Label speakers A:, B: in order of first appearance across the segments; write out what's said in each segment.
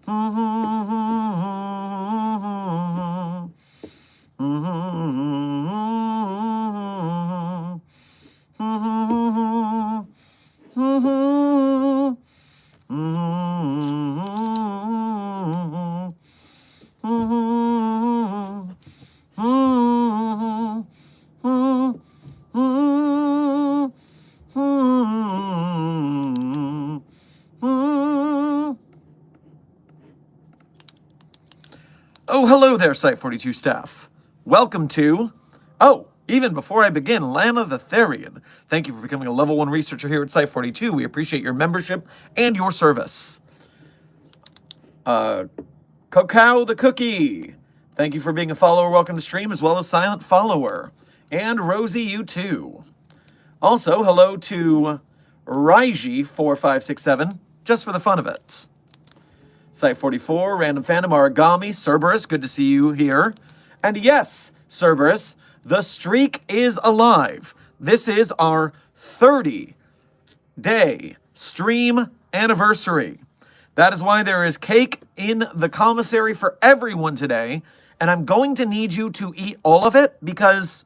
A: Oh, hello there, Site 42 staff. Welcome to... Oh, even before I begin, Lana the Therian. Thank you for becoming a level 1 researcher here at Site 42. We appreciate your membership and your service. Cacao the Cookie. Thank you for being a follower. Welcome to stream, as well as silent follower. And Rosie, you too. Also, hello to Raiji4567, just for the fun of it. Site 44, Random Fandom, Origami, Cerberus, good to see you here. And yes, Cerberus, the streak is alive. This is our 30-day stream anniversary. That is why there is cake in the commissary for everyone today, and I'm going to need you to eat all of it because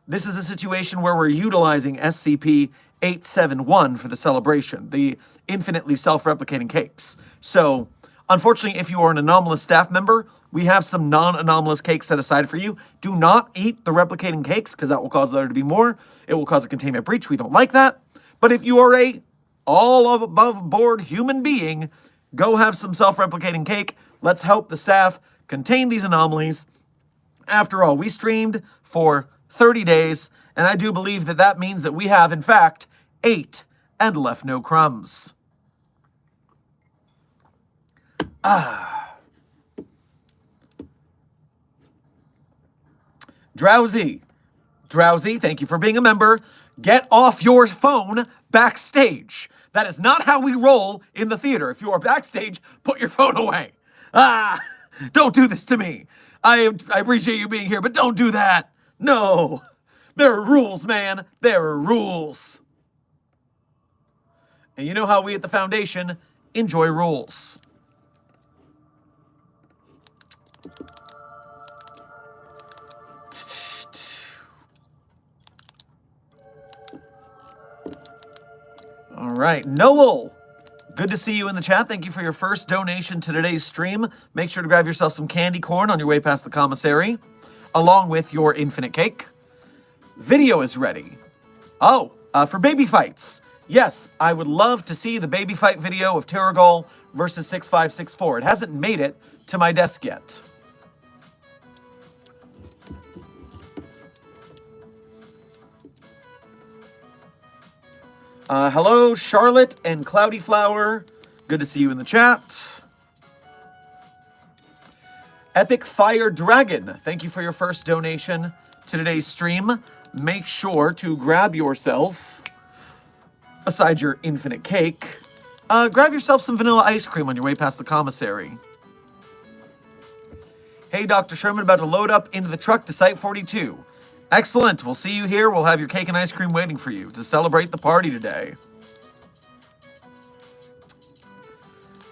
A: this is a situation where we're utilizing SCP-871 for the celebration, the infinitely self-replicating cakes. So, unfortunately, if you are an anomalous staff member, we have some non-anomalous cakes set aside for you. Do not eat the replicating cakes, because that will cause there to be more. It will cause a containment breach. We don't like that. But if you are a all-above-board human being, go have some self-replicating cake. Let's help the staff contain these anomalies. After all, we streamed for 30 days, and I do believe that that means that we have, in fact, ate and left no crumbs. Drowsy, thank you for being a member. Get off your phone backstage. That is not how we roll in the theater. If you are backstage, put your phone away. Don't do this to me. I appreciate you being here, but don't do that. No. There are rules, man. There are rules. And you know how we at the Foundation enjoy rules. All right, Noel, good to see you in the chat. Thank you for your first donation to today's stream. Make sure to grab yourself some candy corn on your way past the commissary, along with your infinite cake. Video is ready. Oh, for baby fights. Yes, I would love to see the baby fight video of Terragol versus 6564. It hasn't made it to my desk yet. Hello, Charlotte and Cloudy Flower. Good to see you in the chat. Epic Fire Dragon, thank you for your first donation to today's stream. Make sure to grab yourself, aside your infinite cake, grab yourself some vanilla ice cream on your way past the commissary. Hey, Dr. Sherman, about to load up into the truck to Site 42. Excellent. We'll see you here. We'll have your cake and ice cream waiting for you to celebrate the party today.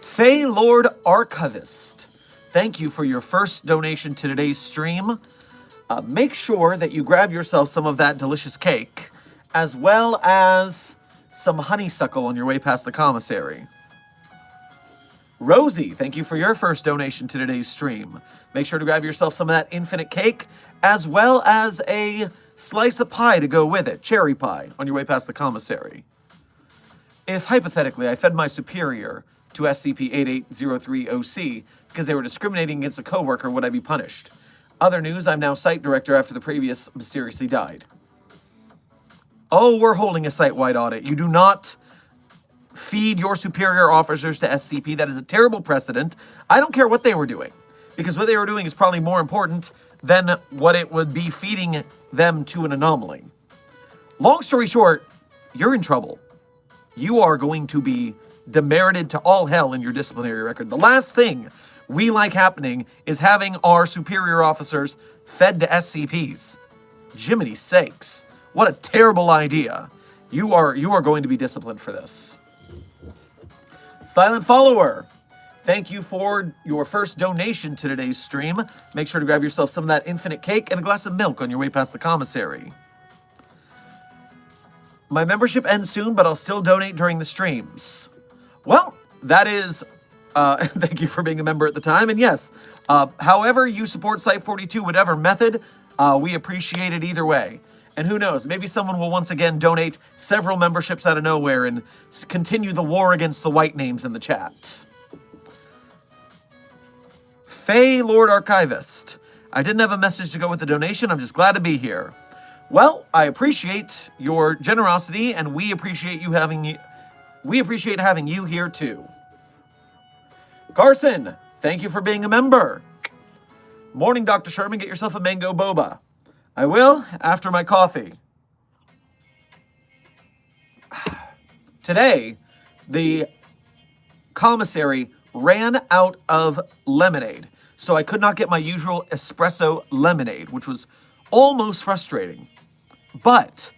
A: Fey Lord Archivist, thank you for your first donation to today's stream. Make sure that you grab yourself some of that delicious cake, as well as some honeysuckle on your way past the commissary. Rosie, thank you for your first donation to today's stream. Make sure to grab yourself some of that infinite cake, as well as a slice of pie to go with it, cherry pie, on your way past the commissary. If, hypothetically, I fed my superior to SCP-8803-OC because they were discriminating against a coworker, would I be punished? Other news, I'm now site director after the previous mysteriously died. Oh, we're holding a site-wide audit. You do not feed your superior officers to SCP. That is a terrible precedent. I don't care what they were doing, because what they were doing is probably more important than what it would be feeding them to an anomaly. Long story short, you're in trouble. You are going to be demerited to all hell in your disciplinary record. The last thing we like happening is having our superior officers fed to SCPs. Jiminy sakes. What a terrible idea. You are going to be disciplined for this. Silent Follower, Thank you for your first donation to today's stream. Make sure to grab yourself some of that infinite cake and a glass of milk on your way past the commissary. My membership ends soon, but I'll still donate during the streams. Well, that is... thank you for being a member at the time. And yes, however you support Site 42, whatever method, we appreciate it either way. And who knows, maybe someone will once again donate several memberships out of nowhere and continue the war against the white names in the chat. Faye Lord Archivist. I didn't have a message to go with the donation. I'm just glad to be here. Well, I appreciate your generosity, and we appreciate having you here too. Carson, thank you for being a member. Morning, Dr. Sherman. Get yourself a mango boba. I will after my coffee. Today, the commissary ran out of lemonade, so I could not get my usual espresso lemonade, which was almost frustrating. But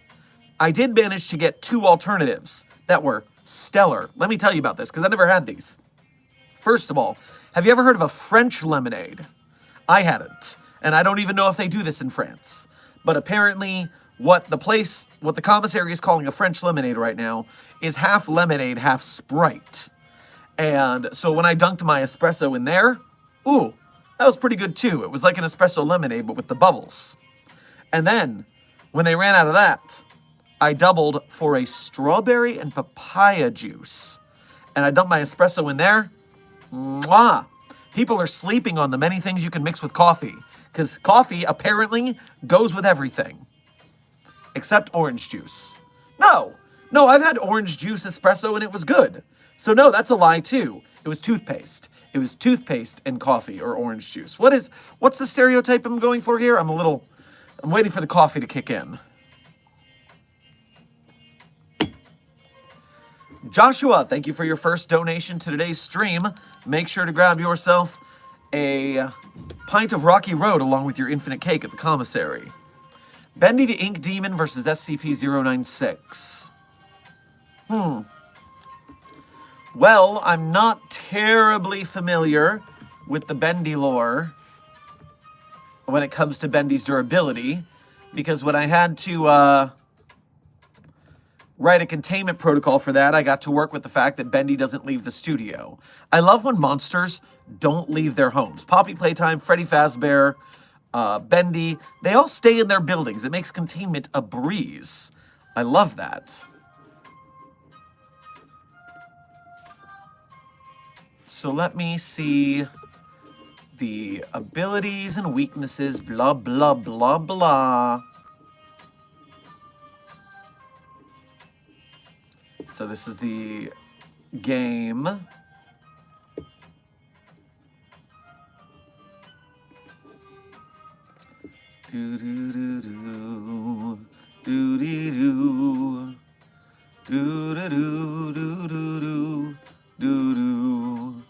A: I did manage to get two alternatives that were stellar. Let me tell you about this, because I never had these. First of all, have you ever heard of a French lemonade? I hadn't, and I don't even know if they do this in France. But apparently, what the commissary is calling a French lemonade right now is half lemonade, half Sprite. And so when I dunked my espresso in there, ooh, that was pretty good too. It was like an espresso lemonade, but with the bubbles. And then, when they ran out of that, I doubled for a strawberry and papaya juice. And I dumped my espresso in there. Mwah! People are sleeping on the many things you can mix with coffee, because coffee apparently goes with everything. Except orange juice. No, I've had orange juice espresso and it was good. So no, that's a lie too. It was toothpaste. It was toothpaste and coffee or orange juice. What's the stereotype I'm going for here? I'm waiting for the coffee to kick in. Joshua, thank you for your first donation to today's stream. Make sure to grab yourself a pint of Rocky Road along with your infinite cake at the commissary. Bendy the Ink Demon versus SCP-096. Well, I'm not terribly familiar with the Bendy lore when it comes to Bendy's durability, because when I had to write a containment protocol for that, I got to work with the fact that Bendy doesn't leave the studio. I love when monsters don't leave their homes. Poppy Playtime, Freddy Fazbear, Bendy, they all stay in their buildings. It makes containment a breeze. I love that. So let me see the abilities and weaknesses, blah, blah, blah, blah. So this is the game. Do do do do do do do do do do do do do do.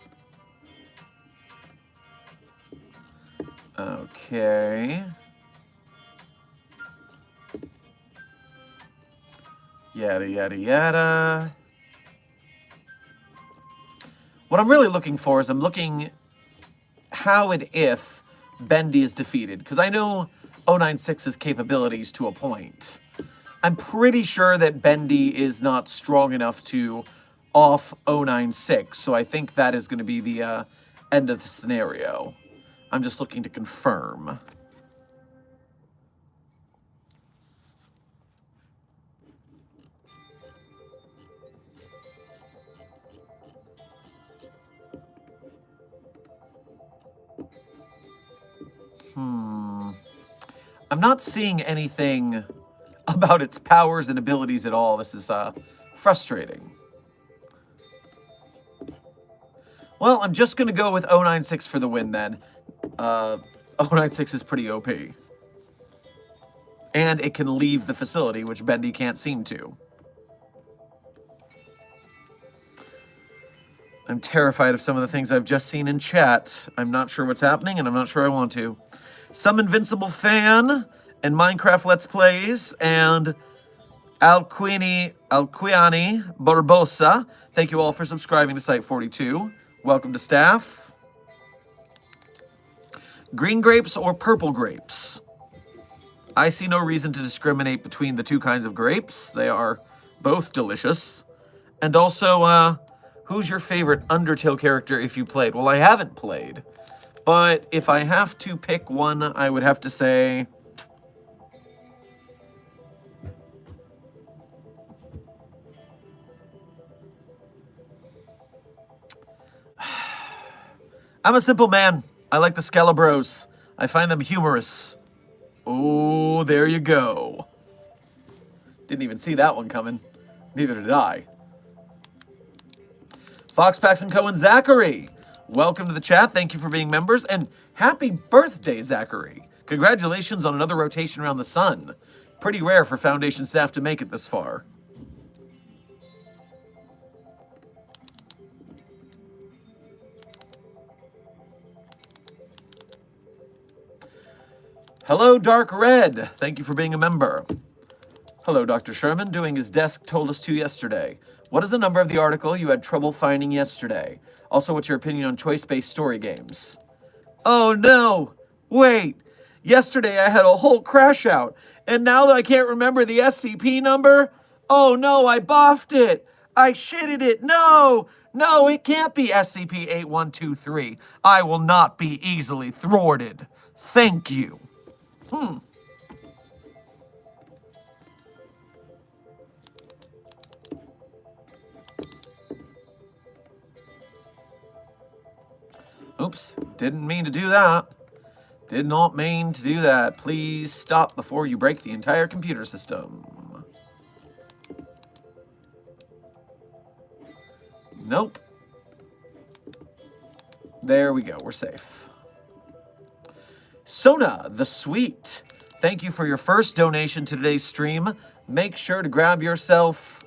A: Okay. Yada, yada, yada. What I'm really looking for is I'm looking how and if Bendy is defeated. Because I know 096's capabilities to a point. I'm pretty sure that Bendy is not strong enough to off 096. So I think that is going to be the end of the scenario. I'm just looking to confirm. I'm not seeing anything about its powers and abilities at all. This is frustrating. Well, I'm just going to go with 096 for the win then. 096 is pretty OP. And it can leave the facility, which Bendy can't seem to. I'm terrified of some of the things I've just seen in chat. I'm not sure what's happening, and I'm not sure I want to. Some Invincible Fan and Minecraft Let's Plays and Alquiani Barbosa. Thank you all for subscribing to Site 42. Welcome to staff. Green grapes or purple grapes? I see no reason to discriminate between the two kinds of grapes. They are both delicious. And also, who's your favorite Undertale character if you played? Well, I haven't played. But if I have to pick one, I would have to say... I'm a simple man. I like the Skelebros. I find them humorous. Oh, there you go. Didn't even see that one coming. Neither did I. Fox, Pax, and Cohen, Zachary. Welcome to the chat. Thank you for being members. And happy birthday, Zachary. Congratulations on another rotation around the sun. Pretty rare for Foundation staff to make it this far. Hello, Dark Red. Thank you for being a member. Hello, Dr. Sherman. Doing his desk told us to yesterday. What is the number of the article you had trouble finding yesterday? Also, what's your opinion on choice-based story games? Oh, no. Wait. Yesterday, I had a whole crash out. And now that I can't remember the SCP number? Oh, no, I boffed it. I shitted it. No. No, it can't be SCP-8123. I will not be easily thwarted. Thank you. Oops, didn't mean to do that. Did not mean to do that. Please stop before you break the entire computer system. Nope. There we go, we're safe. Sona the Sweet, thank you for your first donation to today's stream. Make sure to grab yourself,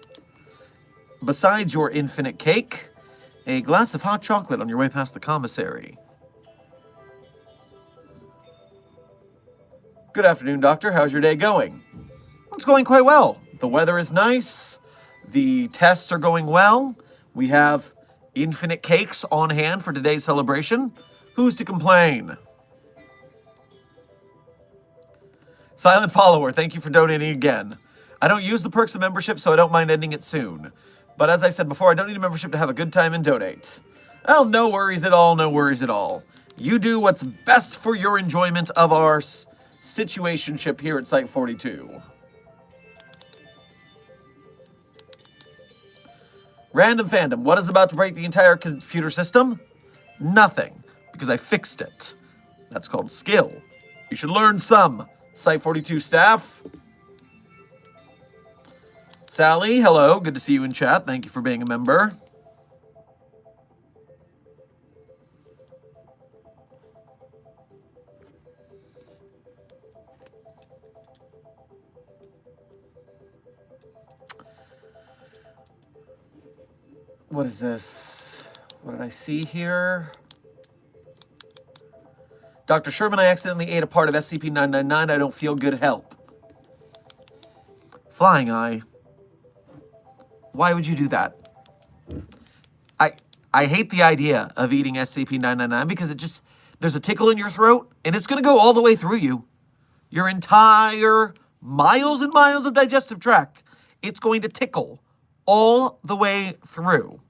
A: besides your infinite cake, a glass of hot chocolate on your way past the commissary. Good afternoon, Doctor. How's your day going? It's going quite well. The weather is nice. The tests are going well. We have infinite cakes on hand for today's celebration. Who's to complain? Silent Follower, thank you for donating again. I don't use the perks of membership, so I don't mind ending it soon. But as I said before, I don't need a membership to have a good time and donate. Well, no worries at all, no worries at all. You do what's best for your enjoyment of our situationship here at Site 42. Random Fandom, what is about to break the entire computer system? Nothing, because I fixed it. That's called skill. You should learn some. Site 42 staff. Sally, hello. Good to see you in chat. Thank you for being a member. What is this? What did I see here? Dr. Sherman, I accidentally ate a part of SCP-999. I don't feel good. Help. Flying Eye. Why would you do that? I hate the idea of eating SCP-999 because it just, there's a tickle in your throat and it's going to go all the way through you. Your entire miles and miles of digestive tract. It's going to tickle all the way through.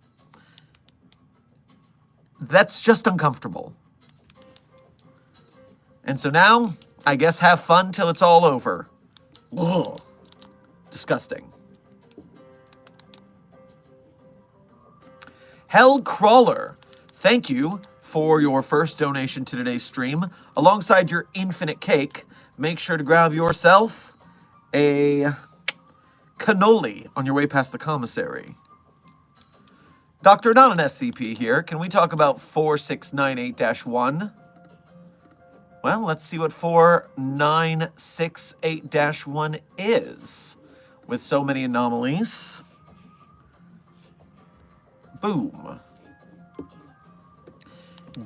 A: That's just uncomfortable. And so now, I guess have fun till it's all over. Ugh. Disgusting. Hellcrawler, thank you for your first donation to today's stream. Alongside your infinite cake, make sure to grab yourself a cannoli on your way past the commissary. Doctor, not an SCP here. Can we talk about 4698-1? Well, let's see what 4968-1 is. With so many anomalies. Boom.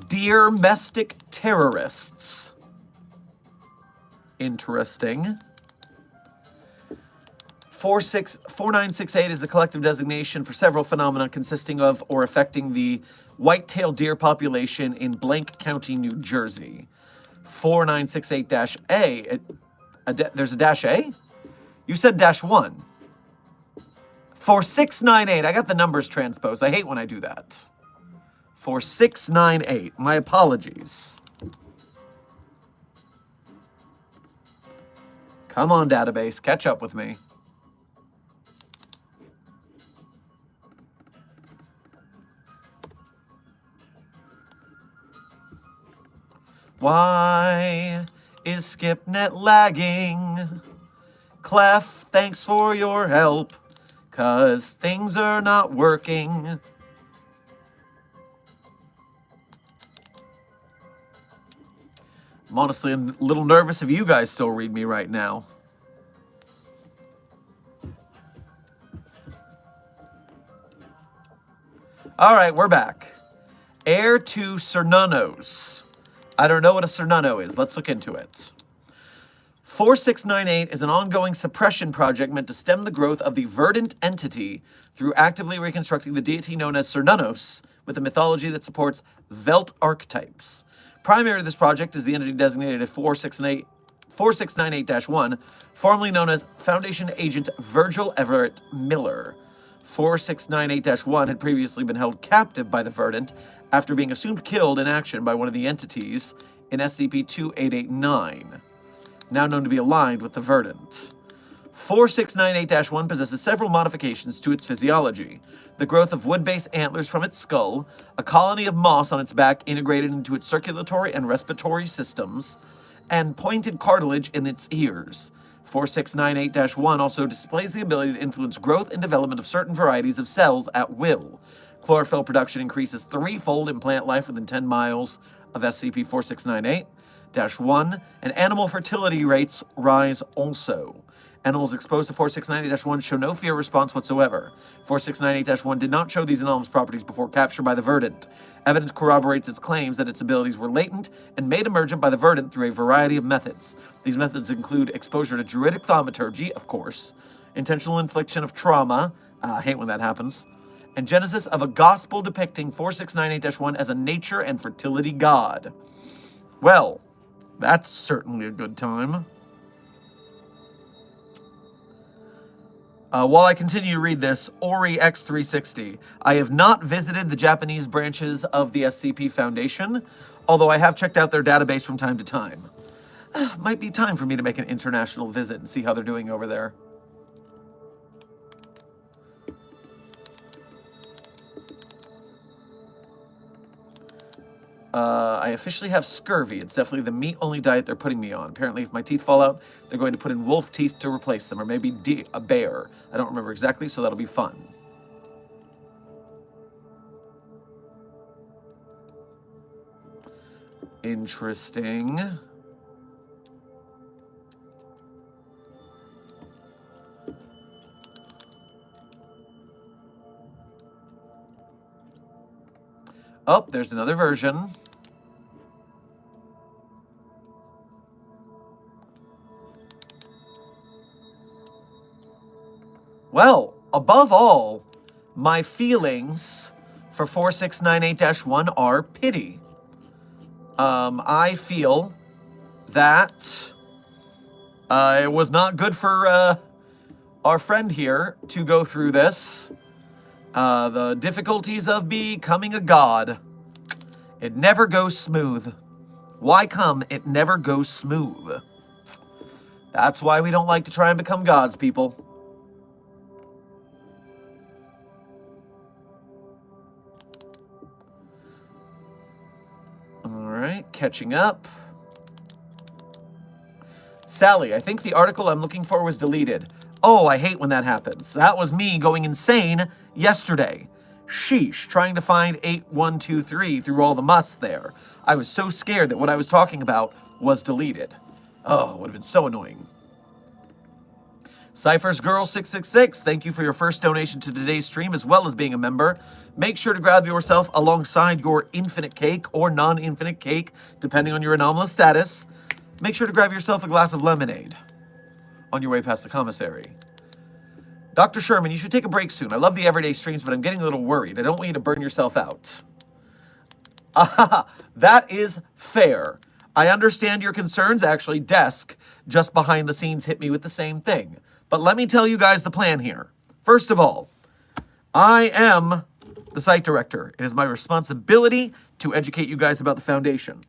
A: Dear Mestic Terrorists. Interesting. 4968 is a collective designation for several phenomena consisting of or affecting the white-tailed deer population in blank county, New Jersey. 4968-A. There's a dash A? You said dash 1. 4698. I got the numbers transposed. I hate when I do that. 4698. My apologies. Come on, database. Catch up with me. Why is SkipNet lagging? Clef, thanks for your help, 'cause things are not working. I'm honestly a little nervous if you guys still read me right now. All right, we're back. Heir to Cernunos. I don't know what a Cernuno is. Let's look into it. 4698 is an ongoing suppression project meant to stem the growth of the verdant entity through actively reconstructing the deity known as Cernunos with a mythology that supports Velt archetypes. Primary to this project is the entity designated as 4698-1, formerly known as Foundation Agent Virgil Everett Miller. 4698-1 had previously been held captive by the Verdant after being assumed killed in action by one of the entities in SCP-2889, now known to be aligned with the Verdant. 4698-1 possesses several modifications to its physiology. The growth of wood-based antlers from its skull, a colony of moss on its back integrated into its circulatory and respiratory systems, and pointed cartilage in its ears. 4698-1 also displays the ability to influence growth and development of certain varieties of cells at will. Chlorophyll production increases threefold in plant life within 10 miles of SCP-4698-1, and animal fertility rates rise also. Animals exposed to 4698-1 show no fear response whatsoever. 4698-1 did not show these anomalous properties before capture by the Verdant. Evidence corroborates its claims that its abilities were latent and made emergent by the Verdant through a variety of methods. These methods include exposure to druidic thaumaturgy, of course, intentional infliction of trauma, I hate when that happens, and genesis of a gospel depicting 4698-1 as a nature and fertility god. Well, that's certainly a good time. While I continue to read this, Ori X360. I have not visited the Japanese branches of the SCP Foundation, although I have checked out their database from time to time. Might be time for me to make an international visit and see how they're doing over there. I officially have scurvy. It's definitely the meat-only diet they're putting me on. Apparently, if my teeth fall out, they're going to put in wolf teeth to replace them, or maybe a bear. I don't remember exactly, so that'll be fun. Interesting. Oh, there's another version. Well, above all, my feelings for 4698-1 are pity. I feel that it was not good for our friend here to go through this. The difficulties of becoming a god. It never goes smooth. Why come it never goes smooth? That's why we don't like to try and become gods, people. Alright, catching up. Sally, I think the article I'm looking for was deleted. Oh, I hate when that happens. That was me going insane yesterday. Sheesh, trying to find 8123 through all the must there. I was so scared that what I was talking about was deleted. Oh, it would have been so annoying. Cypher's Girl 666, thank you for your first donation to today's stream as well as being a member. Make sure to grab yourself alongside your infinite cake or non-infinite cake, depending on your anomalous status. Make sure to grab yourself a glass of lemonade on your way past the commissary. Dr. Sherman, you should take a break soon. I love the everyday streams, but I'm getting a little worried. I don't want you to burn yourself out. That is fair. I understand your concerns. Actually, Desk, just behind the scenes, hit me with the same thing. But let me tell you guys the plan here. First of all, I am the site director. It is my responsibility to educate you guys about the foundation.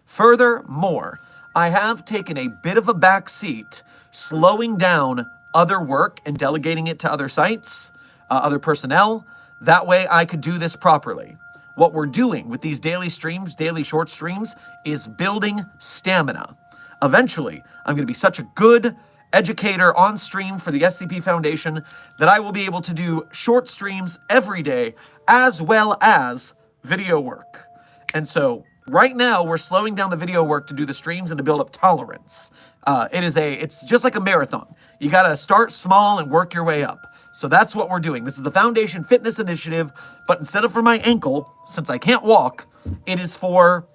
A: Furthermore, I have taken a bit of a back seat, slowing down other work and delegating it to other sites, other personnel. That way I could do this properly. What we're doing with these daily streams, daily short streams, is building stamina. Eventually, I'm going to be such a good educator on stream for the SCP Foundation that I will be able to do short streams every day as well as video work. And so right now we're slowing down the video work to do the streams and to build up tolerance. It's just like a marathon. You got to start small and work your way up. So that's what we're doing. This is the Foundation Fitness Initiative, but instead of for my ankle, since I can't walk, it is for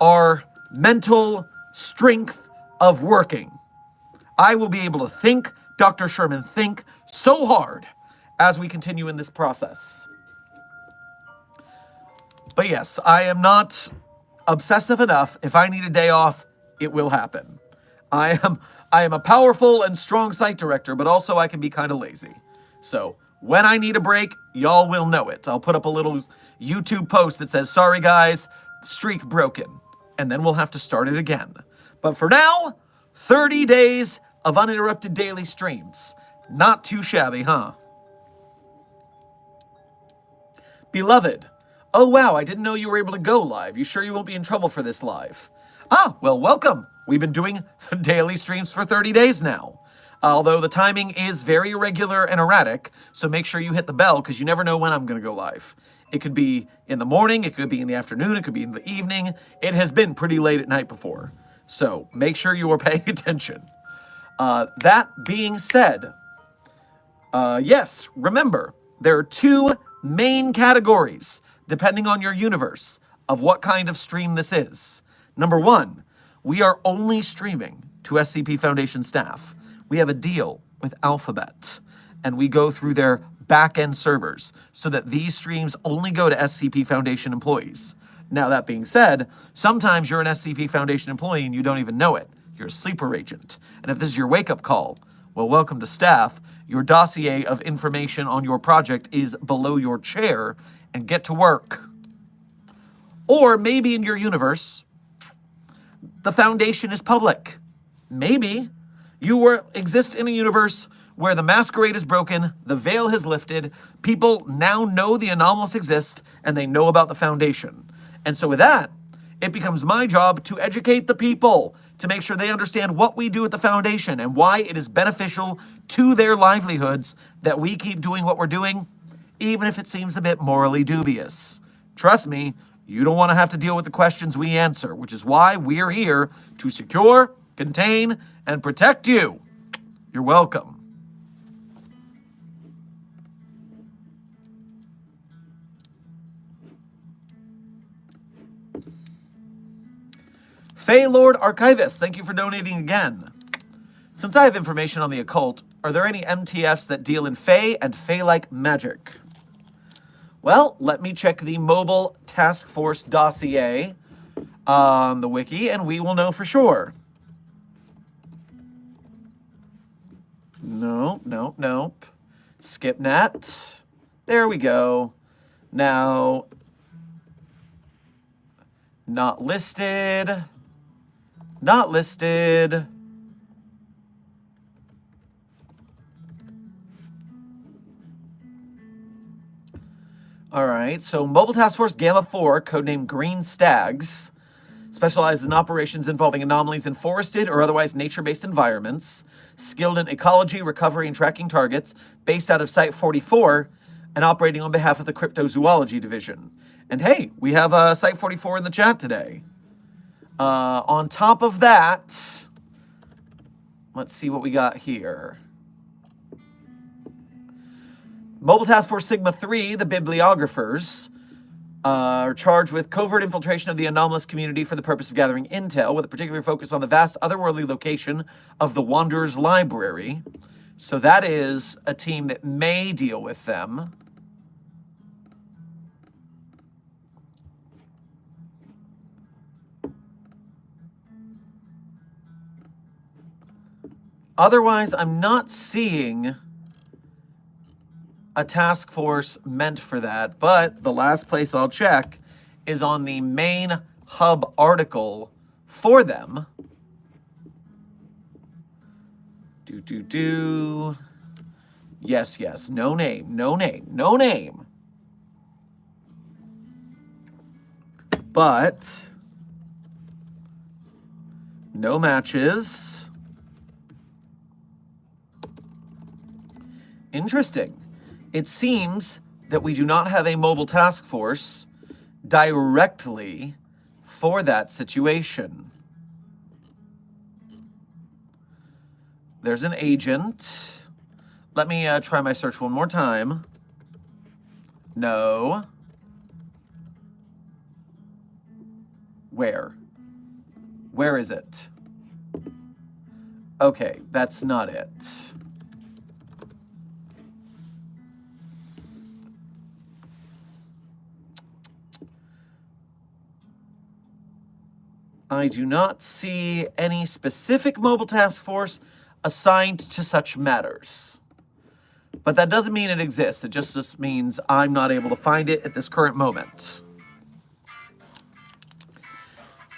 A: our mental strength of working. I will be able to think, Dr. Sherman, think so hard as we continue in this process. But yes, I am not obsessive enough. If I need a day off, it will happen. I am a powerful and strong site director, but also I can be kind of lazy. So when I need a break, y'all will know it. I'll put up a little YouTube post that says, sorry guys, streak broken. And then we'll have to start it again. But for now, 30 days of uninterrupted daily streams. Not too shabby, huh? Beloved. Oh wow, I didn't know you were able to go live. You sure you won't be in trouble for this live? Ah, well, welcome. We've been doing the daily streams for 30 days now. Although the timing is very irregular and erratic, so make sure you hit the bell because you never know when I'm going to go live. It could be in the morning, it could be in the afternoon, it could be in the evening. It has been pretty late at night before. So make sure you are paying attention. That being said, yes, remember, there are two main categories, depending on your universe, of what kind of stream this is. Number one, we are only streaming to SCP Foundation staff. We have a deal with Alphabet, and we go through their back-end servers so that these streams only go to SCP Foundation employees. Now, that being said, sometimes you're an SCP Foundation employee and you don't even know it. You're a sleeper agent. And if this is your wake-up call, well, welcome to staff. Your dossier of information on your project is below your chair, and get to work. Or maybe in your universe, the Foundation is public. Maybe you exist in a universe where the masquerade is broken, the veil has lifted, people now know the anomalous exist, and they know about the Foundation. And so with that, it becomes my job to educate the people, to make sure they understand what we do at the Foundation and why it is beneficial to their livelihoods that we keep doing what we're doing, even if it seems a bit morally dubious. Trust me, you don't want to have to deal with the questions we answer, which is why we're here to secure, contain, and protect you. You're welcome. Fey Lord Archivist, thank you for donating again. Since I have information on the occult, are there any MTFs that deal in Fey and Fey-like magic? Well, let me check the Mobile Task Force dossier on the wiki, and we will know for sure. Nope. Skip Nat. There we go. Now, not listed. Not listed. All right, so Mobile Task Force Gamma 4, codenamed Green Stags, specializes in operations involving anomalies in forested or otherwise nature-based environments, skilled in ecology, recovery, and tracking targets, based out of Site 44, and operating on behalf of the Cryptozoology Division. And hey, we have Site 44 in the chat today. On top of that, let's see what we got here. Mobile Task Force Sigma 3, the Bibliographers, are charged with covert infiltration of the anomalous community for the purpose of gathering intel, with a particular focus on the vast otherworldly location of the Wanderer's Library. So that is a team that may deal with them. Otherwise, I'm not seeing a task force meant for that, but the last place I'll check is on the main hub article for them. Yes, yes, no name, no name, no name. But no matches. Interesting. It seems that we do not have a mobile task force directly for that situation. There's an agent. Let me try my search one more time. No. Where? Where is it? Okay, that's not it. I do not see any specific mobile task force assigned to such matters. But that doesn't mean it exists. It just means I'm not able to find it at this current moment.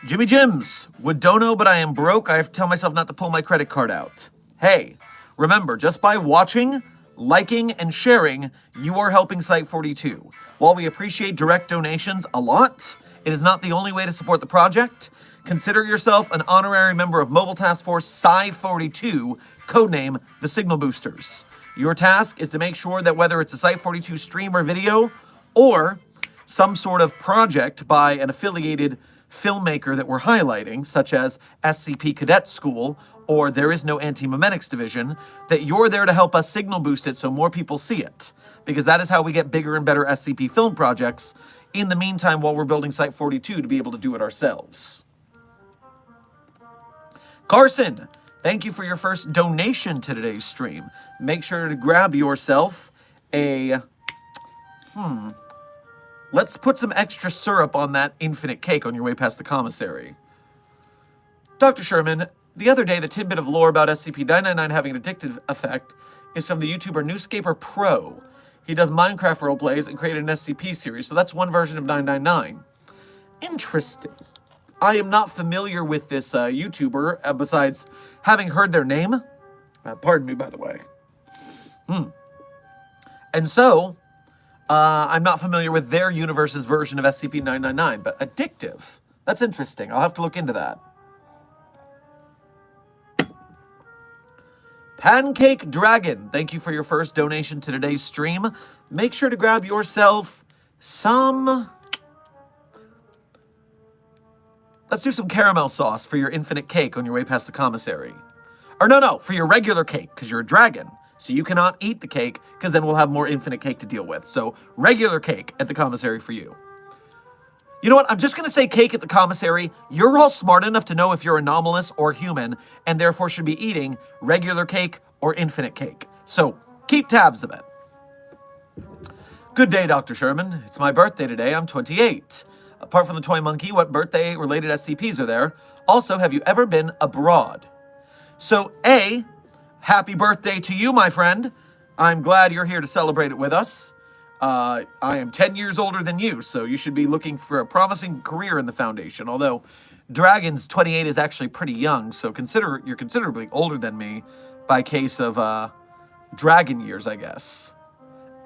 A: Jimmy Jims, would dono, but I am broke. I have to tell myself not to pull my credit card out. Hey, remember, just by watching, liking, and sharing, you are helping Site42. While we appreciate direct donations a lot, it is not the only way to support the project. Consider yourself an honorary member of Mobile Task Force Sci42, codename the Signal Boosters. Your task is to make sure that whether it's a Site42 stream or video, or some sort of project by an affiliated filmmaker that we're highlighting, such as SCP Cadet School or There Is No Anti-Memetics Division, that you're there to help us signal boost it so more people see it. Because that is how we get bigger and better SCP film projects in the meantime while we're building Site42 to be able to do it ourselves. Carson, thank you for your first donation to today's stream. Make sure to grab yourself a... Let's put some extra syrup on that infinite cake on your way past the commissary. Dr. Sherman, the other day the tidbit of lore about SCP-999 having an addictive effect is from the YouTuber Newscaper Pro. He does Minecraft roleplays and created an SCP series, so that's one version of 999. Interesting. I am not familiar with this YouTuber, besides having heard their name. Pardon me, by the way. And so, I'm not familiar with their universe's version of SCP-999, but addictive. That's interesting. I'll have to look into that. Pancake Dragon, thank you for your first donation to today's stream. Make sure to grab yourself some... Let's do some caramel sauce for your infinite cake on your way past the commissary. Or no, for your regular cake, because you're a dragon. So you cannot eat the cake, because then we'll have more infinite cake to deal with. So regular cake at the commissary for you. You know what? I'm just going to say cake at the commissary. You're all smart enough to know if you're anomalous or human, and therefore should be eating regular cake or infinite cake. So keep tabs of it. Good day, Dr. Sherman. It's my birthday today. I'm 28. Apart from the toy monkey, what birthday-related SCPs are there? Also, have you ever been abroad? So, A, happy birthday to you, my friend. I'm glad you're here to celebrate it with us. I am 10 years older than you, so you should be looking for a promising career in the Foundation. Although, Dragon's 28 is actually pretty young, so you're considerably older than me by case of Dragon years, I guess.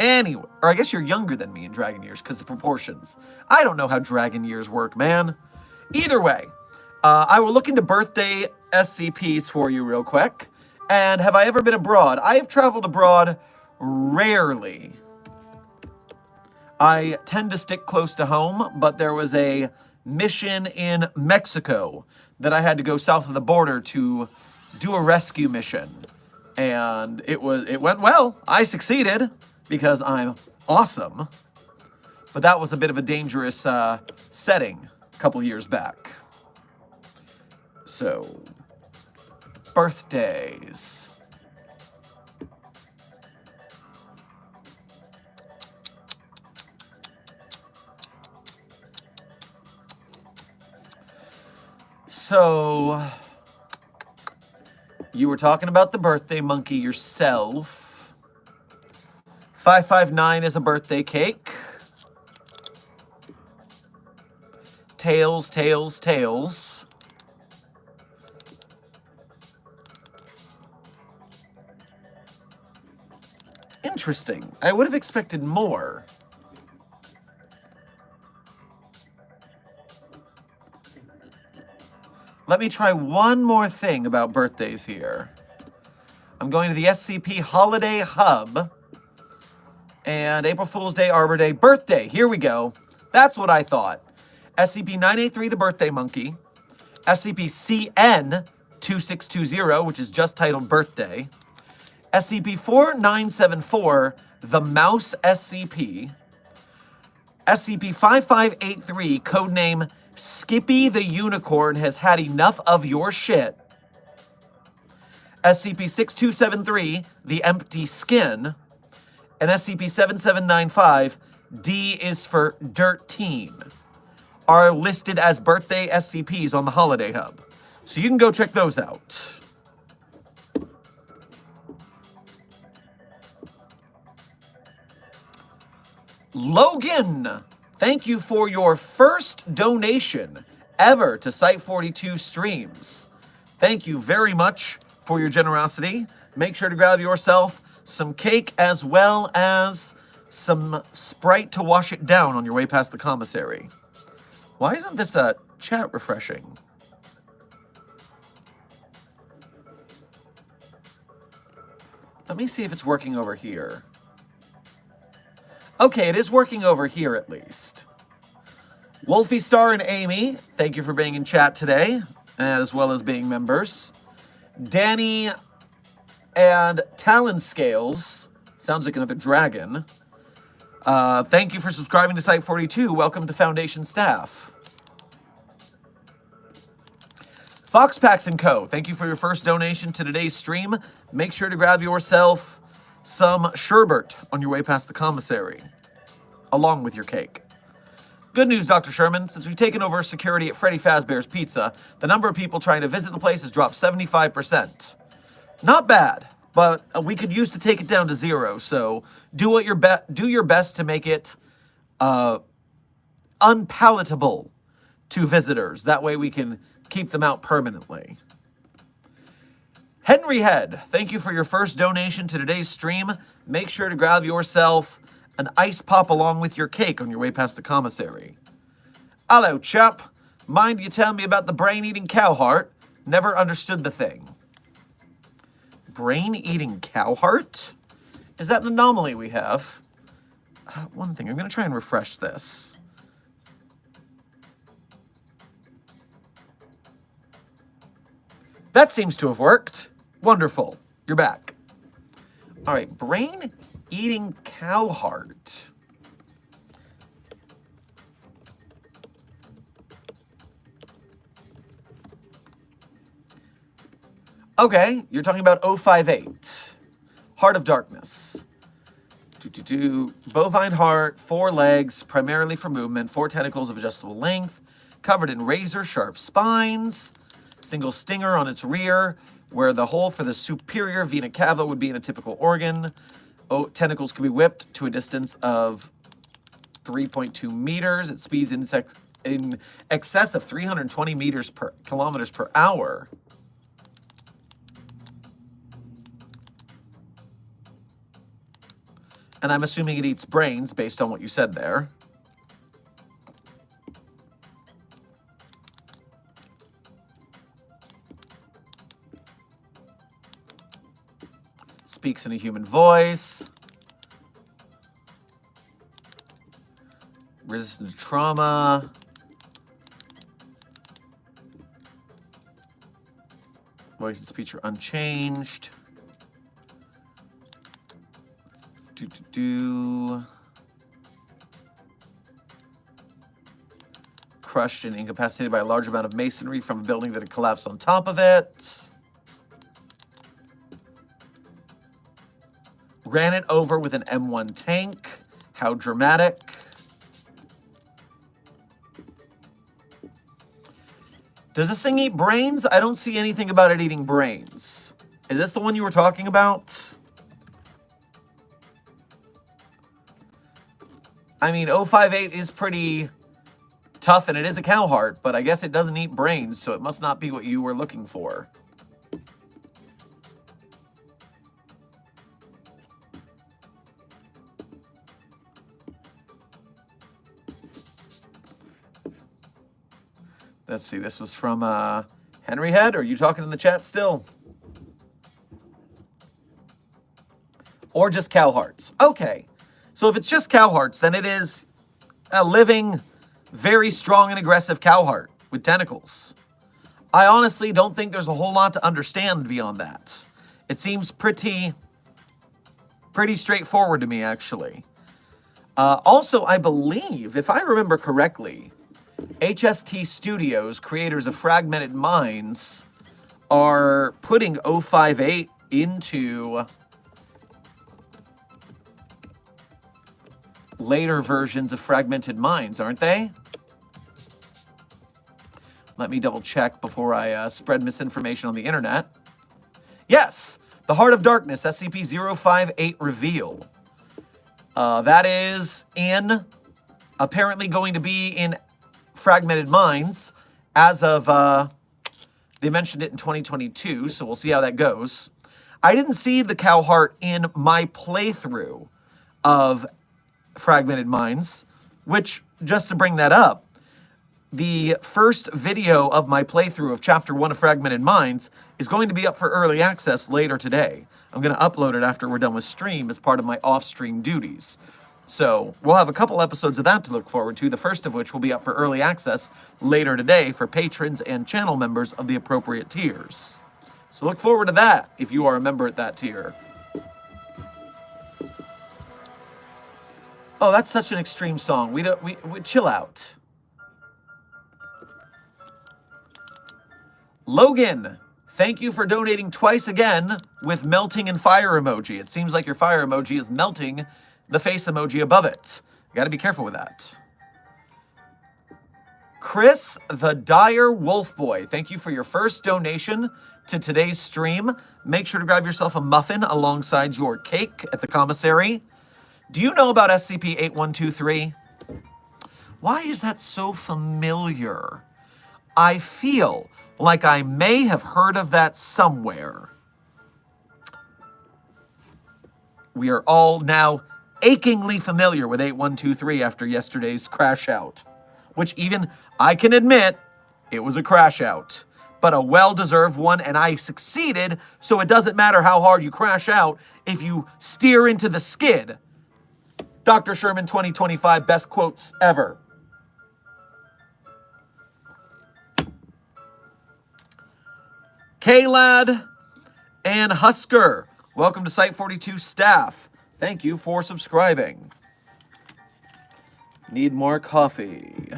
A: Anyway, or I guess you're younger than me in Dragon years because of proportions. I don't know how Dragon years work, man. Either way, I will look into birthday SCPs for you real quick. And have I ever been abroad? I have traveled abroad rarely. I tend to stick close to home, but there was a mission in Mexico that I had to go south of the border to do a rescue mission. And it went well. I succeeded because I'm awesome. But that was a bit of a dangerous setting a couple years back. So, birthdays. So, You were talking about the birthday monkey yourself. 559 is a birthday cake. Tails, tails, tails. Interesting. I would have expected more. Let me try one more thing about birthdays here. I'm going to the SCP Holiday Hub. And April Fool's Day, Arbor Day, birthday. Here we go. That's what I thought. SCP-983, the birthday monkey. SCP-CN-2620, which is just titled birthday. SCP-4974, the mouse SCP. SCP-5583, codename Skippy the Unicorn has had enough of your shit. SCP-6273, the empty skin. And SCP-7795, D is for Dirt Teen, are listed as birthday SCPs on the Holiday Hub. So you can go check those out. Logan, thank you for your first donation ever to Site42 streams. Thank you very much for your generosity. Make sure to grab yourself some cake as well as some Sprite to wash it down on your way past the commissary. Why isn't this chat refreshing? Let me see if it's working over here. Okay, it is working over here at least. Wolfie Star and Amy, thank you for being in chat today, as well as being members. Danny and Talon Scales, sounds like another dragon. Thank you for subscribing to Site42. Welcome to Foundation staff. Foxpacks & Co., thank you for your first donation to today's stream. Make sure to grab yourself some sherbet on your way past the commissary, along with your cake. Good news, Dr. Sherman. Since we've taken over security at Freddy Fazbear's Pizza, the number of people trying to visit the place has dropped 75%. Not bad, but we could use to take it down to 0. So do your best to make it unpalatable to visitors. That way we can keep them out permanently. Henry Head, thank you for your first donation to today's stream. Make sure to grab yourself an ice pop along with your cake on your way past the commissary. Hello, chap. Mind you tell me about the brain-eating cow heart? Never understood the thing. Brain-eating cow heart? Is that an anomaly we have? One thing, I'm going to try and refresh this. That seems to have worked. Wonderful. You're back. All right, brain-eating cow heart. Okay, you're talking about 058. Heart of Darkness. Bovine heart, 4 legs, primarily for movement, 4 tentacles of adjustable length, covered in razor-sharp spines, single stinger on its rear, where the hole for the superior vena cava would be in a typical organ. Tentacles can be whipped to a distance of 3.2 meters. It speeds in excess of 320 kilometers per hour. And I'm assuming it eats brains based on what you said there. Speaks in a human voice. Resistant to trauma. Voice and speech are unchanged. Crushed and incapacitated by a large amount of masonry from a building that had collapsed on top of it. Ran it over with an M1 tank. How dramatic. Does this thing eat brains? I don't see anything about it eating brains. Is this the one you were talking about? I mean, 058 is pretty tough, and it is a cow heart, but I guess it doesn't eat brains, so it must not be what you were looking for. Let's see, this was from Henry Head. Are you talking in the chat still? Or just cow hearts? Okay. So if it's just cow hearts, then it is a living, very strong and aggressive cow heart with tentacles. I honestly don't think there's a whole lot to understand beyond that. It seems pretty straightforward to me, actually. Also, I believe, if I remember correctly, HST Studios, creators of Fragmented Minds, are putting 058 into later versions of Fragmented Minds, aren't they? Let me double check before I spread misinformation on the internet. Yes, the Heart of Darkness, SCP-058 reveal. That is apparently going to be in Fragmented Minds as of, they mentioned it in 2022, so we'll see how that goes. I didn't see the cow heart in my playthrough of Fragmented Minds, which, just to bring that up, the first video of my playthrough of Chapter 1 of Fragmented Minds is going to be up for early access later today. I'm going to upload it after we're done with stream as part of my off-stream duties. So we'll have a couple episodes of that to look forward to, the first of which will be up for early access later today for patrons and channel members of the appropriate tiers. So look forward to that if you are a member at that tier. Oh, that's such an extreme song. We chill out. Logan, thank you for donating twice again with melting and fire emoji. It seems like your fire emoji is melting the face emoji above it. You got to be careful with that. Chris, the Dire Wolf Boy, thank you for your first donation to today's stream. Make sure to grab yourself a muffin alongside your cake at the commissary. Do you know about SCP-8123? Why is that so familiar? I feel like I may have heard of that somewhere. We are all now achingly familiar with 8123 after yesterday's crash out, which even I can admit it was a crash out, but a well-deserved one, and I succeeded, so it doesn't matter how hard you crash out if you steer into the skid. Dr. Sherman 2025, best quotes ever. K-Lad and Husker, welcome to Site 42 staff. Thank you for subscribing. Need more coffee.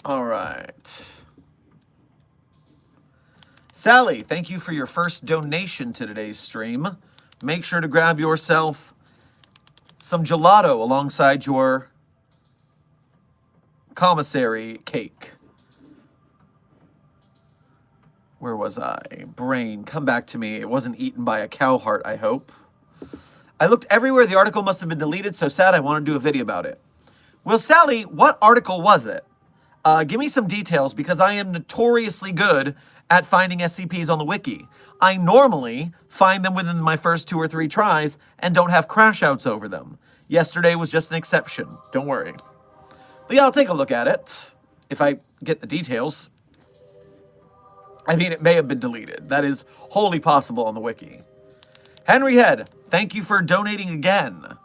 A: All right. Sally, thank you for your first donation to today's stream. Make sure to grab yourself some gelato alongside your commissary cake. Where was I? Brain, come back to me. It wasn't eaten by a cow heart, I hope. I looked everywhere. The article must have been deleted. So sad. I want to do a video about it. Well, Sally, what article was it? Give me some details, because I am notoriously good at finding SCPs on the wiki. I normally find them within my first 2 or 3 tries and don't have crash outs over them. Yesterday was just an exception. Don't worry. But yeah, I'll take a look at it if I get the details. I mean, it may have been deleted. That is wholly possible on the wiki. Henry Head, thank you for donating again.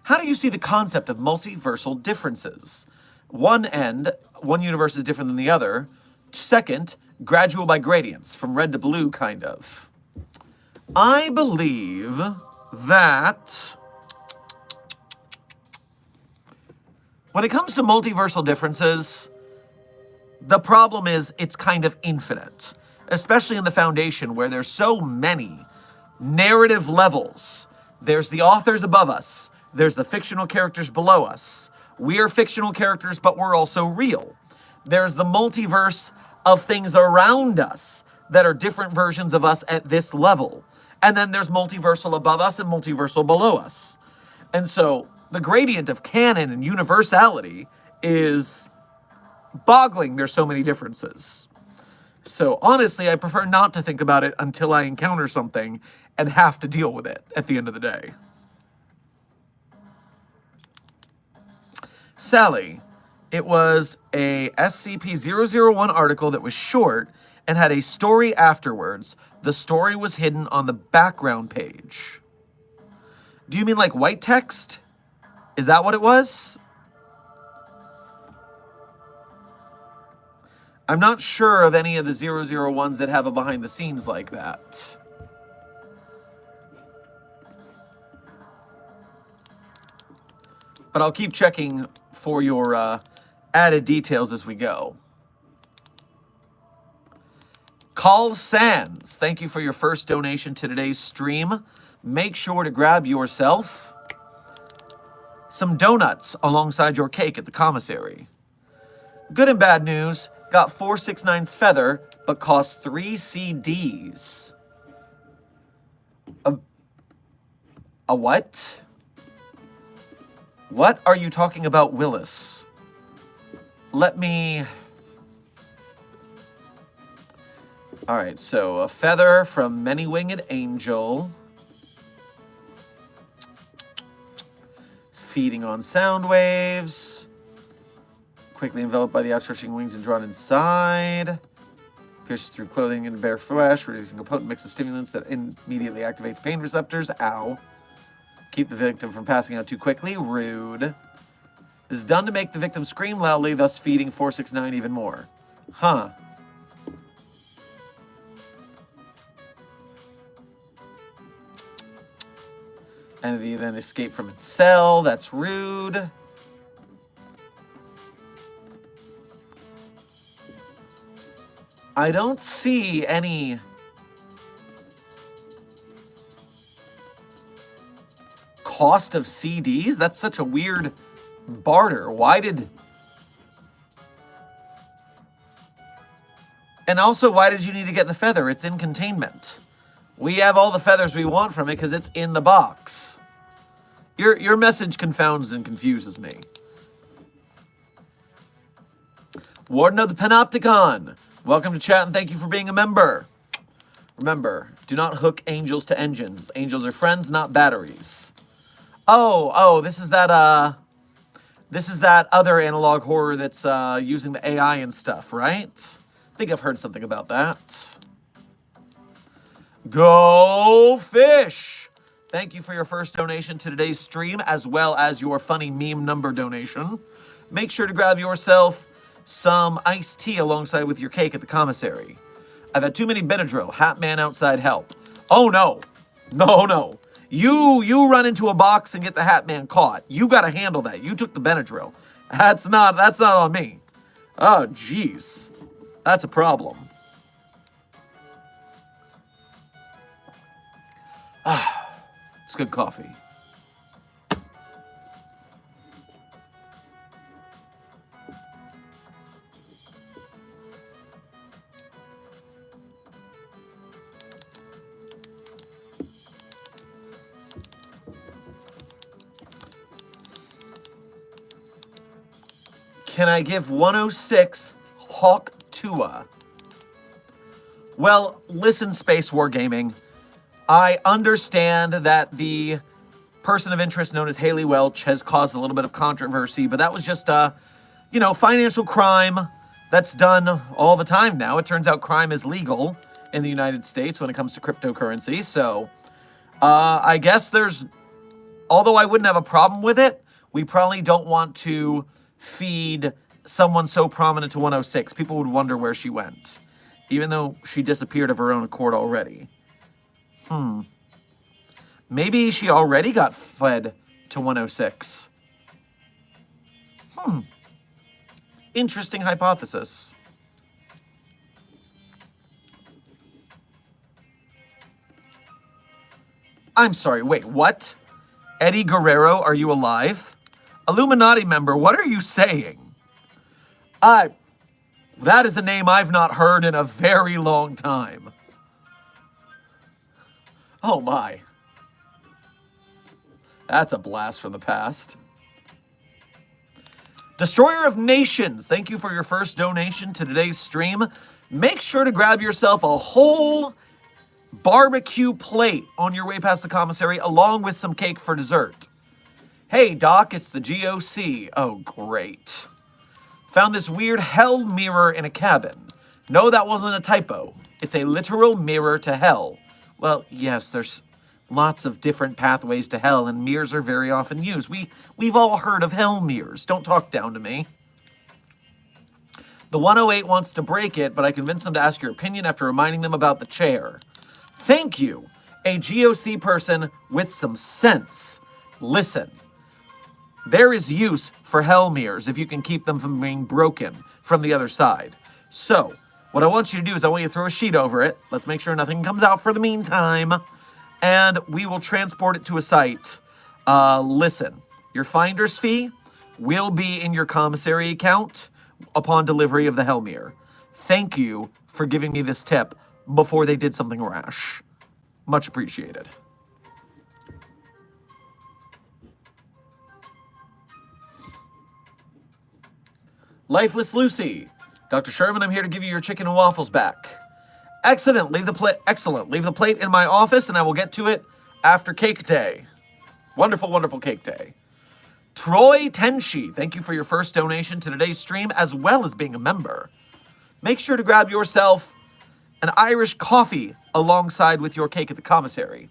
A: How do you see the concept of multiversal differences? One universe is different than the other. Second, gradual by gradients, from red to blue, kind of. I believe that when it comes to multiversal differences, the problem is it's kind of infinite, especially in the Foundation, where there's so many narrative levels. There's the authors above us. There's the fictional characters below us. We are fictional characters, but we're also real. There's the multiverse of things around us that are different versions of us at this level. And then there's multiversal above us and multiversal below us. And so the gradient of canon and universality is boggling. There's so many differences. So honestly, I prefer not to think about it until I encounter something and have to deal with it at the end of the day. Sally, it was a SCP-001 article that was short and had a story afterwards. The story was hidden on the background page. Do you mean like white text? Is that what it was? I'm not sure of any of the 001s that have a behind the scenes like that. But I'll keep checking for your added details as we go. Call Sands, thank you for your first donation to today's stream. Make sure to grab yourself some donuts alongside your cake at the commissary. Good and bad news, got 469's feather, but costs 3 CDs. A what? What are you talking about, Willis? Let me... Alright, so a feather from Many-Winged Angel. It's feeding on sound waves. Quickly enveloped by the outstretching wings and drawn inside. Pierces through clothing and bare flesh, releasing a potent mix of stimulants that immediately activates pain receptors. Ow. Keep the victim from passing out too quickly. Rude. This is done to make the victim scream loudly, thus feeding 469 even more. Huh. Entity then escaped from its cell. That's rude. I don't see any... cost of CDs? That's such a weird barter. Why did... And also, why did you need to get the feather? It's in containment. We have all the feathers we want from it because it's in the box. Your message confounds and confuses me. Warden of the Panopticon, welcome to chat and thank you for being a member. Remember, do not hook angels to engines. Angels are friends, not batteries. Oh, this is that other analog horror that's using the AI and stuff, right? I think I've heard something about that. Go Fish! Thank you for your first donation to today's stream, as well as your funny meme number donation. Make sure to grab yourself some iced tea alongside with your cake at the commissary. I've had too many Benadryl. Hat man outside help. Oh no. No. You run into a box and get the Hat man caught. You gotta handle that. You took the Benadryl. That's not on me. Oh jeez. That's a problem. It's good coffee. Can I give 106 Hawk Tua? Well, listen, Space Wargaming. I understand that the person of interest known as Haley Welch has caused a little bit of controversy, but that was just financial crime that's done all the time now. It turns out crime is legal in the United States when it comes to cryptocurrency. So I guess although I wouldn't have a problem with it, we probably don't want to feed someone so prominent to 106. People would wonder where she went, even though she disappeared of her own accord already. Maybe she already got fed to 106. Interesting hypothesis. I'm sorry, wait, what? Eddie Guerrero, are you alive? Illuminati member, what are you saying? That is a name I've not heard in a very long time. Oh my. That's a blast from the past. Destroyer of Nations, thank you for your first donation to today's stream. Make sure to grab yourself a whole barbecue plate on your way past the commissary, along with some cake for dessert. Hey, Doc, it's the GOC. Oh, great. Found this weird hell mirror in a cabin. No, that wasn't a typo. It's a literal mirror to hell. Well, yes, there's lots of different pathways to hell, and mirrors are very often used. We've all heard of hell mirrors. Don't talk down to me. The 108 wants to break it, but I convinced them to ask your opinion after reminding them about the chair. Thank you, a GOC person with some sense. Listen, there is use for hell mirrors if you can keep them from being broken from the other side. So, what I want you to do is I want you to throw a sheet over it. Let's make sure nothing comes out for the meantime. And we will transport it to a site. Listen, your finder's fee will be in your commissary account upon delivery of the hell mirror. Thank you for giving me this tip before they did something rash. Much appreciated. Lifeless Lucy. Dr. Sherman, I'm here to give you your chicken and waffles back. Excellent. Leave the plate in my office, and I will get to it after cake day. Wonderful, wonderful cake day. Troy Tenshi, thank you for your first donation to today's stream, as well as being a member. Make sure to grab yourself an Irish coffee alongside with your cake at the commissary.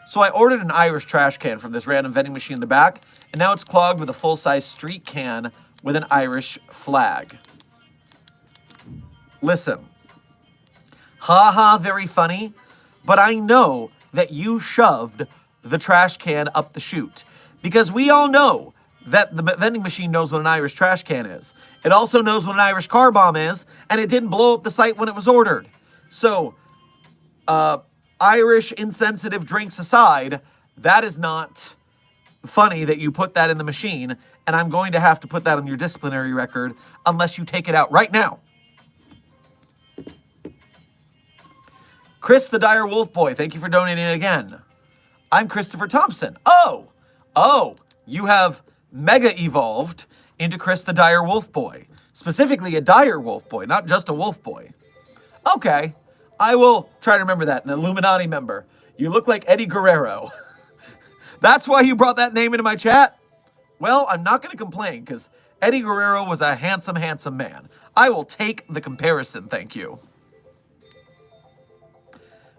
A: So I ordered an Irish trash can from this random vending machine in the back, and now it's clogged with a full-size street can with an Irish flag. Listen. Ha ha, very funny, but I know that you shoved the trash can up the chute, because we all know that the vending machine knows what an Irish trash can is. It also knows what an Irish car bomb is, and it didn't blow up the site when it was ordered. So, Irish insensitive drinks aside, that is not funny that you put that in the machine, and I'm going to have to put that on your disciplinary record unless you take it out right now. Chris the Dire Wolf Boy, thank you for donating again. I'm Christopher Thompson. Oh, you have mega evolved into Chris the Dire Wolf Boy. Specifically a Dire Wolf Boy, not just a Wolf Boy. Okay, I will try to remember that. An Illuminati member. You look like Eddie Guerrero. That's why you brought that name into my chat? Well, I'm not going to complain, because Eddie Guerrero was a handsome, handsome man. I will take the comparison, thank you.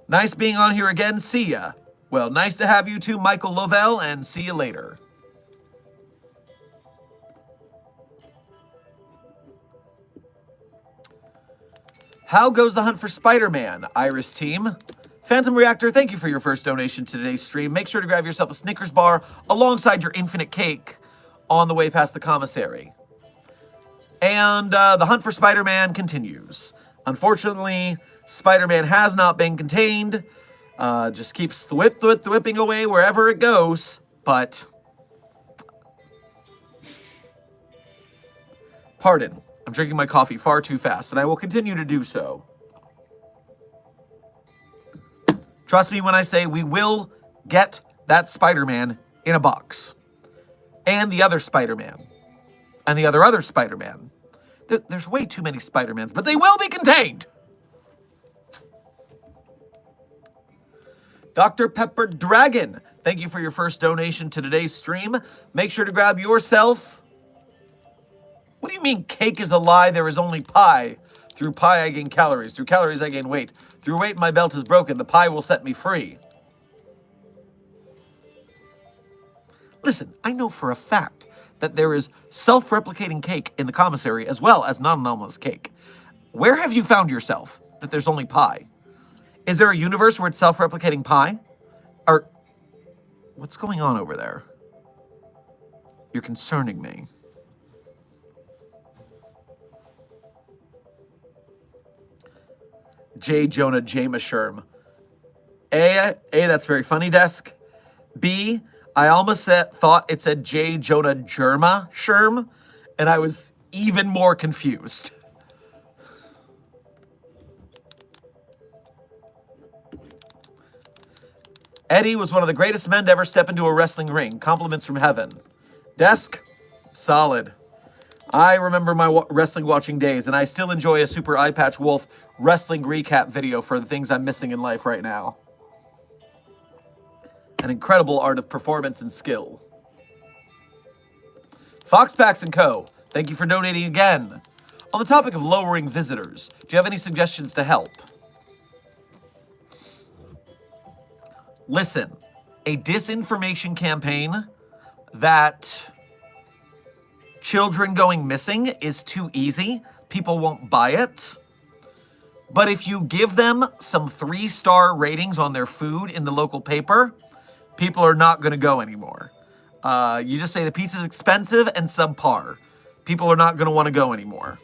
A: Nice being on here again. See ya. Well, nice to have you too, Michael Lovell, and see you later. How goes the hunt for Spider-Man, Iris team? Phantom Reactor, thank you for your first donation to today's stream. Make sure to grab yourself a Snickers bar alongside your infinite cake on the way past the commissary. And the hunt for Spider-Man continues. Unfortunately, Spider-Man has not been contained. Just keeps thwipping away wherever it goes. But, pardon, I'm drinking my coffee far too fast, and I will continue to do so. Trust me when I say we will get that Spider-Man in a box. And the other Spider-Man. And the other Spider-Man. There's way too many Spider-Mans, but they will be contained! Dr. Pepper Dragon, thank you for your first donation to today's stream. Make sure to grab yourself... What do you mean cake is a lie? There is only pie. Through pie I gain calories. Through calories I gain weight. Through weight my belt is broken. The pie will set me free. Listen, I know for a fact that there is self-replicating cake in the commissary as well as non-anomalous cake. Where have you found yourself that there's only pie? Is there a universe where it's self-replicating pie? Or what's going on over there? You're concerning me. J. Jonah Jamesh Sherm. A, that's very funny, desk. B, I almost thought it said J. Jonah Germa Sherm, and I was even more confused. Eddie was one of the greatest men to ever step into a wrestling ring. Compliments from heaven. Desk, solid. I remember my wrestling watching days, and I still enjoy a Super Eye Patch Wolf wrestling recap video for the things I'm missing in life right now. An incredible art of performance and skill. Foxpacks & Co., thank you for donating again. On the topic of lowering visitors, do you have any suggestions to help? Listen, a disinformation campaign that children going missing is too easy. People won't buy it. But if you give them some 3-star ratings on their food in the local paper, people are not going to go anymore. You just say the pizza's expensive and subpar. People are not going to want to go anymore.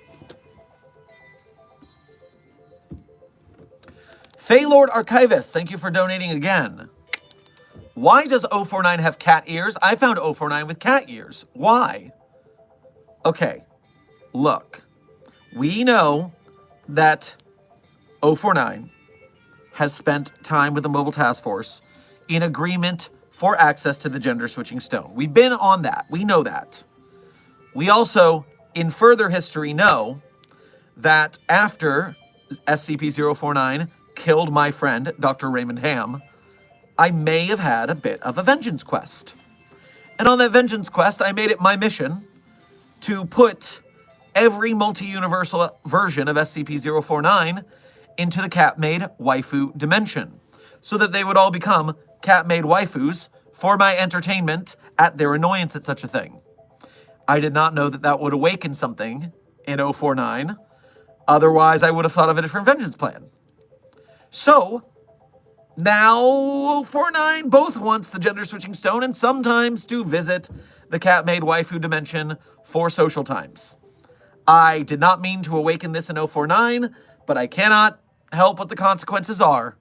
A: Faylord Archivist, thank you for donating again. Why does 049 have cat ears? I found 049 with cat ears. Why? Okay, look. We know that 049 has spent time with the Mobile Task Force in agreement for access to the gender-switching stone. We've been on that. We know that. We also, in further history, know that after SCP-049 killed my friend, Dr. Raymond Ham, I may have had a bit of a vengeance quest. And on that vengeance quest, I made it my mission to put every multi-universal version of SCP-049 into the cat-made waifu dimension, so that they would all become cat-made waifus for my entertainment at their annoyance at such a thing. I did not know that that would awaken something in 049. Otherwise, I would have thought of a different vengeance plan. So, now 049 both wants the gender-switching stone and sometimes to visit the cat-made waifu dimension for social times. I did not mean to awaken this in 049, but I cannot help what the consequences are.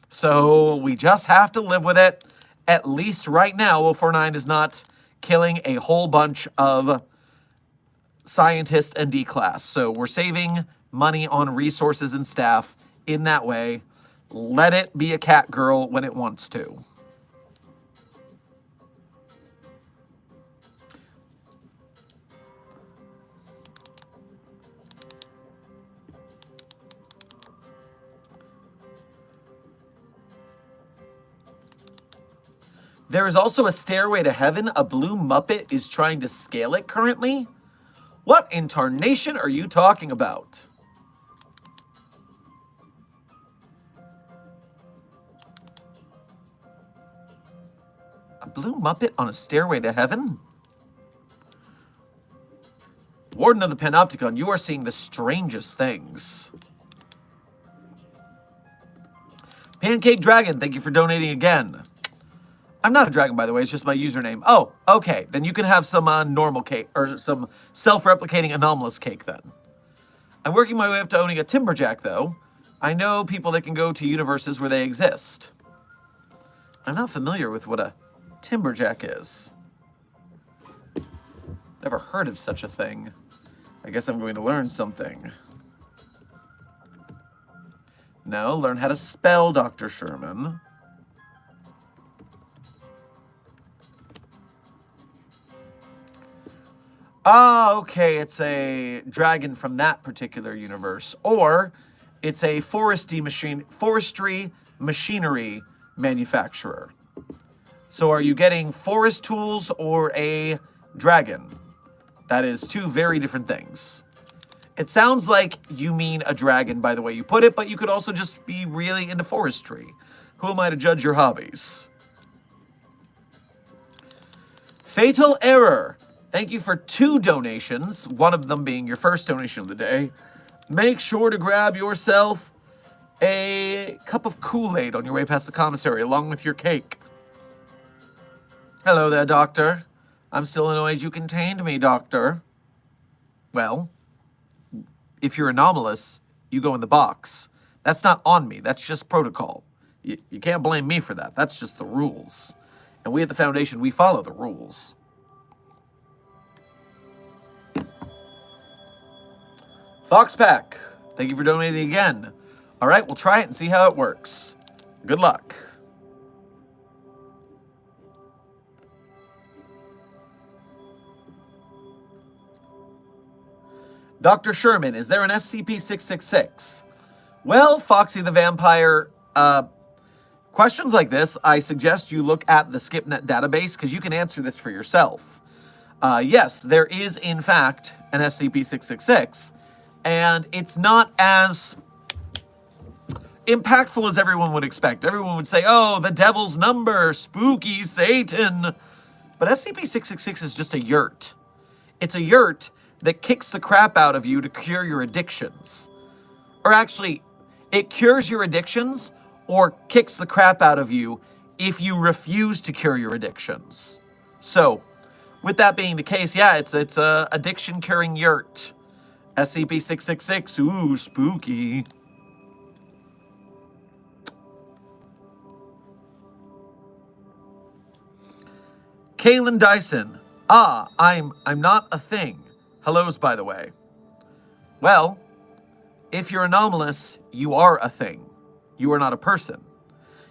A: So we just have to live with it. At least right now, 049 is not killing a whole bunch of scientists and D-class. So we're saving money on resources and staff in that way. Let it be a cat girl when it wants to. There is also a stairway to heaven. A blue Muppet is trying to scale it currently. What in tarnation are you talking about? A blue Muppet on a stairway to heaven? Warden of the Panopticon, you are seeing the strangest things. Pancake Dragon, thank you for donating again. I'm not a dragon, by the way. It's just my username. Oh, okay. Then you can have some normal cake, or some self-replicating anomalous cake, then. I'm working my way up to owning a Timberjack, though. I know people that can go to universes where they exist. I'm not familiar with what a Timberjack is. Never heard of such a thing. I guess I'm going to learn something. No, learn how to spell, Dr. Sherman. Ah, okay, it's a dragon from that particular universe. Or it's a forestry machinery manufacturer. So are you getting forest tools or a dragon? That is two very different things. It sounds like you mean a dragon by the way you put it, but you could also just be really into forestry. Who am I to judge your hobbies? Fatal Error. Thank you for 2 donations, one of them being your first donation of the day. Make sure to grab yourself a cup of Kool-Aid on your way past the commissary, along with your cake. Hello there, Doctor. I'm still annoyed you contained me, Doctor. Well, if you're anomalous, you go in the box. That's not on me. That's just protocol. You can't blame me for that. That's just the rules. And we at the Foundation, we follow the rules. Foxpack, thank you for donating again. All right, we'll try it and see how it works. Good luck. Dr. Sherman, is there an SCP-666? Well, Foxy the Vampire, questions like this, I suggest you look at the SkipNet database because you can answer this for yourself. Yes, there is, in fact, an SCP-666, and it's not as impactful as everyone would expect. Everyone would say, oh, the devil's number, spooky Satan. But SCP-666 is just a yurt. It's a yurt that kicks the crap out of you to cure your addictions. Or actually, it cures your addictions or kicks the crap out of you if you refuse to cure your addictions. So, with that being the case, yeah, it's a addiction-curing yurt. SCP-666, ooh, spooky. Kaylin Dyson, I'm not a thing. Hellos, by the way. Well, if you're anomalous, you are a thing. You are not a person.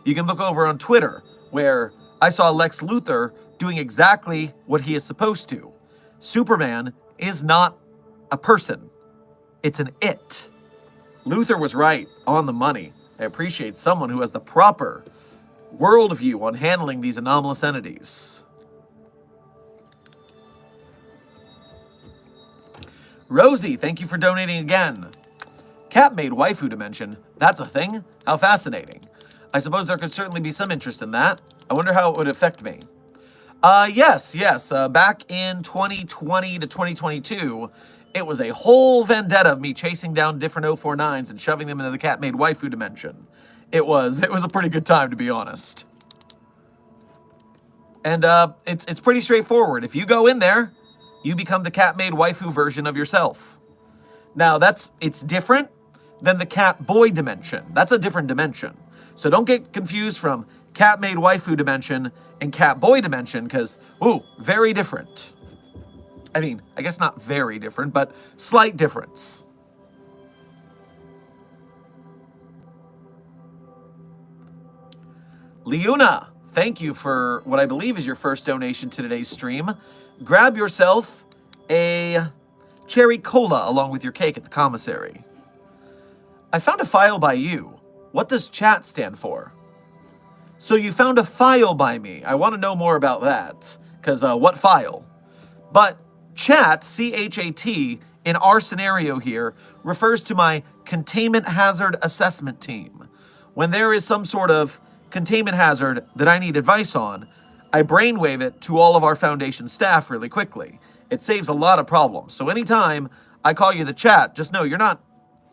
A: You can look over on Twitter, where I saw Lex Luthor doing exactly what he is supposed to. Superman is not a person. It's an it. Luthor was right, on the money. I appreciate someone who has the proper worldview on handling these anomalous entities. Rosie, thank you for donating again. Cat-made waifu dimension. That's a thing? How fascinating. I suppose there could certainly be some interest in that. I wonder how it would affect me. Yes. Back in 2020 to 2022, it was a whole vendetta of me chasing down different 049s and shoving them into the cat-made waifu dimension. It was a pretty good time, to be honest. And it's pretty straightforward. If you go in there, you become the cat-made waifu version of yourself. Now, it's different than the cat-boy dimension. That's a different dimension. So don't get confused from cat-made waifu dimension and cat-boy dimension, because, ooh, very different. I mean, I guess not very different, but slight difference. Leuna, thank you for what I believe is your first donation to today's stream. Grab yourself a cherry cola along with your cake at the commissary. I found a file by you. What does chat stand for? So you found a file by me. I want to know more about that. Because what file? But chat, C-H-A-T, in our scenario here, refers to my containment hazard assessment team. When there is some sort of containment hazard that I need advice on, I brainwave it to all of our Foundation staff really quickly. It saves a lot of problems. So anytime I call you the chat, just know you're not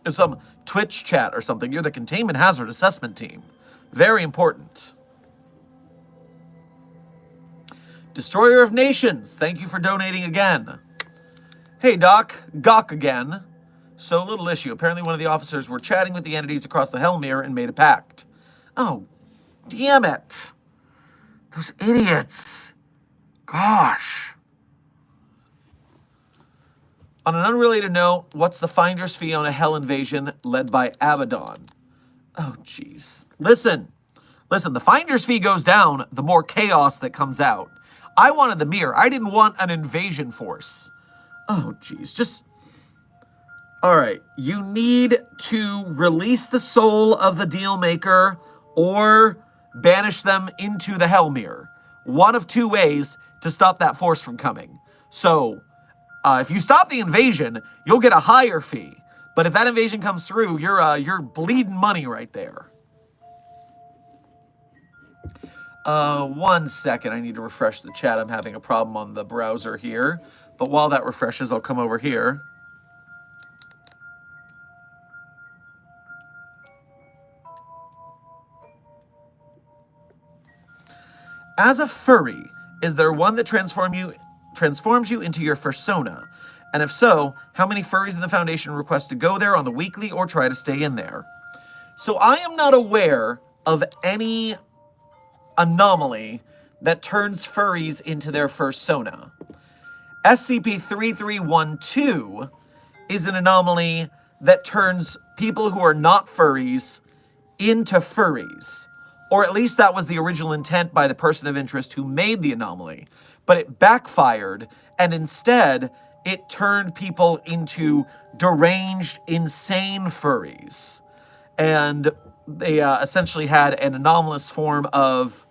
A: some Twitch chat or something. You're the Containment Hazard Assessment Team. Very important. Destroyer of Nations, thank you for donating again. Hey, Doc. Gawk again. So, little issue. Apparently one of the officers were chatting with the entities across the Hellmere and made a pact. Oh, damn it. Those idiots. Gosh. On an unrelated note, what's the finder's fee on a hell invasion led by Abaddon? Oh, jeez. Listen, the finder's fee goes down the more chaos that comes out. I wanted the mirror. I didn't want an invasion force. Oh, jeez. All right. You need to release the soul of the Dealmaker or banish them into the Hellmere. One of two ways to stop that force from coming. So, if you stop the invasion, you'll get a higher fee. But if that invasion comes through, you're bleeding money right there. 1 second, I need to refresh the chat. I'm having a problem on the browser here. But while that refreshes, I'll come over here. As a furry, is there one that transforms you into your fursona? And if so, how many furries in the Foundation request to go there on the weekly or try to stay in there? So I am not aware of any anomaly that turns furries into their fursona. SCP-3312 is an anomaly that turns people who are not furries into furries. Or at least that was the original intent by the person of interest who made the anomaly. But it backfired, and instead, it turned people into deranged, insane furries. And they essentially had an anomalous form of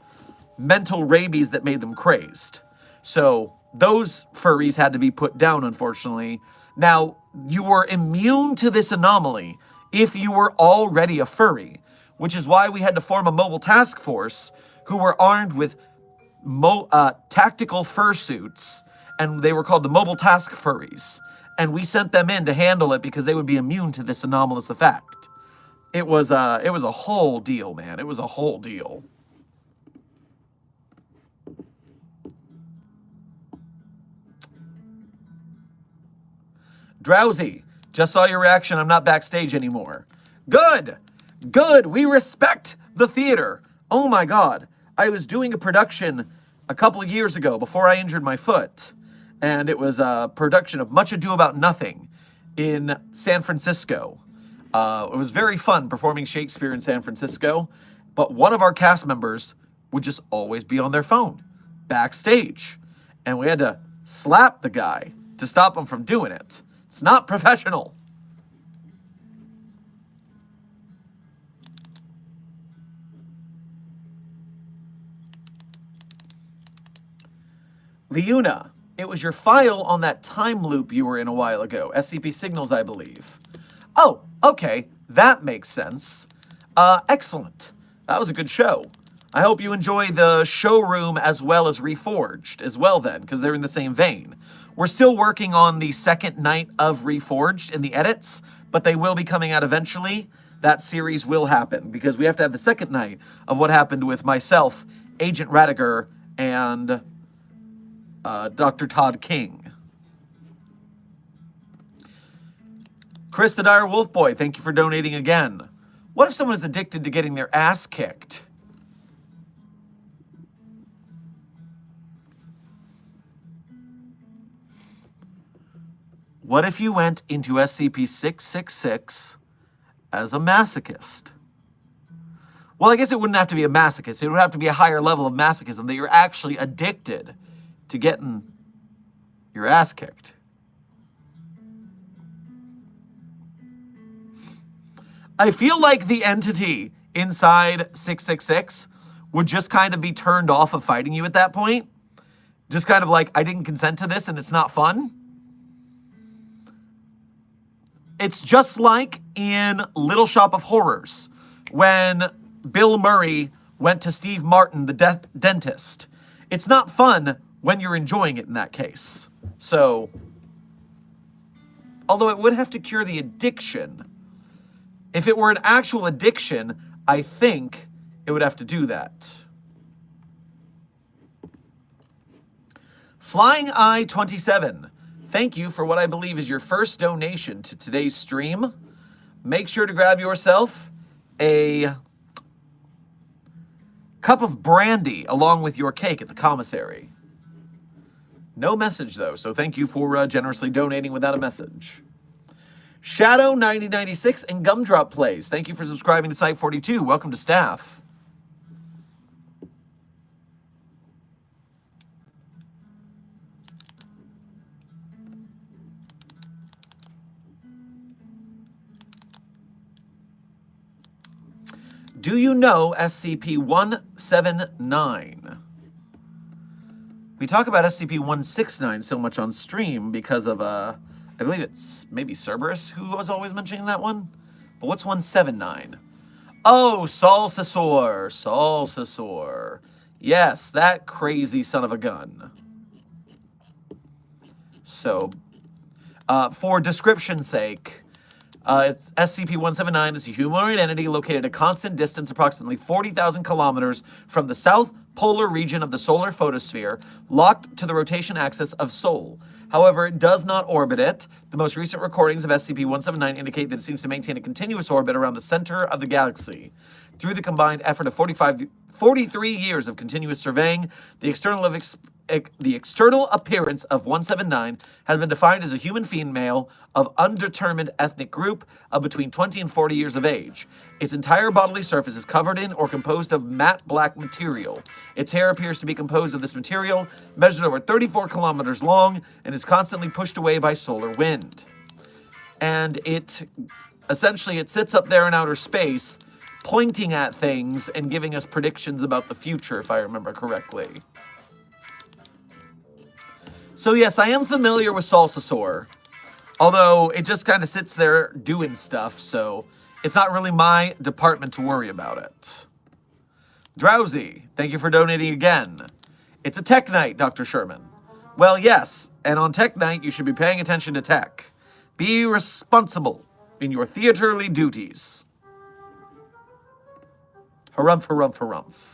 A: mental rabies that made them crazed. So those furries had to be put down, unfortunately. Now, you were immune to this anomaly if you were already a furry, which is why we had to form a mobile task force who were armed with tactical fursuits, and they were called the Mobile Task Furries. And we sent them in to handle it because they would be immune to this anomalous effect. It was a whole deal, man. It was a whole deal. Drowsy, just saw your reaction. I'm not backstage anymore. Good. Good. We respect the theater. Oh my God. I was doing a production a couple of years ago before I injured my foot. And it was a production of Much Ado About Nothing in San Francisco. It was very fun performing Shakespeare in San Francisco. But one of our cast members would just always be on their phone backstage. And we had to slap the guy to stop him from doing it. It's not professional. Leuna, it was your file on that time loop you were in a while ago. SCP Signals, I believe. Oh, okay. That makes sense. Excellent. That was a good show. I hope you enjoy the showroom as well as Reforged as well then, because they're in the same vein. We're still working on the second night of Reforged in the edits, but they will be coming out eventually. That series will happen, because we have to have the second night of what happened with myself, Agent Radiger, and Dr. Todd King. Chris the Dire Wolf Boy, thank you for donating again. What if someone is addicted to getting their ass kicked? What if you went into SCP-666 as a masochist? Well, I guess it wouldn't have to be a masochist. It would have to be a higher level of masochism, that you're actually addicted to getting your ass kicked. I feel like the entity inside 666 would just kind of be turned off of fighting you at that point. Just kind of like, I didn't consent to this and it's not fun. It's just like in Little Shop of Horrors, when Bill Murray went to Steve Martin, the dentist. It's not fun when you're enjoying it in that case. So, although it would have to cure the addiction. If it were an actual addiction, I think it would have to do that. Flying Eye 27. Thank you for what I believe is your first donation to today's stream. Make sure to grab yourself a cup of brandy along with your cake at the commissary. No message, though, so thank you for generously donating without a message. Shadow 9096 and Gumdrop Plays. Thank you for subscribing to Site 42. Welcome to staff. Do you know SCP-179? We talk about SCP-169 so much on stream because of, I believe it's maybe Cerberus who was always mentioning that one. But what's 179? Oh, Salsasor. Salsasor. Yes, that crazy son of a gun. So, for description's sake, it's SCP-179 is a humanoid entity located at a constant distance, approximately 40,000 kilometers from the south polar region of the solar photosphere, locked to the rotation axis of Sol. However, it does not orbit it. The most recent recordings of SCP-179 indicate that it seems to maintain a continuous orbit around the center of the galaxy. Through the combined effort of 43 years of continuous surveying, the external appearance of 179 has been defined as a human female of undetermined ethnic group of between 20 and 40 years of age. Its entire bodily surface is covered in or composed of matte black material. Its hair appears to be composed of this material, measures over 34 kilometers long, and is constantly pushed away by solar wind. And it sits up there in outer space, pointing at things and giving us predictions about the future, if I remember correctly. So yes, I am familiar with Salsasaur, although it just kind of sits there doing stuff, so it's not really my department to worry about it. Drowsy, thank you for donating again. It's a tech night, Dr. Sherman. Well, yes, and on tech night, you should be paying attention to tech. Be responsible in your theaterly duties. Harumph, harumph, harumph.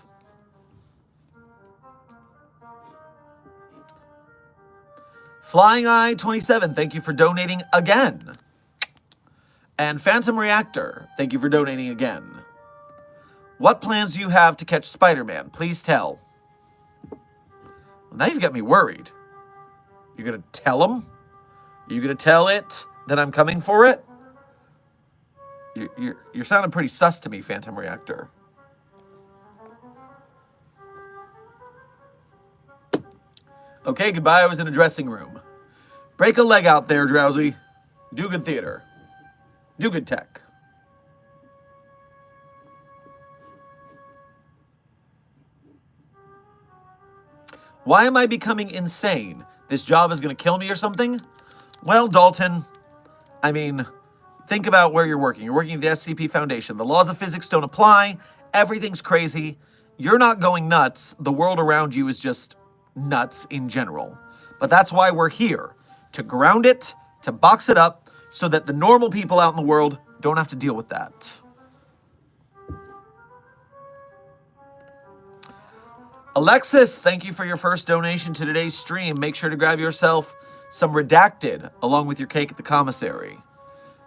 A: Flying Eye 27, thank you for donating again. And Phantom Reactor, thank you for donating again. What plans do you have to catch Spider-Man? Please tell. Well, now you've got me worried. You're going to tell him? You're going to tell it that I'm coming for it? You're sounding pretty sus to me, Phantom Reactor. Okay, goodbye. I was in a dressing room. Break a leg out there, Drowsy. Do good theater. Do good tech. Why am I becoming insane? This job is going to kill me or something? Well, Dalton, I mean, think about where you're working. You're working at the SCP Foundation. The laws of physics don't apply. Everything's crazy. You're not going nuts. The world around you is just nuts in general. But that's why we're here. To ground it, to box it up, so that the normal people out in the world don't have to deal with that. Alexis, thank you for your first donation to today's stream. Make sure to grab yourself some redacted along with your cake at the commissary.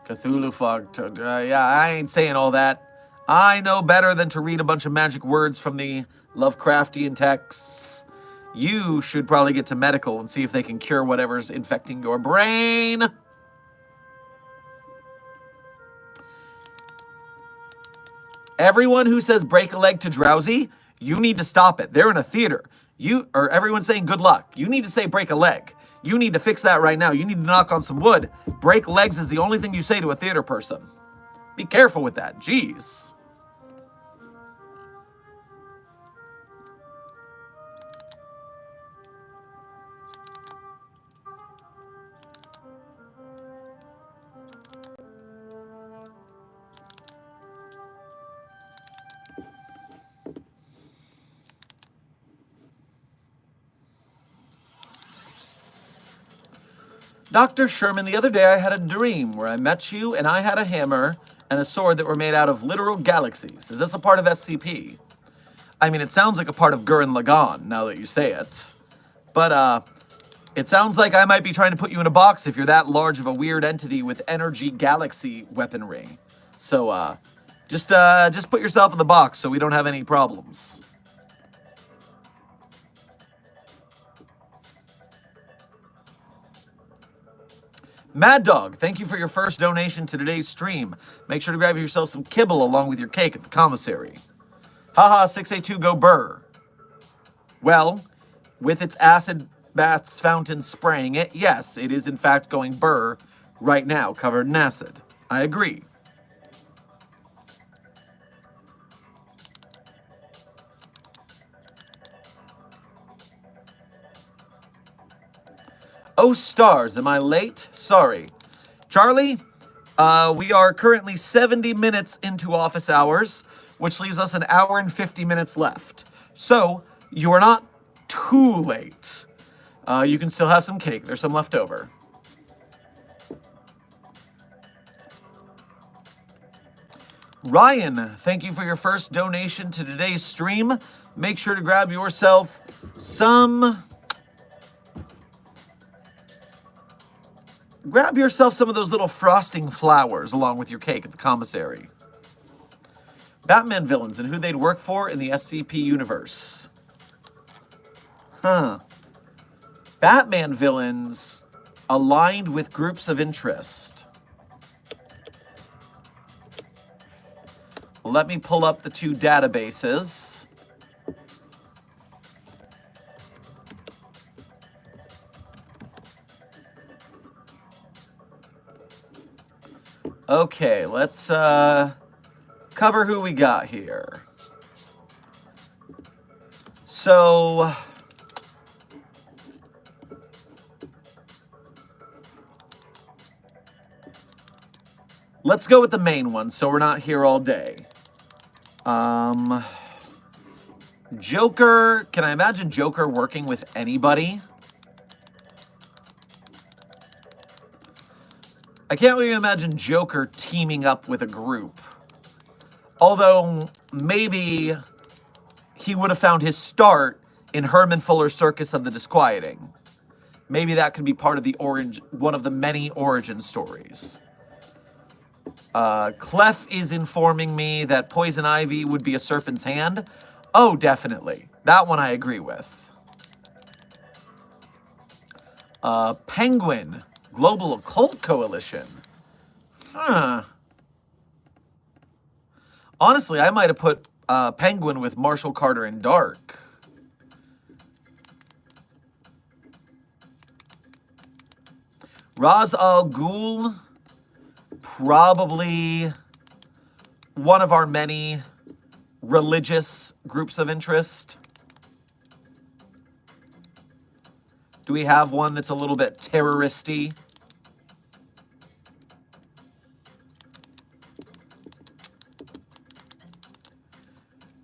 A: Cthulhu Fog. Yeah, I ain't saying all that. I know better than to read a bunch of magic words from the Lovecraftian texts. You should probably get to medical and see if they can cure whatever's infecting your brain. Everyone who says break a leg to Drowsy, you need to stop it. They're in a theater. Everyone's saying good luck. You need to say break a leg. You need to fix that right now. You need to knock on some wood. Break legs is the only thing you say to a theater person. Be careful with that. Jeez. Dr. Sherman, the other day I had a dream where I met you and I had a hammer and a sword that were made out of literal galaxies. Is this a part of SCP? I mean, it sounds like a part of Gurren Lagann, now that you say it. But, it sounds like I might be trying to put you in a box if you're that large of a weird entity with energy galaxy weaponry. So, just put yourself in the box so we don't have any problems. Mad Dog, thank you for your first donation to today's stream. Make sure to grab yourself some kibble along with your cake at the commissary. Haha, 682 go burr. Well, with its acid baths fountain spraying it, yes, it is in fact going burr right now, covered in acid. I agree. Oh, stars, am I late? Sorry. Charlie, we are currently 70 minutes into office hours, which leaves us an hour and 50 minutes left. So, you are not too late. You can still have some cake. There's some left over. Ryan, thank you for your first donation to today's stream. Make sure to grab yourself some... Grab yourself some of those little frosting flowers along with your cake at the commissary. Batman villains and who they'd work for in the SCP universe. Huh. Batman villains aligned with groups of interest. Well, let me pull up the two databases. Okay, let's cover who we got here. So, let's go with the main one so we're not here all day. Joker, can I imagine Joker working with anybody? I can't really imagine Joker teaming up with a group. Although, maybe he would have found his start in Herman Fuller's Circus of the Disquieting. Maybe that could be part of the one of the many origin stories. Clef is informing me that Poison Ivy would be a serpent's hand. Oh, definitely. That one I agree with. Penguin, Global Occult Coalition. Huh. Honestly, I might have put Penguin with Marshall Carter and Dark. Ra's al Ghul, probably one of our many religious groups of interest. Do we have one that's a little bit terroristy?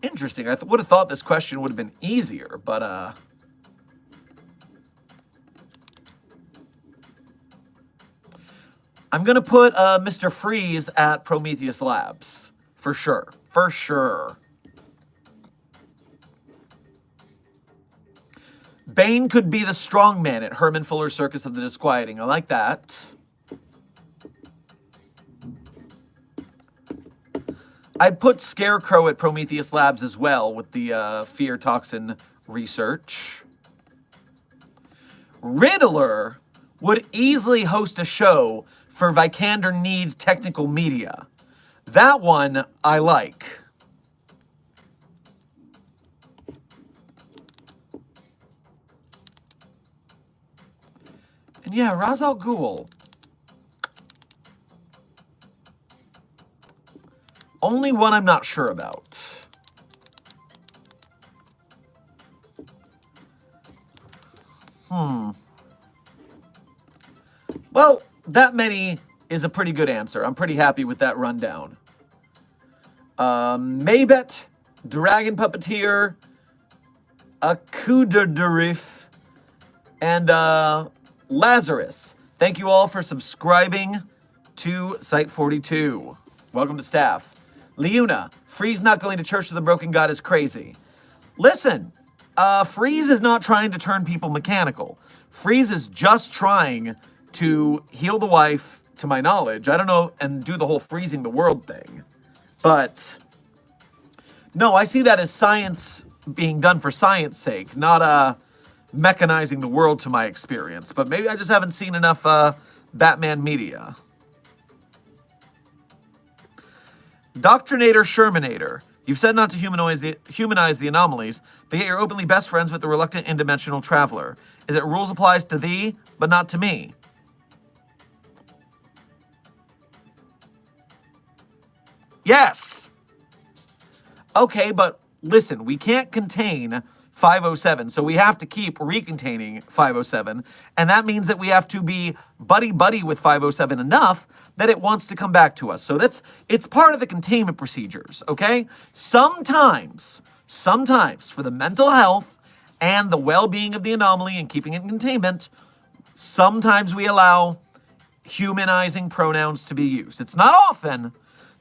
A: Interesting. I would have thought this question would have been easier, but I'm going to put Mr. Freeze at Prometheus Labs. For sure. For sure. Bane could be the strongman at Herman Fuller's Circus of the Disquieting. I like that. I'd put Scarecrow at Prometheus Labs as well with the fear toxin research. Riddler would easily host a show for Vikander Need Technical Media. That one I like. And yeah, Ra's al Ghul. Only one I'm not sure about. Well, that many is a pretty good answer. I'm pretty happy with that rundown. Maybet, Dragon Puppeteer, Akudarif, and Lazarus. Thank you all for subscribing to Site 42. Welcome to staff. Leuna, Freeze not going to Church of the Broken God is crazy. Listen, Freeze is not trying to turn people mechanical. Freeze is just trying to heal the wife, to my knowledge. I don't know, and do the whole freezing the world thing. But, no, I see that as science being done for science sake, not mechanizing the world to my experience. But maybe I just haven't seen enough Batman media. Doctrinator Shermanator. You've said not to humanize the anomalies, but yet you're openly best friends with the reluctant in-dimensional traveler. Is it rules applies to thee, but not to me? Yes! Okay, but listen, we can't contain 507, so we have to keep recontaining 507, and that means that we have to be buddy-buddy with 507 enough that it wants to come back to us. So it's part of the containment procedures, okay? Sometimes, for the mental health and the well-being of the anomaly and keeping it in containment, sometimes we allow humanizing pronouns to be used. It's not often,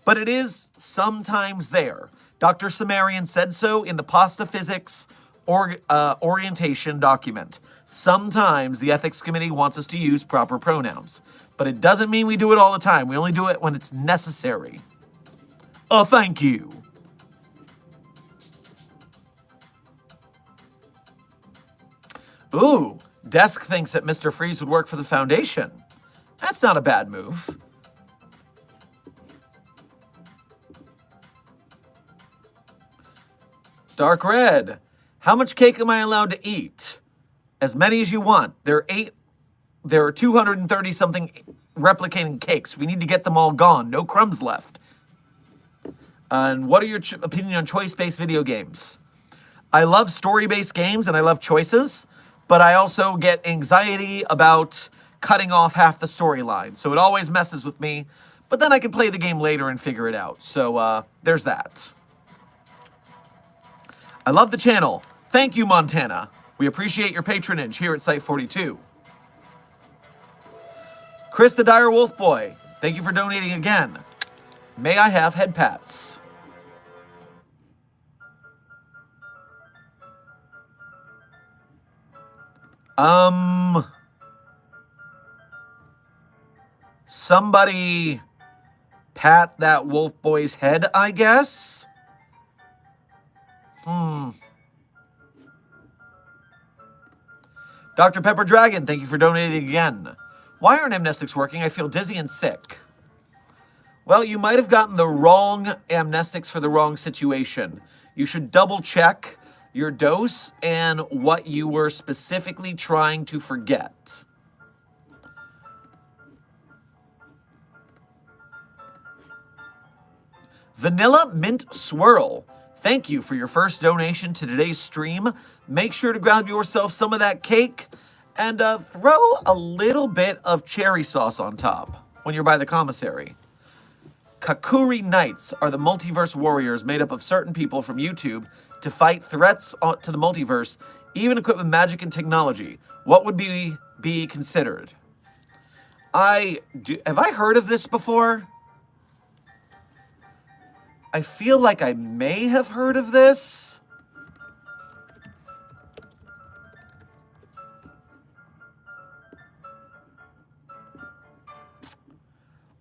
A: but it is sometimes there. Dr. Sumerian said so in the pasta physics orientation document. Sometimes the ethics committee wants us to use proper pronouns, but it doesn't mean we do it all the time. We only do it when it's necessary. Oh, thank you. Ooh, Desk thinks that Mr. Freeze would work for the Foundation. That's not a bad move. Dark Red. How much cake am I allowed to eat? As many as you want. There are 230 something replicating cakes. We need to get them all gone. No crumbs left. And what are your opinion on choice-based video games? I love story-based games and I love choices, but I also get anxiety about cutting off half the storyline. So it always messes with me, but then I can play the game later and figure it out. So there's that. I love the channel. Thank you, Montana. We appreciate your patronage here at Site 42. Chris the Dire Wolf Boy, thank you for donating again. May I have head pats? Somebody pat that wolf boy's head, I guess? Dr. Pepper Dragon, thank you for donating again. Why aren't amnestics working? I feel dizzy and sick. Well, you might have gotten the wrong amnestics for the wrong situation. You should double check your dose and what you were specifically trying to forget. Vanilla Mint Swirl, thank you for your first donation to today's stream. Make sure to grab yourself some of that cake and throw a little bit of cherry sauce on top when you're by the commissary. Kakuri Knights are the multiverse warriors made up of certain people from YouTube to fight threats to the multiverse, even equipped with magic and technology. What would be considered? Have I heard of this before? I feel like I may have heard of this.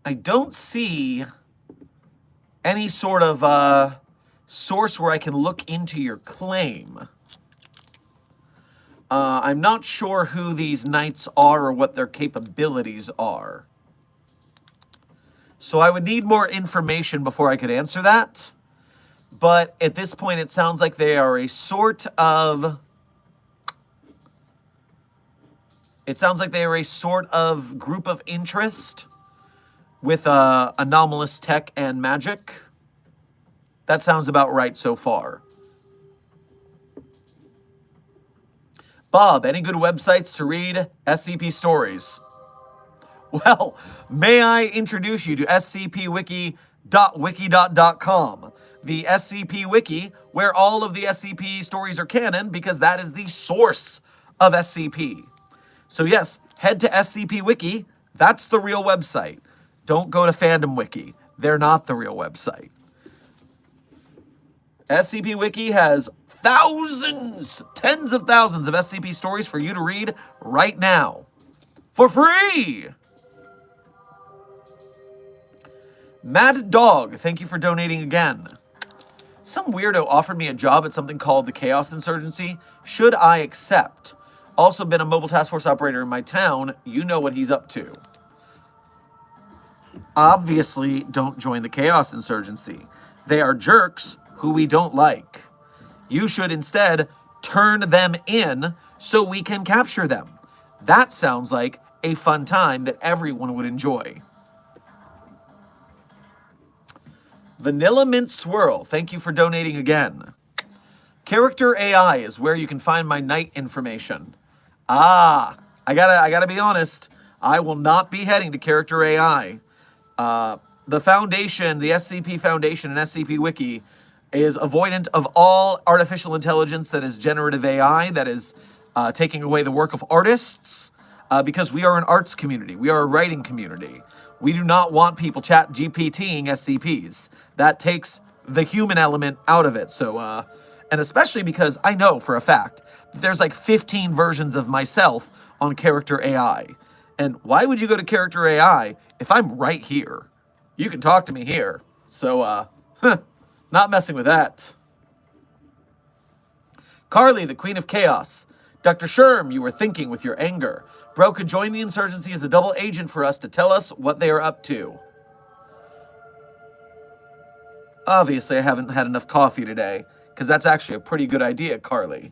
A: I don't see any sort of source where I can look into your claim. I'm not sure who these knights are or what their capabilities are. So I would need more information before I could answer that. But at this point, it sounds like they are a sort of... It sounds like they are a sort of group of interest with anomalous tech and magic. That sounds about right so far. Bob, any good websites to read SCP stories? Well, may I introduce you to scpwiki.wiki.com, the SCP Wiki, where all of the SCP stories are canon, because that is the source of SCP. So yes, head to SCP Wiki. That's the real website. Don't go to Fandom Wiki. They're not the real website. SCP Wiki has thousands, tens of thousands of SCP stories for you to read right now. For free! Mad Dog, thank you for donating again. Some weirdo offered me a job at something called the Chaos Insurgency. Should I accept? Also been a mobile task force operator in my town. You know what he's up to. Obviously, don't join the Chaos Insurgency. They are jerks who we don't like. You should instead turn them in so we can capture them. That sounds like a fun time that everyone would enjoy. Vanilla Mint Swirl, thank you for donating again. Character AI is where you can find my knight information. I gotta be honest. I will not be heading to Character AI. The Foundation, the SCP Foundation and SCP Wiki is avoidant of all artificial intelligence that is generative AI, that is taking away the work of artists, because we are an arts community. We are a writing community. We do not want people chat GPTing SCPs. That takes the human element out of it. So, and especially because I know for a fact that there's like 15 versions of myself on Character AI. And why would you go to Character AI if I'm right here? You can talk to me here. So, not messing with that. Carly, the Queen of Chaos. Dr. Sherm, you were thinking with your anger. Bro could join the insurgency as a double agent for us to tell us what they are up to. Obviously, I haven't had enough coffee today, because that's actually a pretty good idea, Carly.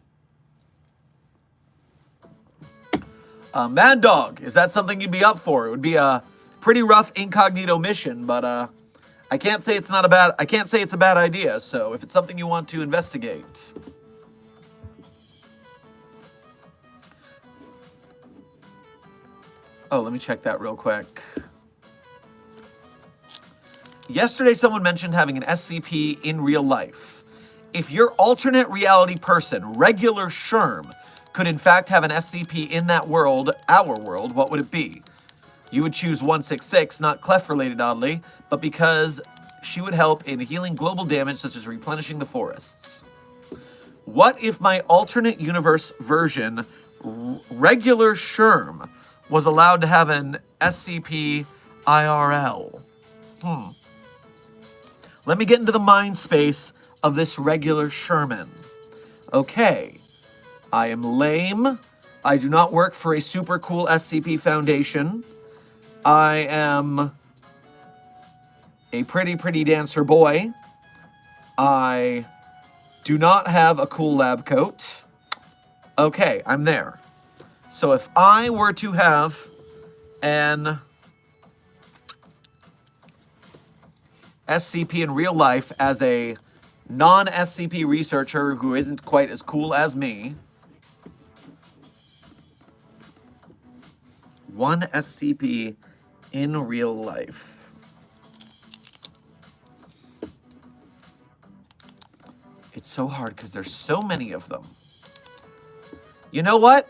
A: Mad Dog, is that something you'd be up for? It would be a pretty rough incognito mission, but I can't say it's a bad idea. So if it's something you want to investigate. Oh, let me check that real quick. Yesterday, someone mentioned having an SCP in real life. If your alternate reality person, regular Sherm, could in fact have an SCP in that world, our world, what would it be? You would choose 166, not Clef related oddly, but because she would help in healing global damage such as replenishing the forests. What if my alternate universe version, regular Sherm, was allowed to have an SCP IRL? Let me get into the mind space of this regular Sherman. Okay. I am lame. I do not work for a super cool SCP Foundation. I am a pretty dancer boy. I do not have a cool lab coat. Okay, I'm there. So if I were to have an SCP in real life as a non-SCP researcher who isn't quite as cool as me, one SCP in real life. It's so hard because there's so many of them. You know what?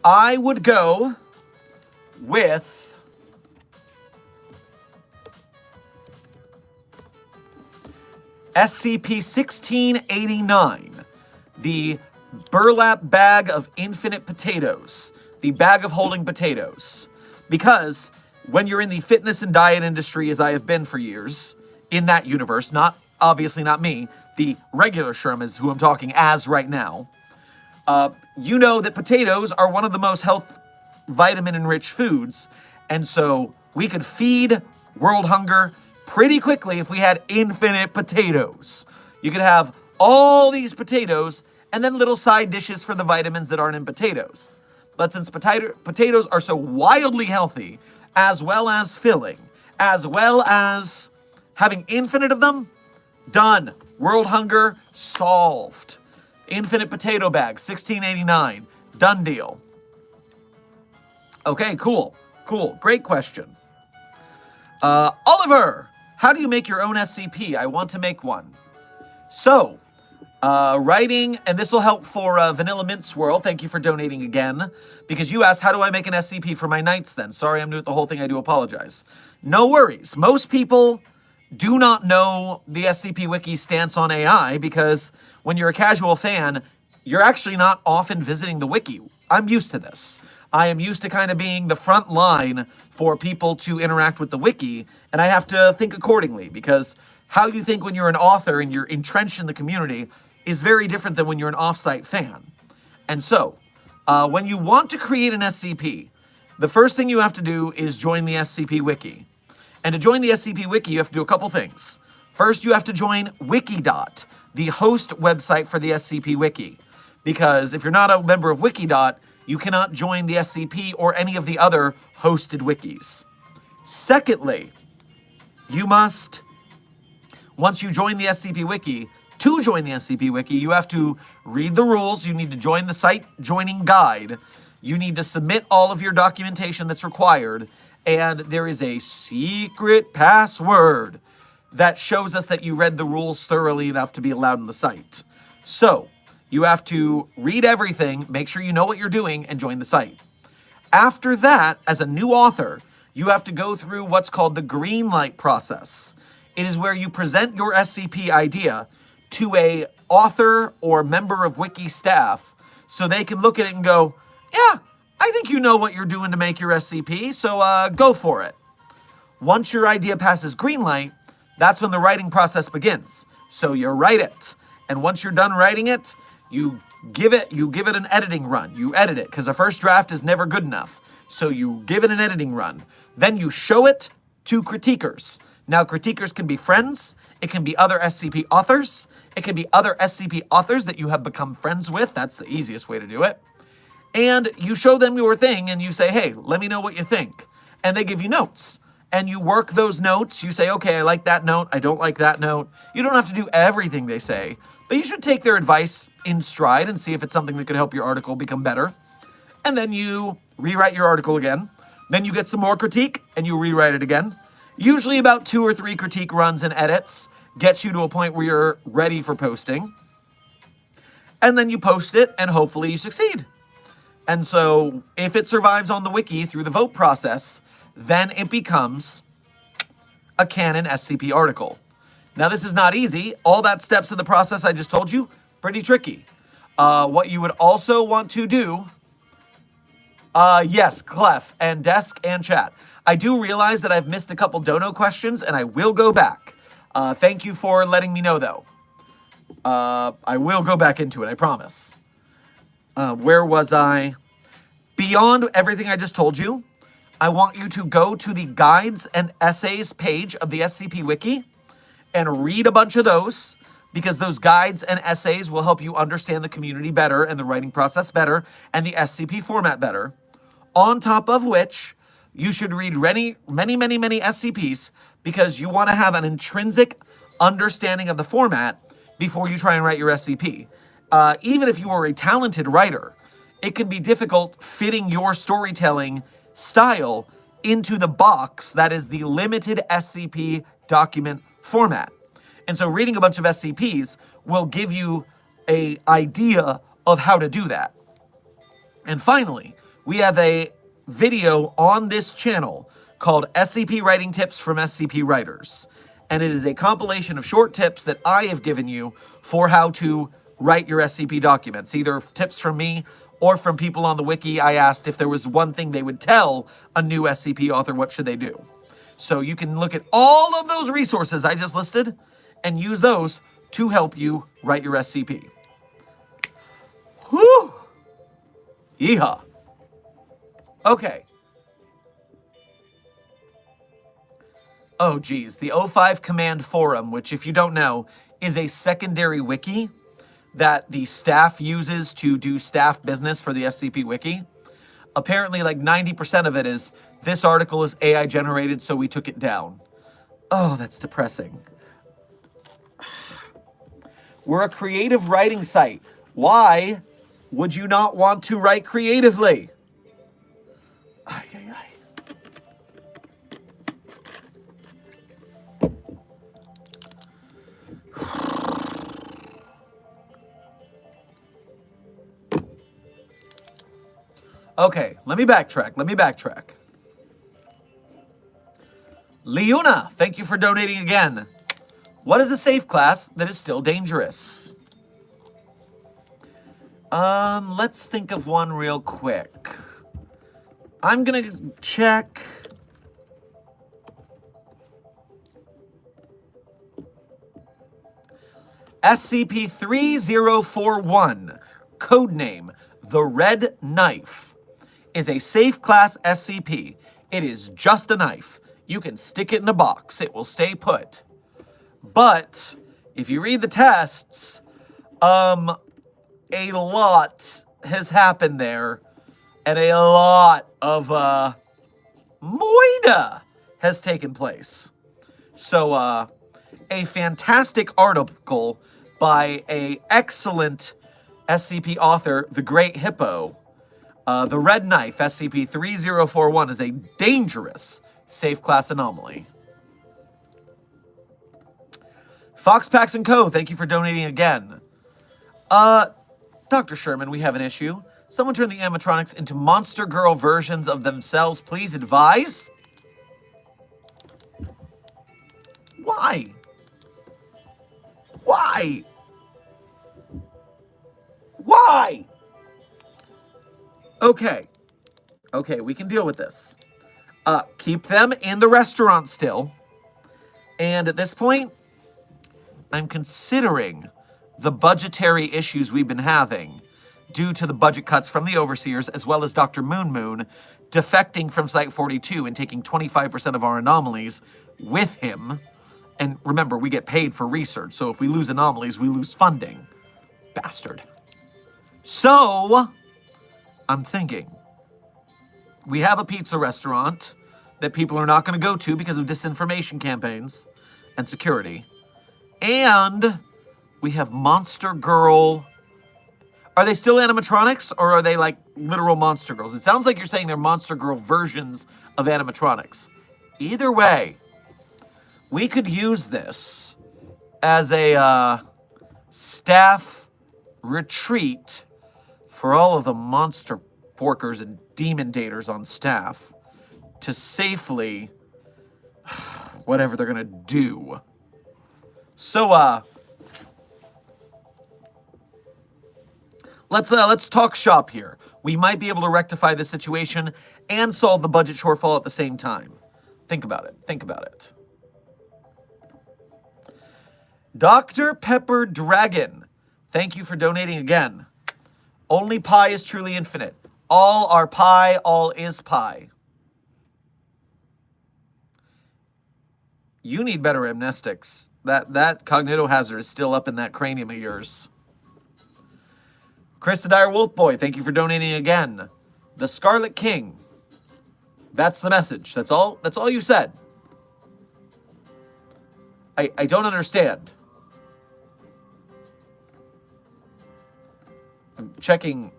A: I would go with SCP-1689, the burlap bag of infinite potatoes, the bag of holding potatoes. Because when you're in the fitness and diet industry, as I have been for years, in that universe, obviously not me, the regular Sherm is who I'm talking as right now, you know that potatoes are one of the most health vitamin-enriched foods, and so we could feed world hunger pretty quickly if we had infinite potatoes. You could have all these potatoes and then little side dishes for the vitamins that aren't in potatoes. But since potatoes are so wildly healthy, as well as filling, as well as having infinite of them, done. World hunger solved. Infinite potato bag, 1689. Done deal. Okay, cool. Great question. Oliver, how do you make your own SCP? I want to make one. So, writing, and this will help for Vanilla Mint Swirl. Thank you for donating again. Because you asked, how do I make an SCP for my knights then? Sorry, I'm new at the whole thing. I do apologize. No worries. Most people do not know the SCP Wiki's stance on AI because when you're a casual fan, you're actually not often visiting the Wiki. I'm used to this. I am used to kind of being the front line for people to interact with the Wiki, and I have to think accordingly because how you think when you're an author and you're entrenched in the community is very different than when you're an off-site fan. And so, when you want to create an SCP, the first thing you have to do is join the SCP Wiki. And to join the SCP Wiki, you have to do a couple things. First, you have to join Wikidot, the host website for the SCP Wiki. Because if you're not a member of Wikidot, you cannot join the SCP or any of the other hosted wikis. Secondly, you must, once you join the SCP Wiki, to join the SCP Wiki, you have to read the rules, you need to join the site joining guide, you need to submit all of your documentation that's required, and there is a secret password that shows us that you read the rules thoroughly enough to be allowed on the site. So, you have to read everything, make sure you know what you're doing, and join the site. After that, as a new author, you have to go through what's called the green light process. It is where you present your SCP idea to a author or member of Wiki staff so they can look at it and go, yeah, I think you know what you're doing to make your SCP, so go for it. Once your idea passes green light, that's when the writing process begins. So you write it. And once you're done writing it, you you give it an editing run. You edit it, because the first draft is never good enough. So you give it an editing run. Then you show it to critiquers. Now, critiquers can be friends. It can be other SCP authors. It can be other SCP authors that you have become friends with. That's the easiest way to do it. And you show them your thing and you say, hey, let me know what you think. And they give you notes. And you work those notes. You say, okay, I like that note. I don't like that note. You don't have to do everything they say, but you should take their advice in stride and see if it's something that could help your article become better. And then you rewrite your article again. Then you get some more critique and you rewrite it again. Usually about 2 or 3 critique runs and edits gets you to a point where you're ready for posting. And then you post it and hopefully you succeed. And so if it survives on the wiki through the vote process, then it becomes a canon SCP article. Now, this is not easy. All that steps in the process I just told you, pretty tricky. What you would also want to do, yes, Clef and Desk and Chat. I do realize that I've missed a couple dono questions, and I will go back. Thank you for letting me know, though. I will go back into it, I promise. Where was I? Beyond everything I just told you, I want you to go to the guides and essays page of the SCP Wiki and read a bunch of those, because those guides and essays will help you understand the community better and the writing process better and the SCP format better. On top of which, you should read many SCPs, because you want to have an intrinsic understanding of the format before you try and write your SCP. Even if you are a talented writer, it can be difficult fitting your storytelling style into the box that is the limited SCP document format. And so reading a bunch of SCPs will give you an idea of how to do that. And finally, we have a video on this channel called SCP Writing Tips from SCP Writers. And it is a compilation of short tips that I have given you for how to write your SCP documents, either tips from me or from people on the wiki. I asked if there was one thing they would tell a new SCP author, what should they do? So you can look at all of those resources I just listed and use those to help you write your SCP. Whew! Yeehaw. Okay. Oh, geez. The O5 Command Forum, which, if you don't know, is a secondary wiki that the staff uses to do staff business for the SCP Wiki. Apparently, like 90% of it is, this article is AI generated, so we took it down. Oh, that's depressing. We're a creative writing site. Why would you not want to write creatively? Ay, ay, ay. Okay, let me backtrack. Leuna, thank you for donating again. What is a safe class that is still dangerous? Let's think of one real quick. I'm gonna check. SCP-3041, codename The Red Knife, is a safe class SCP. It is just a knife. You can stick it in a box. It will stay put. But if you read the tests, a lot has happened there, and a lot of moida has taken place. So a fantastic article by a excellent SCP author, The Great Hippo. The Red Knife, SCP-3041, is a dangerous safe class anomaly. Foxpax & Co., thank you for donating again. Dr. Sherman, we have an issue. Someone turned the animatronics into Monster Girl versions of themselves. Please advise. Why? Why? Why? Okay. Okay, we can deal with this. Keep them in the restaurant still. And at this point, I'm considering the budgetary issues we've been having. due to the budget cuts from the overseers, as well as Dr. Moon Moon defecting from Site-42 and taking 25% of our anomalies with him. And remember, we get paid for research, so if we lose anomalies, we lose funding. Bastard. So, I'm thinking, we have a pizza restaurant that people are not going to go to because of disinformation campaigns and security. And we have Monster Girl. Are they still animatronics, or are they like literal monster girls? It sounds like you're saying they're Monster Girl versions of animatronics. Either way, we could use this as a staff retreat for all of the monster porkers and demon daters on staff to safely whatever they're gonna do. So let's talk shop here. We might be able to rectify this situation and solve the budget shortfall at the same time. Think about it. Think about it. Dr. Pepper Dragon, thank you for donating again. Only pi is truly infinite. All are pi, all is pi. You need better amnestics. That cognitohazard is still up in that cranium of yours. Chris the Dire Wolf Boy, thank you for donating again. The Scarlet King. That's the message. That's all you said. I don't understand. I'm checking.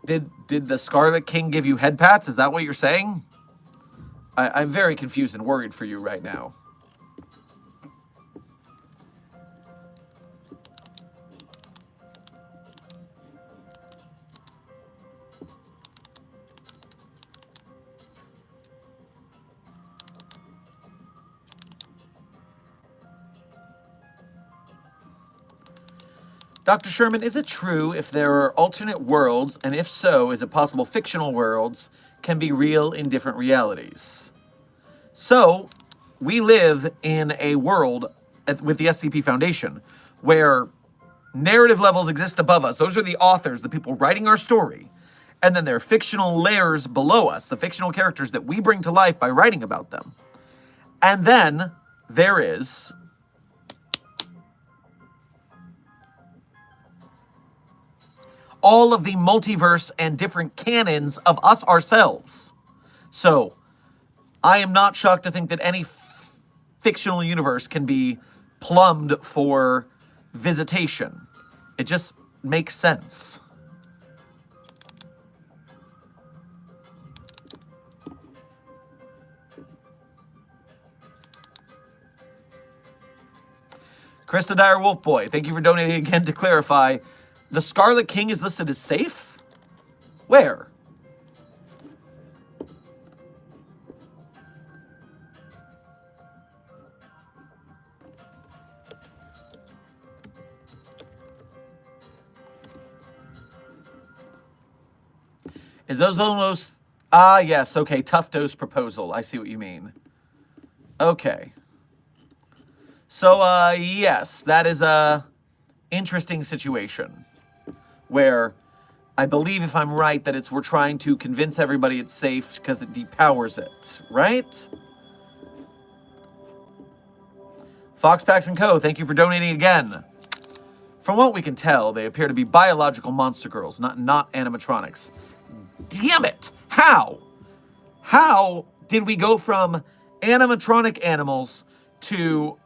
A: Did the Scarlet King give you head pats? Is that what you're saying? I'm very confused and worried for you right now. Dr. Sherman, is it true if there are alternate worlds, and if so, is it possible fictional worlds can be real in different realities? So, we live in a world with the SCP Foundation where narrative levels exist above us. Those are the authors, the people writing our story. And then there are fictional layers below us, the fictional characters that we bring to life by writing about them. And then there is all of the multiverse and different canons of us ourselves. So, I am not shocked to think that any fictional universe can be plumbed for visitation. It just makes sense. Chris the Dire Wolf Boy, thank you for donating again to clarify. The Scarlet King is listed as safe? Where? Is those... Ah, yes, okay, tough dose proposal. I see what you mean. Okay. So, yes, that is a interesting situation where I believe, if I'm right, that we're trying to convince everybody it's safe because it depowers it, right? Foxpax and Co., thank you for donating again. From what we can tell, they appear to be biological monster girls, not animatronics. Damn it! How? How did we go from animatronic animals to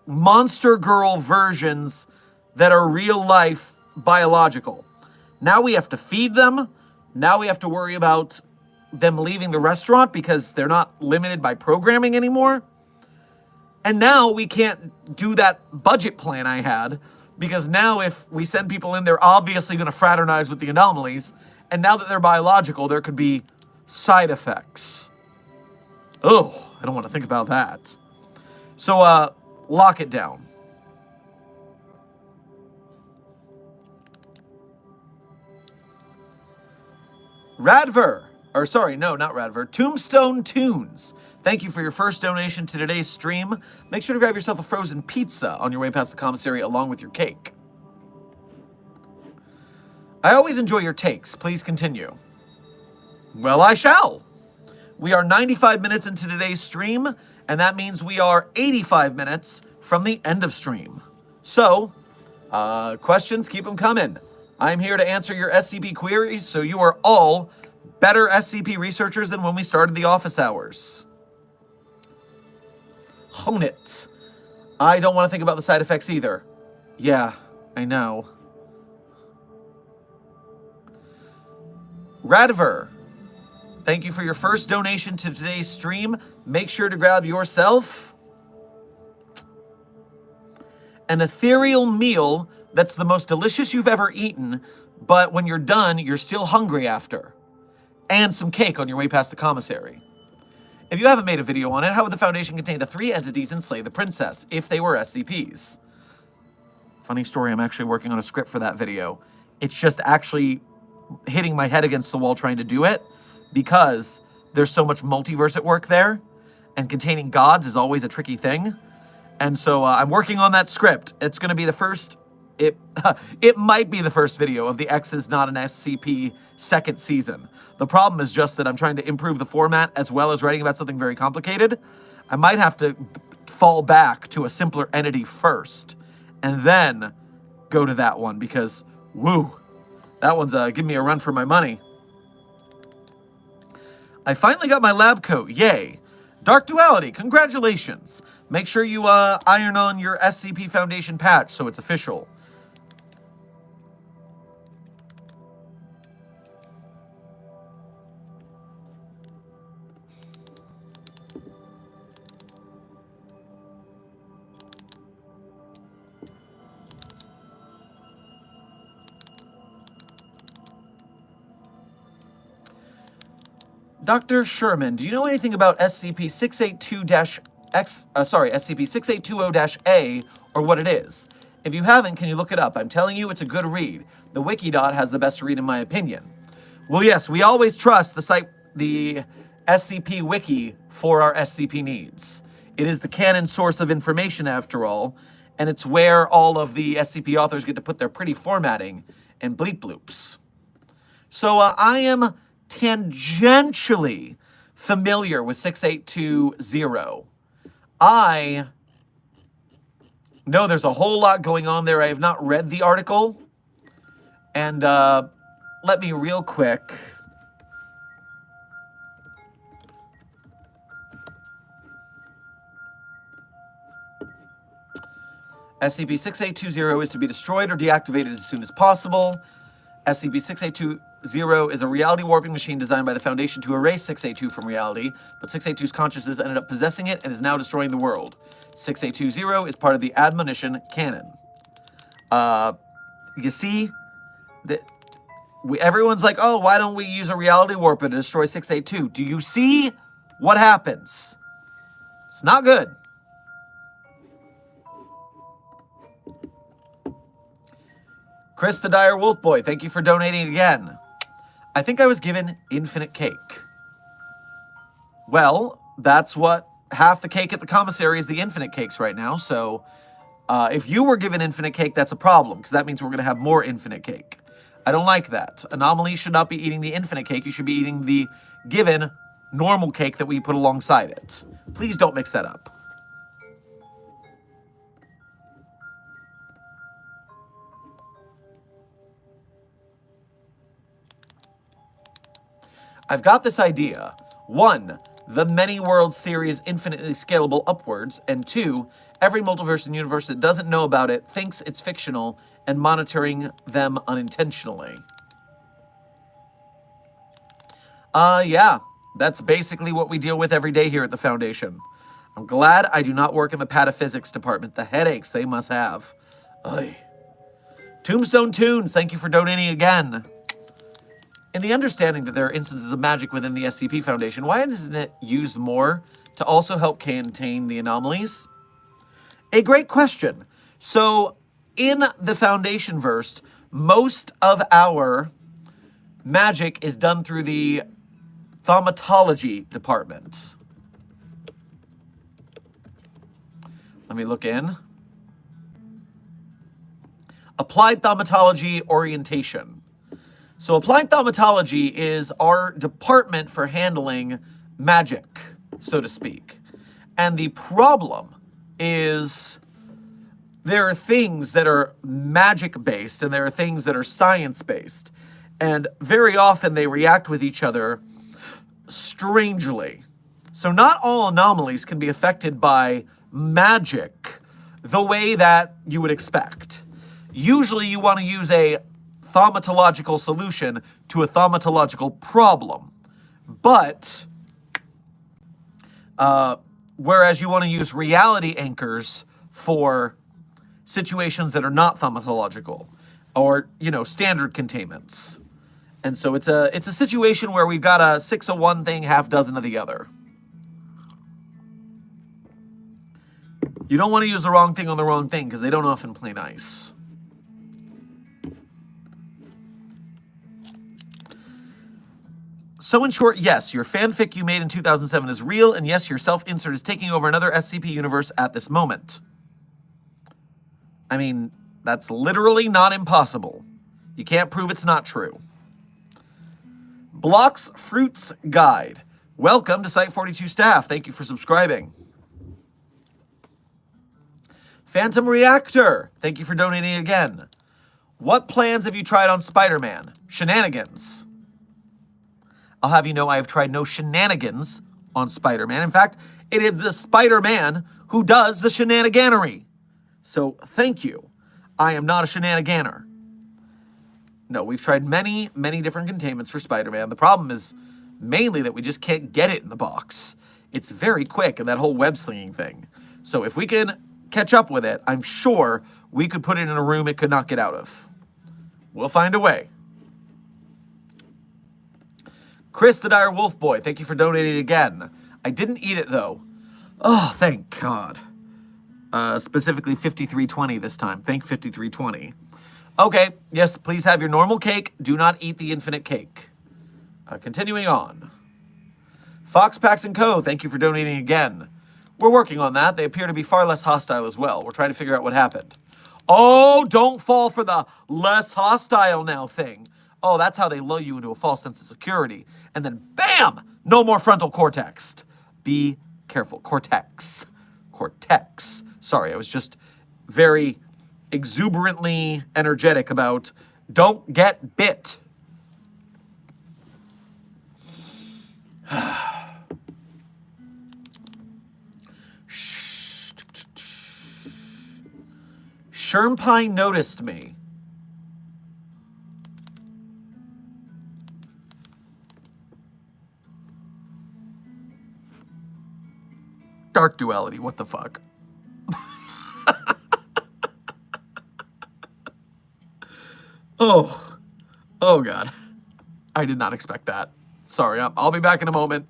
A: monster girl versions that are real life biological? Now we have to feed them. Now we have to worry about them leaving the restaurant because they're not limited by programming anymore. And now we can't do that budget plan I had because now if we send people in, they're obviously going to fraternize with the anomalies. And now that they're biological, there could be side effects. Oh, I don't want to think about that. So, lock it down. Radver, or sorry, no, not Radver, Tombstone Tunes. Thank you for your first donation to today's stream. Make sure to grab yourself a frozen pizza on your way past the commissary along with your cake. I always enjoy your takes. Please continue. Well, I shall. We are 95 minutes into today's stream, and that means we are 85 minutes from the end of stream. So, questions, keep them coming. I'm here to answer your SCP queries, so you are all better SCP researchers than when we started the office hours. Hone it. I don't want to think about the side effects either. Yeah, I know. Radver, thank you for your first donation to today's stream. Make sure to grab yourself an ethereal meal that's the most delicious you've ever eaten, but when you're done, you're still hungry after. And some cake on your way past the commissary. If you haven't made a video on it, how would the Foundation contain the 3 entities and slay the princess if they were SCPs? Funny story, I'm actually working on a script for that video. It's just actually hitting my head against the wall trying to do it because there's so much multiverse at work there, and containing gods is always a tricky thing. And so I'm working on that script. It's going to be the first, it might be the first video of the X is Not an SCP second season. The problem is just that I'm trying to improve the format as well as writing about something very complicated. I might have to fall back to a simpler entity first and then go to that one because, woo, that one's giving me a run for my money. I finally got my lab coat, yay. Dark Duality, congratulations. Make sure you iron on your SCP Foundation patch so it's official. Dr. Sherman, do you know anything about SCP-682-A, or what it is? If you haven't, can you look it up? I'm telling you, it's a good read. The Wikidot has the best read in my opinion. Well, yes, we always trust the SCP Wiki for our SCP needs. It is the canon source of information, after all, and it's where all of the SCP authors get to put their pretty formatting and bleep bloops. So I am tangentially familiar with 6820. I know there's a whole lot going on there. I have not read the article. And let me real quick. SCP-6820 is to be destroyed or deactivated as soon as possible. SCP-6820 is a reality warping machine designed by the Foundation to erase 682 from reality, but 682's consciousness ended up possessing it and is now destroying the world. 6820 is part of the Admonition canon. You see, everyone's like, oh, why don't we use a reality warper to destroy 682? Do you see what happens? It's not good. Chris the Dire Wolf Boy, thank you for donating again. I think I was given infinite cake. Well, that's what half the cake at the commissary is the infinite cakes right now. So if you were given infinite cake, that's a problem because that means we're going to have more infinite cake. I don't like that. Anomalies should not be eating the infinite cake. You should be eating the given normal cake that we put alongside it. Please don't mix that up. I've got this idea. 1, the many worlds theory is infinitely scalable upwards. And 2, every multiverse and universe that doesn't know about it thinks it's fictional and monitoring them unintentionally. Yeah, that's basically what we deal with every day here at the Foundation. I'm glad I do not work in the pataphysics department. The headaches they must have. Ugh. Tombstone Tunes, thank you for donating again. In the understanding that there are instances of magic within the SCP Foundation, why isn't it used more to also help contain the anomalies? A great question. So, in the Foundation verse, most of our magic is done through the thaumatology department. Let me look in. Applied thaumatology orientation. So applied thaumatology is our department for handling magic, so to speak. And the problem is there are things that are magic-based and there are things that are science-based. And very often they react with each other strangely. So not all anomalies can be affected by magic the way that you would expect. Usually you want to use a thaumatological solution to a thaumatological problem. But whereas you want to use reality anchors for situations that are not thaumatological or, standard containments. And so it's a situation where we've got a 6 of one thing, half dozen of the other. You don't want to use the wrong thing on the wrong thing because they don't often play nice. So in short, yes, your fanfic you made in 2007 is real, and yes, your self-insert is taking over another SCP universe at this moment. I mean, that's literally not impossible. You can't prove it's not true. Blocks Fruits Guide. Welcome to Site 42 staff. Thank you for subscribing. Phantom Reactor. Thank you for donating again. What plans have you tried on Spider-Man? Shenanigans. I'll have you know I have tried no shenanigans on Spider-Man. In fact, it is the Spider-Man who does the shenaniganery. So thank you. I am not a shenaniganer. No, we've tried many, many different containments for Spider-Man. The problem is mainly that we just can't get it in the box. It's very quick, and that whole web-slinging thing. So if we can catch up with it, I'm sure we could put it in a room it could not get out of. We'll find a way. Chris the Dire Wolf Boy, thank you for donating again. I didn't eat it, though. Oh, thank God. Specifically 5320 this time. Thank 5320. Okay, yes, please have your normal cake. Do not eat the infinite cake. Continuing on. Fox Packs & Co., thank you for donating again. We're working on that. They appear to be far less hostile as well. We're trying to figure out what happened. Oh, don't fall for the less hostile now thing. Oh, that's how they lull you into a false sense of security. And then, bam! No more frontal cortex. Be careful. Cortex. Cortex. Sorry, I was just very exuberantly energetic about don't get bit. Sherman noticed me. Dark duality, what the fuck? Oh God. I did not expect that. Sorry, I'll be back in a moment.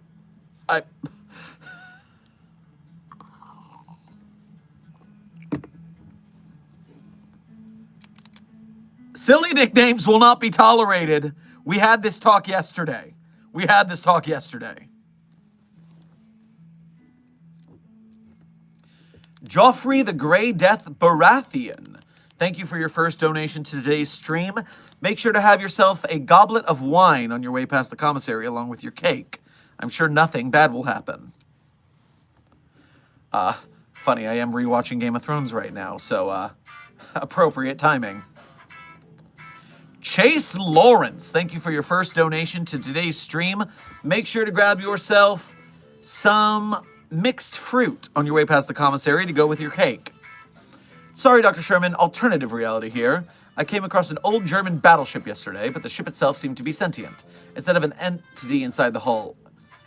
A: Silly nicknames will not be tolerated. We had this talk yesterday. Joffrey the Grey Death Baratheon. Thank you for your first donation to today's stream. Make sure to have yourself a goblet of wine on your way past the commissary along with your cake. I'm sure nothing bad will happen. Funny, I am rewatching Game of Thrones right now, so appropriate timing. Chase Lawrence, thank you for your first donation to today's stream. Make sure to grab yourself some mixed fruit on your way past the commissary to go with your cake. Sorry, Dr. Sherman, alternative reality here. I came across an old German battleship yesterday, but the ship itself seemed to be sentient. Instead of an entity inside the hull,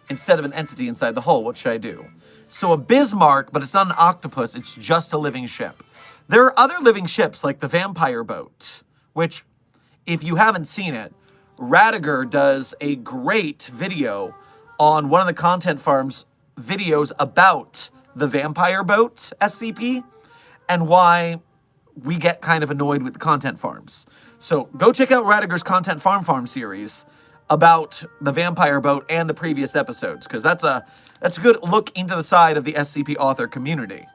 A: what should I do? So a Bismarck, but it's not an octopus, it's just a living ship. There are other living ships like the vampire boat, which, if you haven't seen it, Radiger does a great video on one of the content farms videos about the vampire boat SCP and why we get kind of annoyed with the content farms. So go check out Radiger's Content Farm series about the vampire boat and the previous episodes, because that's a good look into the side of the SCP author community.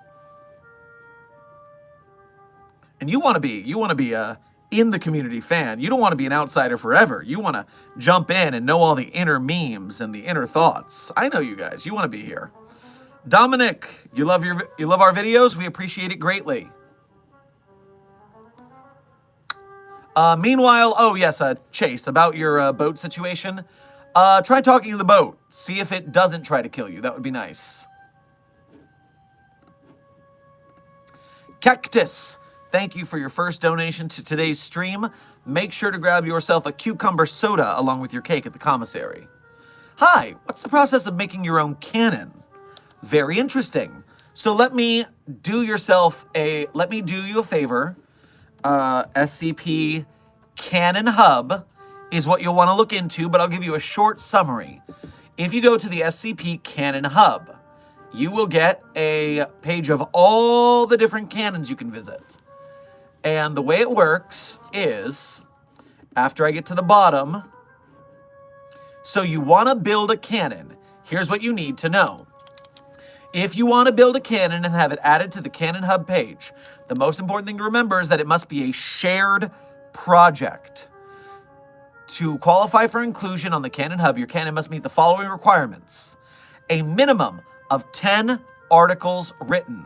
A: And you want to be in the community fan. You don't want to be an outsider forever. You want to jump in and know all the inner memes and the inner thoughts. I know you guys. You want to be here. Dominic, you love our videos. We appreciate it greatly. Meanwhile, oh yes, Chase, about your boat situation. Try talking to the boat. See if it doesn't try to kill you. That would be nice. Cactus, thank you for your first donation to today's stream. Make sure to grab yourself a cucumber soda along with your cake at the commissary. Hi, what's the process of making your own cannon? Very interesting. So let me do you a favor. SCP Cannon Hub is what you'll want to look into, but I'll give you a short summary. If you go to the SCP Cannon Hub, you will get a page of all the different cannons you can visit. And the way it works is, after I get to the bottom, so you want to build a cannon. Here's what you need to know. If you want to build a cannon and have it added to the Cannon Hub page, the most important thing to remember is that it must be a shared project. To qualify for inclusion on the Cannon Hub, your cannon must meet the following requirements. A minimum of 10 articles written.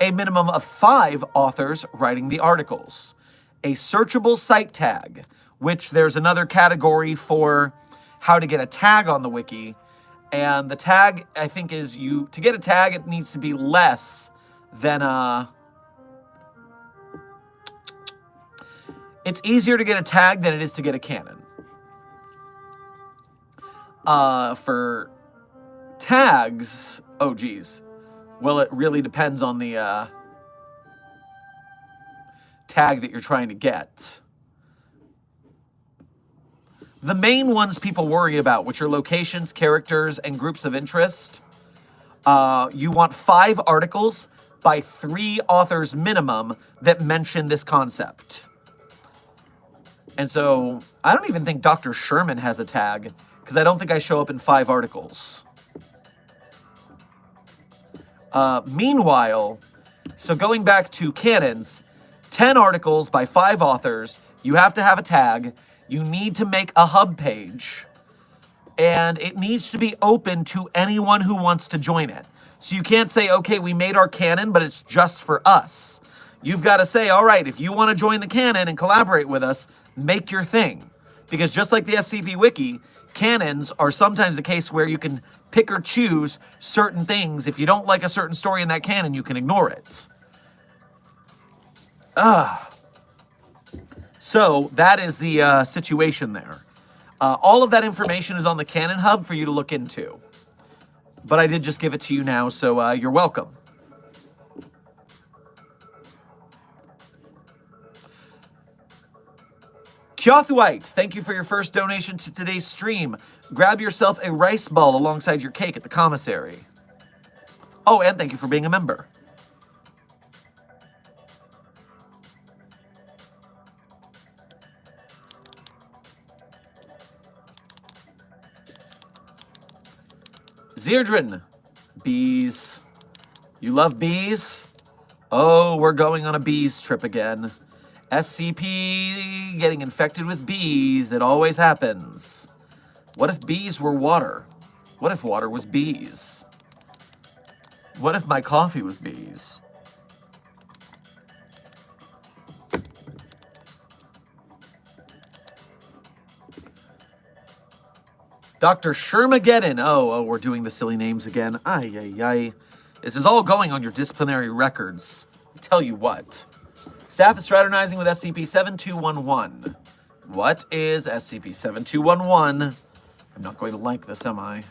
A: A minimum of 5 authors writing the articles. A searchable site tag, which there's another category for how to get a tag on the wiki. And the tag, I think, is to get a tag, it needs to be less than it's easier to get a tag than it is to get a cannon. For tags, oh geez. Well, it really depends on the tag that you're trying to get. The main ones people worry about, which are locations, characters, and groups of interest. You want 5 articles by 3 authors minimum that mention this concept. And so, I don't even think Dr. Sherman has a tag, because I don't think I show up in 5 articles. Meanwhile, so going back to cannons, 10 articles by 5 authors, you have to have a tag, you need to make a hub page, and it needs to be open to anyone who wants to join it. So you can't say, okay, we made our cannon, but it's just for us. You've got to say, all right, if you want to join the cannon and collaborate with us, make your thing. Because just like the SCP Wiki, cannons are sometimes a case where you can pick or choose certain things. If you don't like a certain story in that canon, you can ignore it. So that is the situation there. All of that information is on the Cannon Hub for you to look into. But I did just give it to you now, so you're welcome. Kyothwite, thank you for your first donation to today's stream. Grab yourself a rice ball alongside your cake at the commissary. Oh, and thank you for being a member. Zeirdrin, bees. You love bees? Oh, we're going on a bees trip again. SCP getting infected with bees. It always happens. What if bees were water? What if water was bees? What if my coffee was bees? Dr. Shermageddon. Oh, we're doing the silly names again. Ay, ay, ay. This is all going on your disciplinary records. I tell you what. Staff is fraternizing with SCP-7211. What is SCP-7211? I'm not going to like this, am I?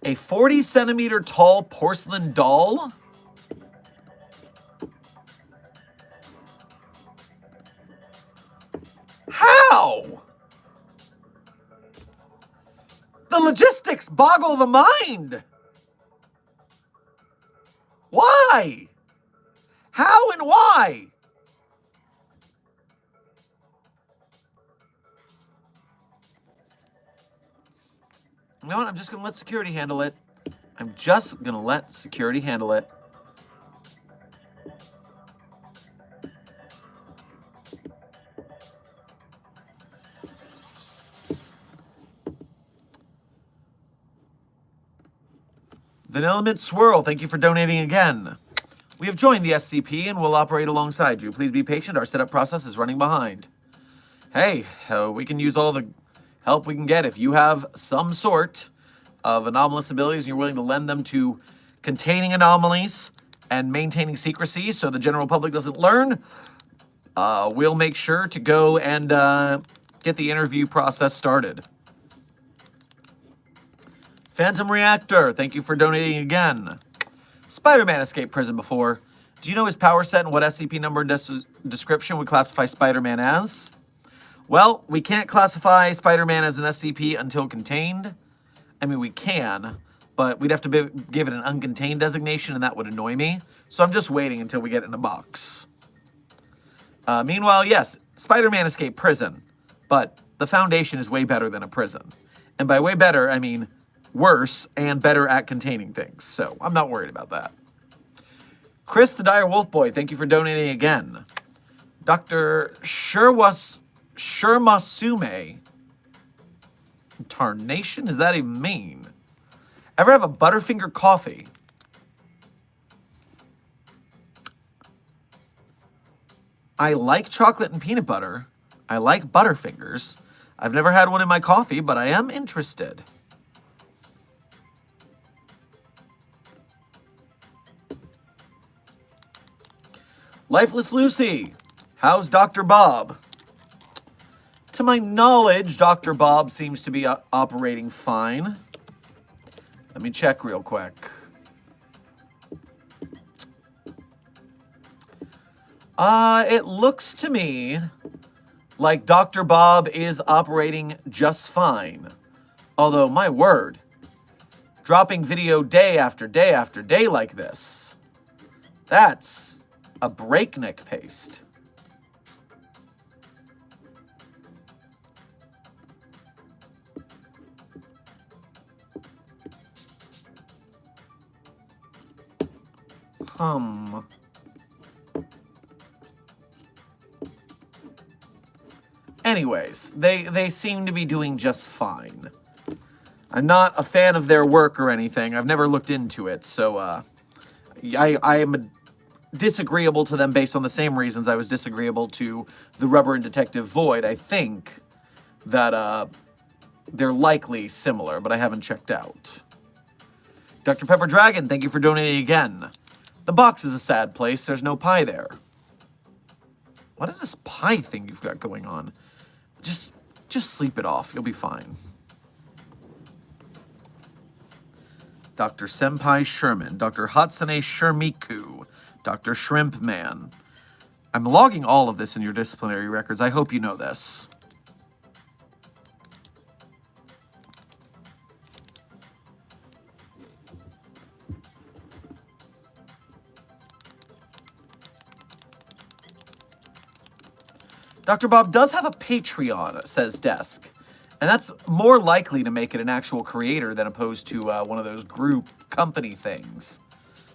A: A 40-centimeter tall porcelain doll? How? The logistics boggle the mind. Why? How and why? You know what? I'm just going to let security handle it. I'm just going to let security handle it. Vanilla Mint Swirl, thank you for donating again. We have joined the SCP and will operate alongside you. Please be patient. Our setup process is running behind. Hey, we can use all the help we can get. If you have some sort of anomalous abilities and you're willing to lend them to containing anomalies and maintaining secrecy so the general public doesn't learn, we'll make sure to go and get the interview process started. Phantom Reactor, thank you for donating again. Spider-Man escaped prison before. Do you know his power set and what SCP number and description would classify Spider-Man as? Well, we can't classify Spider-Man as an SCP until contained. I mean, we can, but we'd have to give it an uncontained designation, and that would annoy me. So I'm just waiting until we get it in a box. Meanwhile, yes, Spider-Man escaped prison, but the Foundation is way better than a prison. And by way better, I mean worse and better at containing things. So I'm not worried about that. Chris, the Dire Wolf Boy, thank you for donating again. Dr. Shermasume. Tarnation? Does that even mean? Ever have a Butterfinger coffee? I like chocolate and peanut butter. I like Butterfingers. I've never had one in my coffee, but I am interested. Lifeless Lucy, how's Dr. Bob? To my knowledge, Dr. Bob seems to be operating fine. Let me check real quick. It looks to me like Dr. Bob is operating just fine. Although, my word, dropping video day after day after day like this, that's a breakneck pace. Anyways, they seem to be doing just fine. I'm not a fan of their work or anything. I've never looked into it, so I am disagreeable to them based on the same reasons I was disagreeable to the Rubber and Detective Void. I think that they're likely similar, but I haven't checked out. Dr. Pepper Dragon, thank you for donating again. The box is a sad place. There's no pie there. What is this pie thing you've got going on? Just sleep it off. You'll be fine. Dr. Senpai Sherman, Dr. Hatsune Shermiku, Dr. Shrimp Man. I'm logging all of this in your disciplinary records. I hope you know this. Dr. Bob does have a Patreon, says Desk. And that's more likely to make it an actual creator than opposed to one of those group company things.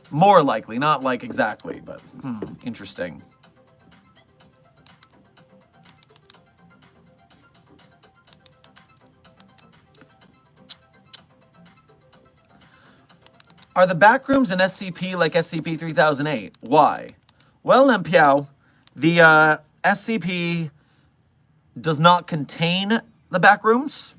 A: More likely, not like exactly, but interesting. Are the backrooms in SCP like SCP-3008? Why? Well, Lempiao, the SCP does not contain the backrooms.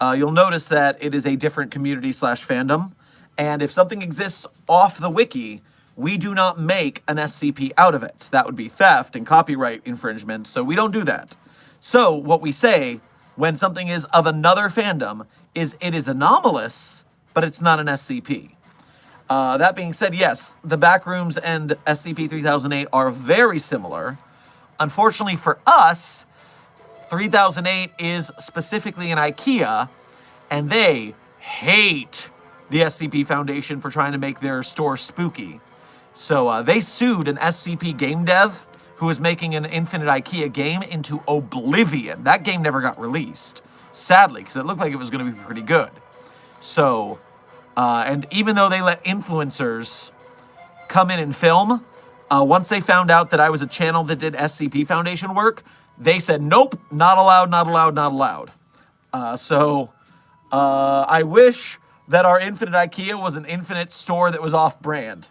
A: You'll notice that it is a different community/fandom. And if something exists off the wiki, we do not make an SCP out of it. That would be theft and copyright infringement, so we don't do that. So what we say when something is of another fandom is it is anomalous, but it's not an SCP. That being said, yes, the backrooms and SCP-3008 are very similar. Unfortunately for us, 3008 is specifically an IKEA, and they hate the SCP Foundation for trying to make their store spooky. So they sued an SCP game dev who was making an Infinite IKEA game into oblivion. That game never got released, sadly, because it looked like it was going to be pretty good. So, and even though they let influencers come in and film, once they found out that I was a channel that did SCP Foundation work, they said, nope, not allowed, not allowed, not allowed. I wish that our Infinite IKEA was an Infinite store that was off-brand.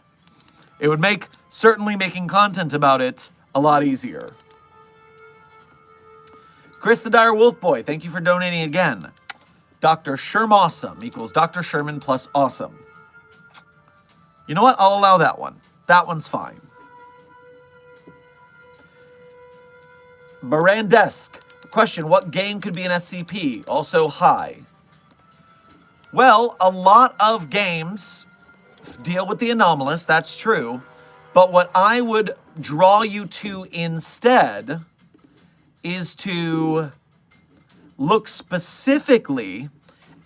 A: It would make certainly making content about it a lot easier. Chris the Dire Wolf Boy, thank you for donating again. Dr. Shermawesome equals Dr. Sherman plus awesome. You know what? I'll allow that one. That one's fine. Mirandesk. Question, what game could be an SCP? Also high. Well, a lot of games deal with the anomalous, that's true. But what I would draw you to instead is to look specifically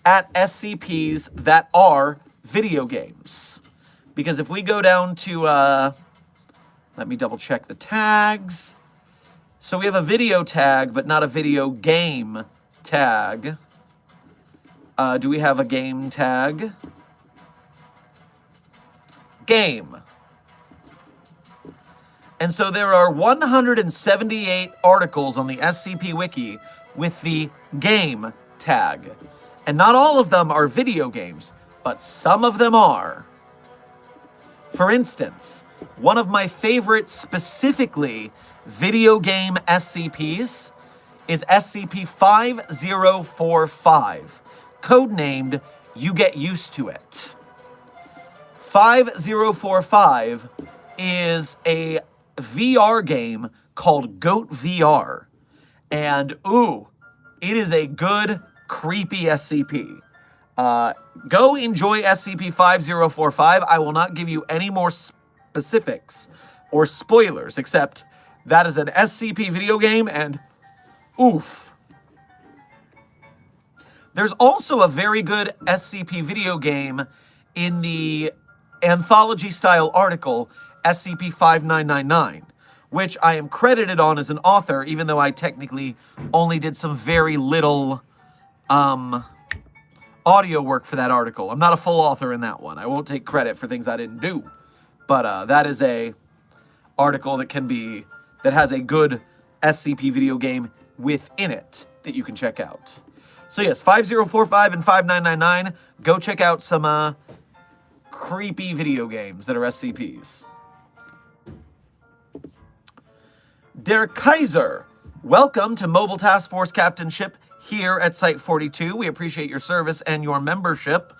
A: at SCPs that are video games. Because if we go down to, let me double check the tags. So we have a video tag, but not a video game tag. Do we have a game tag? Game. And so there are 178 articles on the SCP Wiki with the game tag. And not all of them are video games, but some of them are. For instance, one of my favorite specifically video game SCPs is SCP-5045, codenamed You Get Used to It. 5045 is a VR game called Goat VR. And ooh, it is a good, creepy SCP. Go enjoy SCP-5045. I will not give you any more specifics or spoilers, except that is an SCP video game, and oof. There's also a very good SCP video game in the anthology-style article SCP-5999, which I am credited on as an author, even though I technically only did some very little audio work for that article. I'm not a full author in that one. I won't take credit for things I didn't do. But that is a article that has a good SCP video game within it that you can check out. So yes, 5045 and 5999, go check out some creepy video games that are SCPs. Derek Kaiser, welcome to Mobile Task Force Captainship here at Site-42. We appreciate your service and your membership.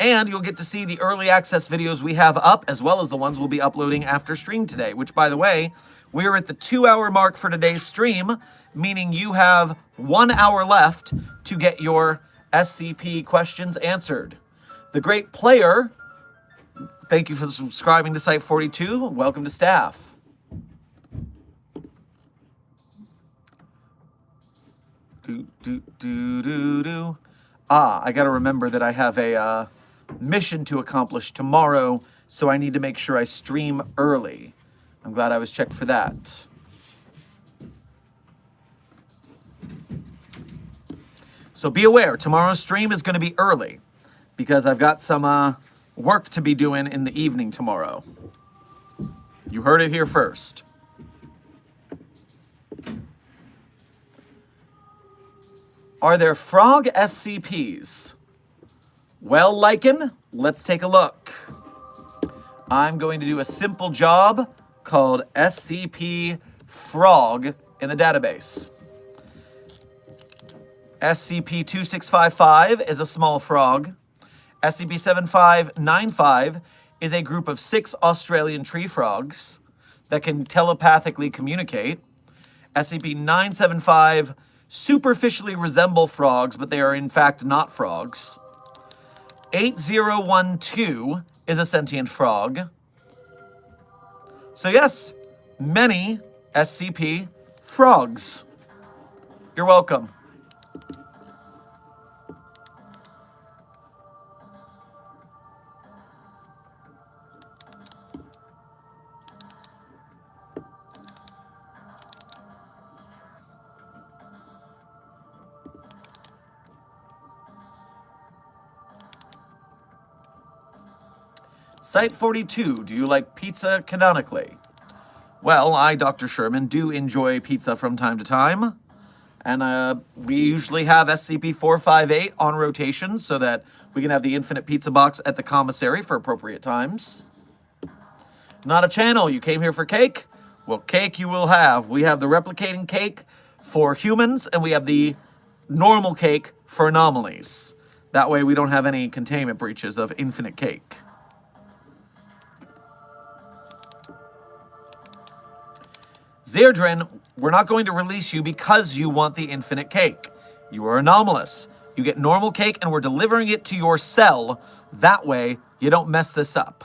A: And you'll get to see the early access videos we have up, as well as the ones we'll be uploading after stream today, which, by the way, we're at the 2-hour mark for today's stream, meaning you have 1 hour left to get your SCP questions answered. The Great Player, thank you for subscribing to Site-42. Welcome to staff. I gotta remember that I have a mission to accomplish tomorrow, so I need to make sure I stream early. I'm glad I was checked for that. So be aware, tomorrow's stream is going to be early, because I've got some work to be doing in the evening tomorrow. You heard it here first. Are there frog SCPs? Well, Lycan, let's take a look. I'm going to do a simple job called SCP Frog in the database. SCP-2655 is a small frog. SCP-7595 is a group of 6 Australian tree frogs that can telepathically communicate. SCP-975 superficially resemble frogs, but they are in fact not frogs. 8012 is a sentient frog. So yes, many SCP frogs. You're welcome. Site-42, do you like pizza canonically? Well, I, Dr. Sherman, do enjoy pizza from time to time. And we usually have SCP-458 on rotation so that We can have the infinite pizza box at the commissary for appropriate times. Not a channel. You came here for cake? Well, cake you will have. We have the replicating cake for humans, and we have the normal cake for anomalies. That way we don't have any containment breaches of infinite cake. Zairdrin, we're not going to release you because you want the infinite cake. You are anomalous. You get normal cake, and we're delivering it to your cell. That way, you don't mess this up.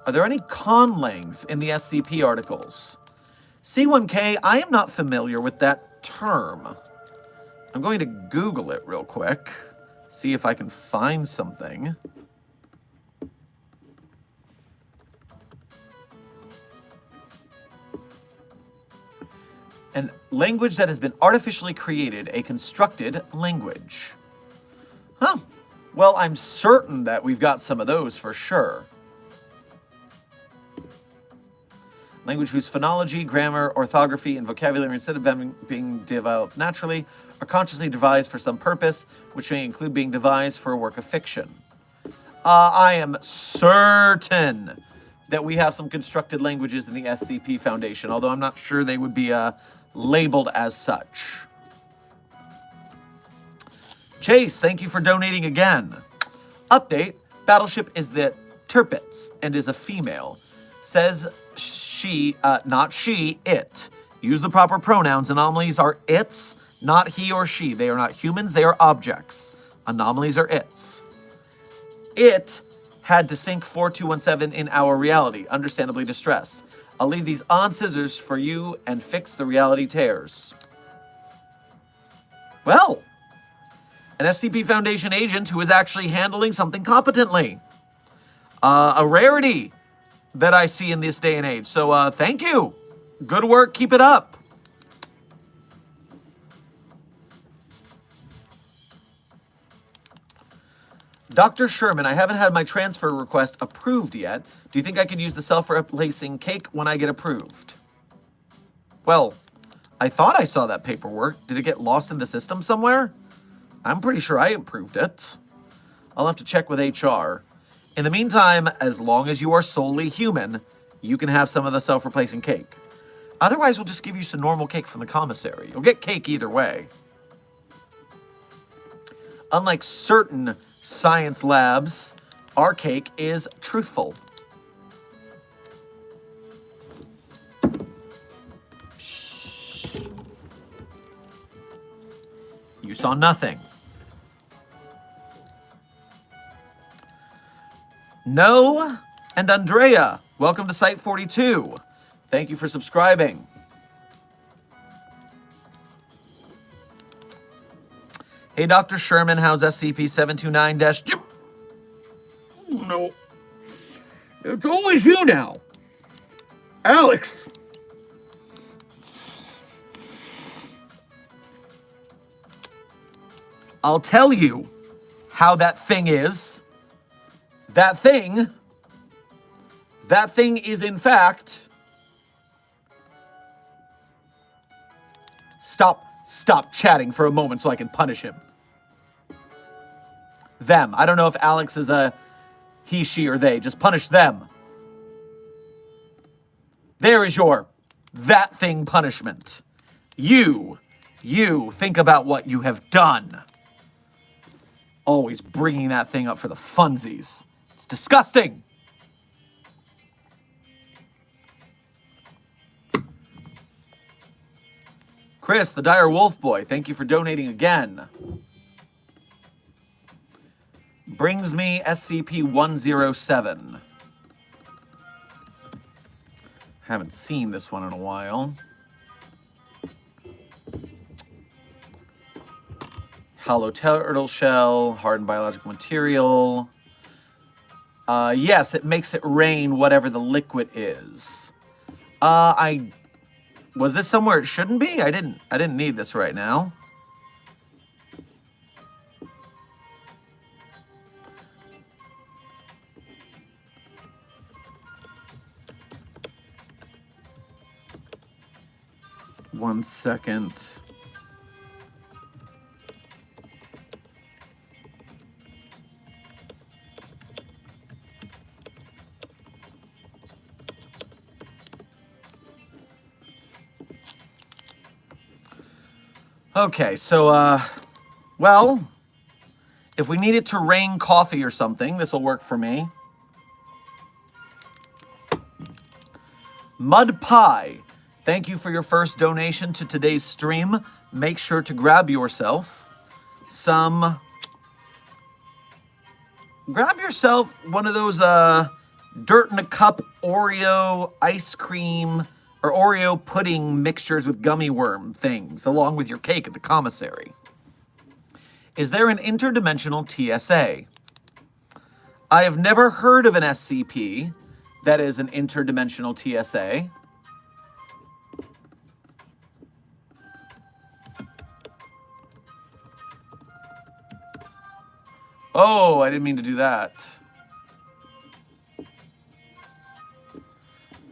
A: Are there any conlangs in the SCP articles? C1K, I am not familiar with that term. I'm going to Google it real quick, see if I can find something. An language that has been artificially created, a constructed language. Huh. Well, I'm certain that we've got some of those for sure. Language whose phonology, grammar, orthography, and vocabulary, instead of being developed naturally, are consciously devised for some purpose, which may include being devised for a work of fiction. I am certain that we have some constructed languages in the SCP Foundation, although I'm not sure they would be labeled as such. Chase, thank you for donating again. Update, Battleship is the Tirpitz and is a female. Says she, not she, it. Use the proper pronouns. Anomalies are its, not he or she. They are not humans, they are objects. Anomalies are its. It had to sync 4217 in our reality, understandably distressed. I'll leave these on scissors for you and fix the reality tears. Well, an SCP Foundation agent who is actually handling something competently. A rarity that I see in this day and age. So thank you. Good work. Keep it up. Dr. Sherman, I haven't had my transfer request approved yet. Do you think I could use the self-replacing cake when I get approved? Well, I thought I saw that paperwork. Did it get lost in the system somewhere? I'm pretty sure I approved it. I'll have to check with HR. In the meantime, as long as you are solely human, you can have some of the self-replacing cake. Otherwise, we'll just give you some normal cake from the commissary. You'll get cake either way. Unlike certain science labs, our cake is truthful. Shh. You saw nothing. No and Andrea, welcome to Site 42. Thank you for subscribing. Hey, Dr. Sherman, how's SCP-729-? No. It's always you now. Alex. I'll tell you how that thing is. That thing is in fact... Stop chatting for a moment so I can punish him. Them. I don't know if Alex is a he, she, or they. Just punish them. There is your that thing punishment. You think about what you have done. Always bringing that thing up for the funsies. It's disgusting. Chris, the Dire Wolf Boy, thank you for donating again. Brings me SCP-107. Haven't seen this one in a while. Hollow turtle shell, hardened biological material. Yes, it makes it rain whatever the liquid is. Was this somewhere it shouldn't be? I didn't need this right now. 1 second. Okay, so, well, if we need it to rain coffee or something, this will work for me. Mud Pie, thank you for your first donation to today's stream. Make sure to grab yourself one of those dirt in a cup Oreo ice cream or Oreo pudding mixtures with gummy worm things, along with your cake at the commissary. Is there an interdimensional TSA? I have never heard of an SCP that is an interdimensional TSA. Oh, I didn't mean to do that.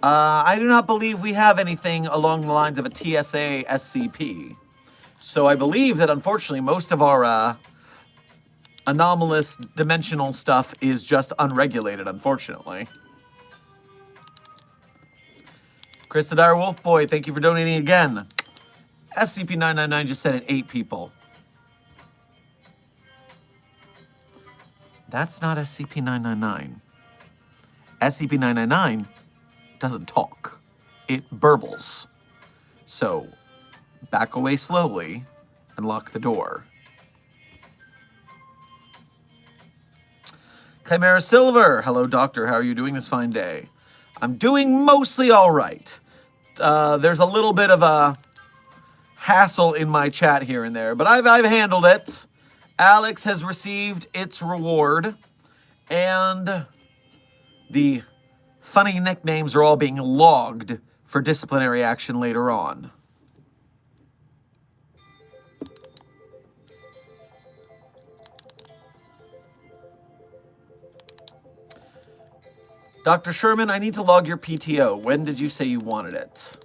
A: I do not believe we have anything along the lines of a TSA SCP. So I believe that, unfortunately, most of our anomalous dimensional stuff is just unregulated, unfortunately. Chris the Dire Wolf Boy, thank you for donating again. SCP-999 just said it 8 people. That's not SCP-999. SCP-999 doesn't talk. It burbles. So, back away slowly and lock the door. Chimera Silver, hello doctor, how are you doing this fine day? I'm doing mostly all right. There's a little bit of a hassle in my chat here and there, but I've handled it. Alex has received its reward, and the funny nicknames are all being logged for disciplinary action later on. Dr. Sherman, I need to log your PTO. When did you say you wanted it?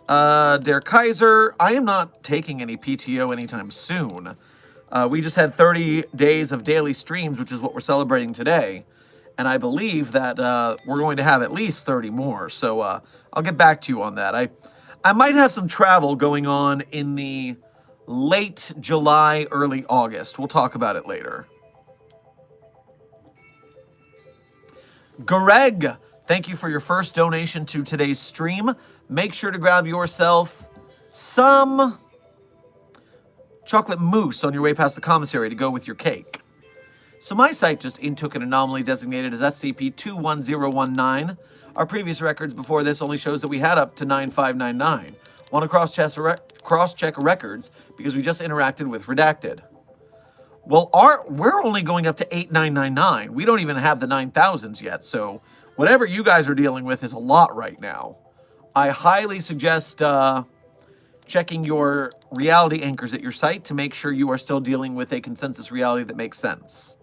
A: Der Kaiser, I am not taking any PTO anytime soon. We just had 30 days of daily streams, which is what we're celebrating today. And I believe that we're going to have at least 30 more. So I'll get back to you on that. I might have some travel going on in the late July, early August. We'll talk about it later. Greg, thank you for your first donation to today's stream. Make sure to grab yourself some chocolate mousse on your way past the commissary to go with your cake. So my site just intook an anomaly designated as SCP-21019. Our previous records before this only shows that we had up to 9599. Want to cross-check records because we just interacted with Redacted. Well, we're only going up to 8999. We don't even have the 9000s yet, so whatever you guys are dealing with is a lot right now. I highly suggest checking your reality anchors at your site to make sure you are still dealing with a consensus reality that makes sense.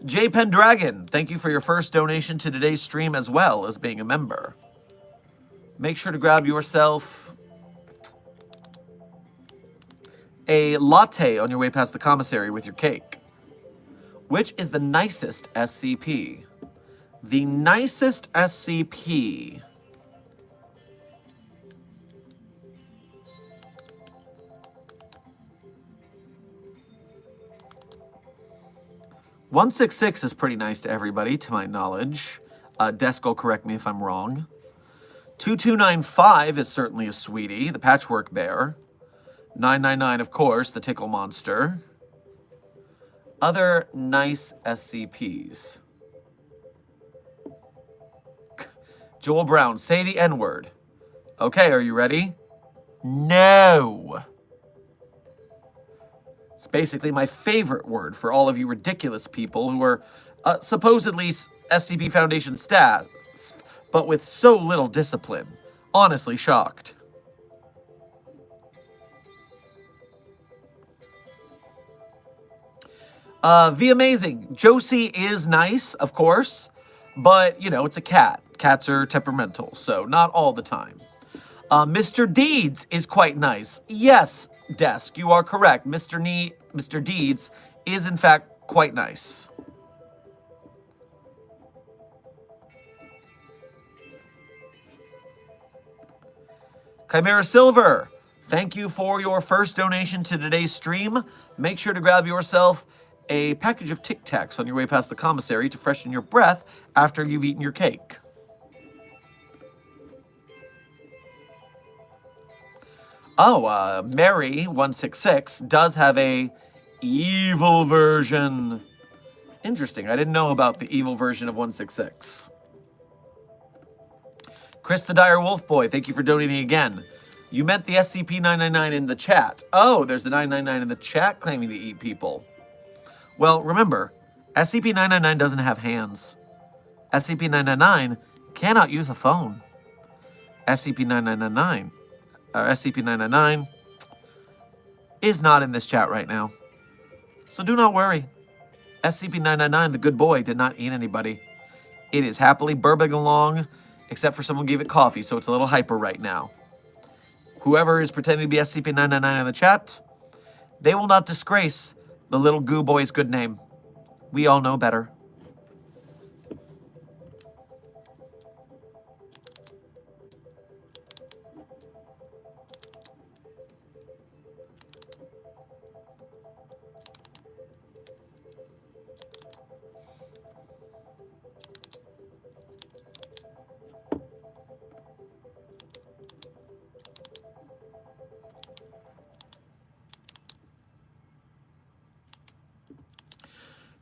A: J Pendragon, thank you for your first donation to today's stream as well as being a member. Make sure to grab yourself a latte on your way past the commissary with your cake. Which is the nicest SCP? The nicest SCP. "166 is pretty nice to everybody, to my knowledge. Desk will correct me if I'm wrong. 2295 is certainly a sweetie, the Patchwork Bear. 999, of course, the Tickle Monster. Other nice SCPs. Joel Brown, say the N-word. Okay, are you ready? No. It's basically my favorite word for all of you ridiculous people who are supposedly SCP Foundation staff, but with so little discipline. Honestly shocked. V Amazing. Josie is nice, of course, but, you know, it's a cat. Cats are temperamental, so not all the time. Mr. Deeds is quite nice. Yes, Desk, you are correct. Mr. Deeds is in fact quite nice. Chimera Silver, thank you for your first donation to today's stream. Make sure to grab yourself a package of Tic Tacs on your way past the commissary to freshen your breath after you've eaten your cake. Oh, Mary166 does have a evil version. Interesting. I didn't know about the evil version of 166. Chris the Dire Wolf Boy, thank you for donating again. You meant the SCP-999 in the chat. Oh, there's a 999 in the chat claiming to eat people. Well, remember, SCP-999 doesn't have hands. SCP-999 cannot use a phone. SCP-999 is not in this chat right now. So do not worry. SCP-999, the good boy, did not eat anybody. It is happily burping along, except for someone gave it coffee, so it's a little hyper right now. Whoever is pretending to be SCP-999 in the chat, they will not disgrace the little goo boy's good name. We all know better.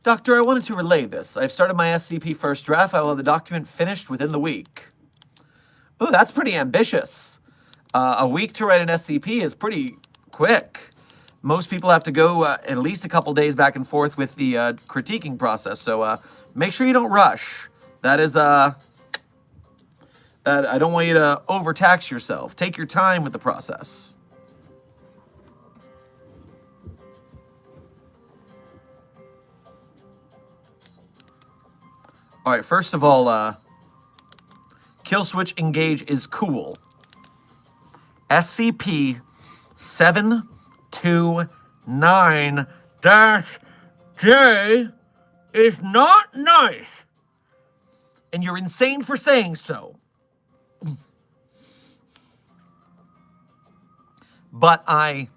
A: Doctor, I wanted to relay this. I've started my SCP first draft. I will have the document finished within the week. Ooh, that's pretty ambitious. A week to write an SCP is pretty quick. Most people have to go at least a couple days back and forth with the critiquing process, so make sure you don't rush. That is, that I don't want you to overtax yourself. Take your time with the process. All right, first of all, Kill Switch Engage is cool. SCP-729-J is not nice. And you're insane for saying so. But I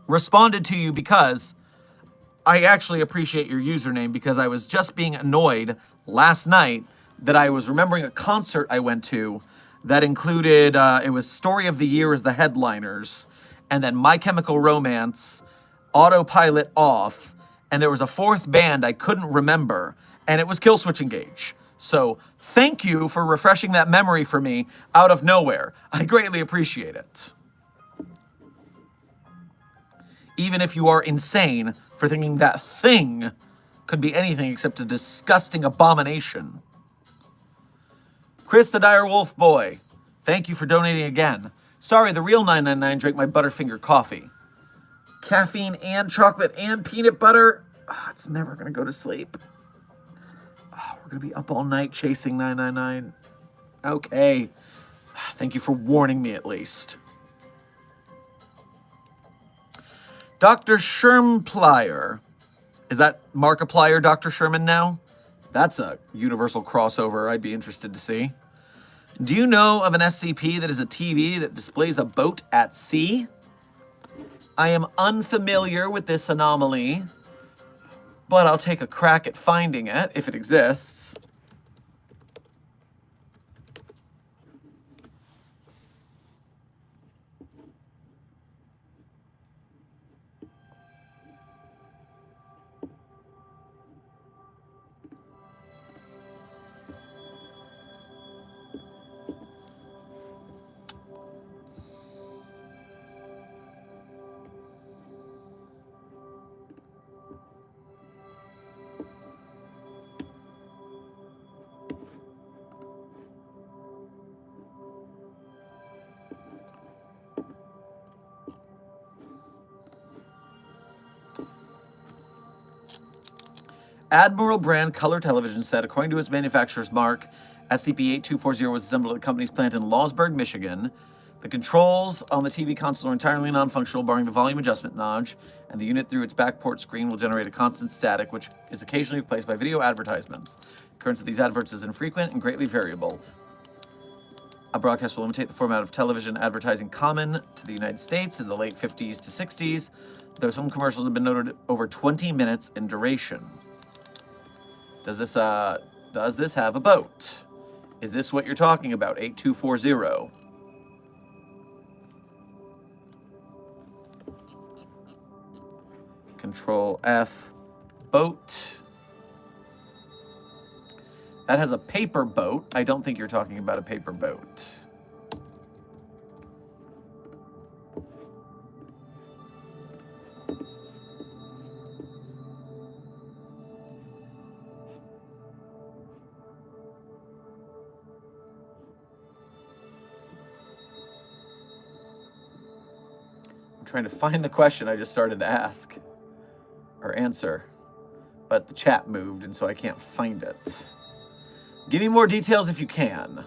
A: responded to you because I actually appreciate your username, because I was just being annoyed last night that I was remembering a concert I went to that included, it was Story of the Year as the headliners, and then My Chemical Romance, Autopilot Off, and there was a fourth band I couldn't remember, and it was Kill Switch Engage. So thank you for refreshing that memory for me out of nowhere. I greatly appreciate it. Even if you are insane for thinking that thing could be anything except a disgusting abomination. Chris the Dire Wolf Boy, thank you for donating again. Sorry, the real 999 drank my Butterfinger coffee. Caffeine and chocolate and peanut butter. Oh, it's never going to go to sleep. Oh, we're going to be up all night chasing 999. Okay. Thank you for warning me at least. Dr. Shermplier. Is that Markiplier Dr. Sherman now? That's a universal crossover I'd be interested to see. Do you know of an SCP that is a TV that displays a boat at sea? I am unfamiliar with this anomaly, but I'll take a crack at finding it if it exists. Admiral brand color television set, according to its manufacturer's mark, SCP-8240 was assembled at the company's plant in Lawsburg, Michigan. The controls on the TV console are entirely non-functional, barring the volume adjustment notch, and the unit through its backport screen will generate a constant static, which is occasionally replaced by video advertisements. The occurrence of these adverts is infrequent and greatly variable. A broadcast will imitate the format of television advertising common to the United States in the late 50s to 60s, though some commercials have been noted over 20 minutes in duration. Does this have a boat? Is this what you're talking about, 8240? Control F, boat. That has a paper boat. I don't think you're talking about a paper boat. I'm trying to find the question I just started to ask or answer, but the chat moved and so I can't find it. Give me more details if you can.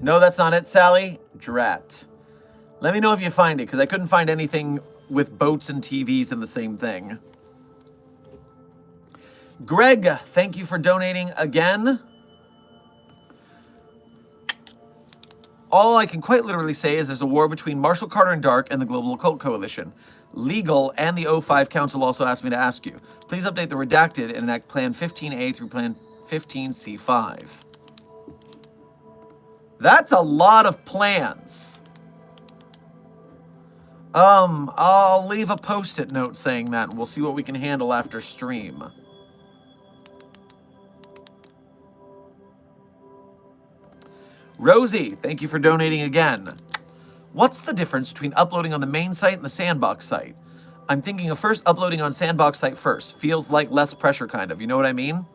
A: No, that's not it, Sally. Drat. Let me know if you find it, because I couldn't find anything with boats and TVs in the same thing. Greg, thank you for donating again. All I can quite literally say is there's a war between Marshall Carter and Dark and the Global Occult Coalition. Legal and the O5 Council also asked me to ask you. Please update the redacted and enact Plan 15A through Plan 15C5. That's a lot of plans. I'll leave a post-it note saying that, and we'll see what we can handle after stream. Rosie, thank you for donating again. What's the difference between uploading on the main site and the Sandbox site? I'm thinking of first uploading on Sandbox site first. Feels like less pressure, kind of. You know what I mean?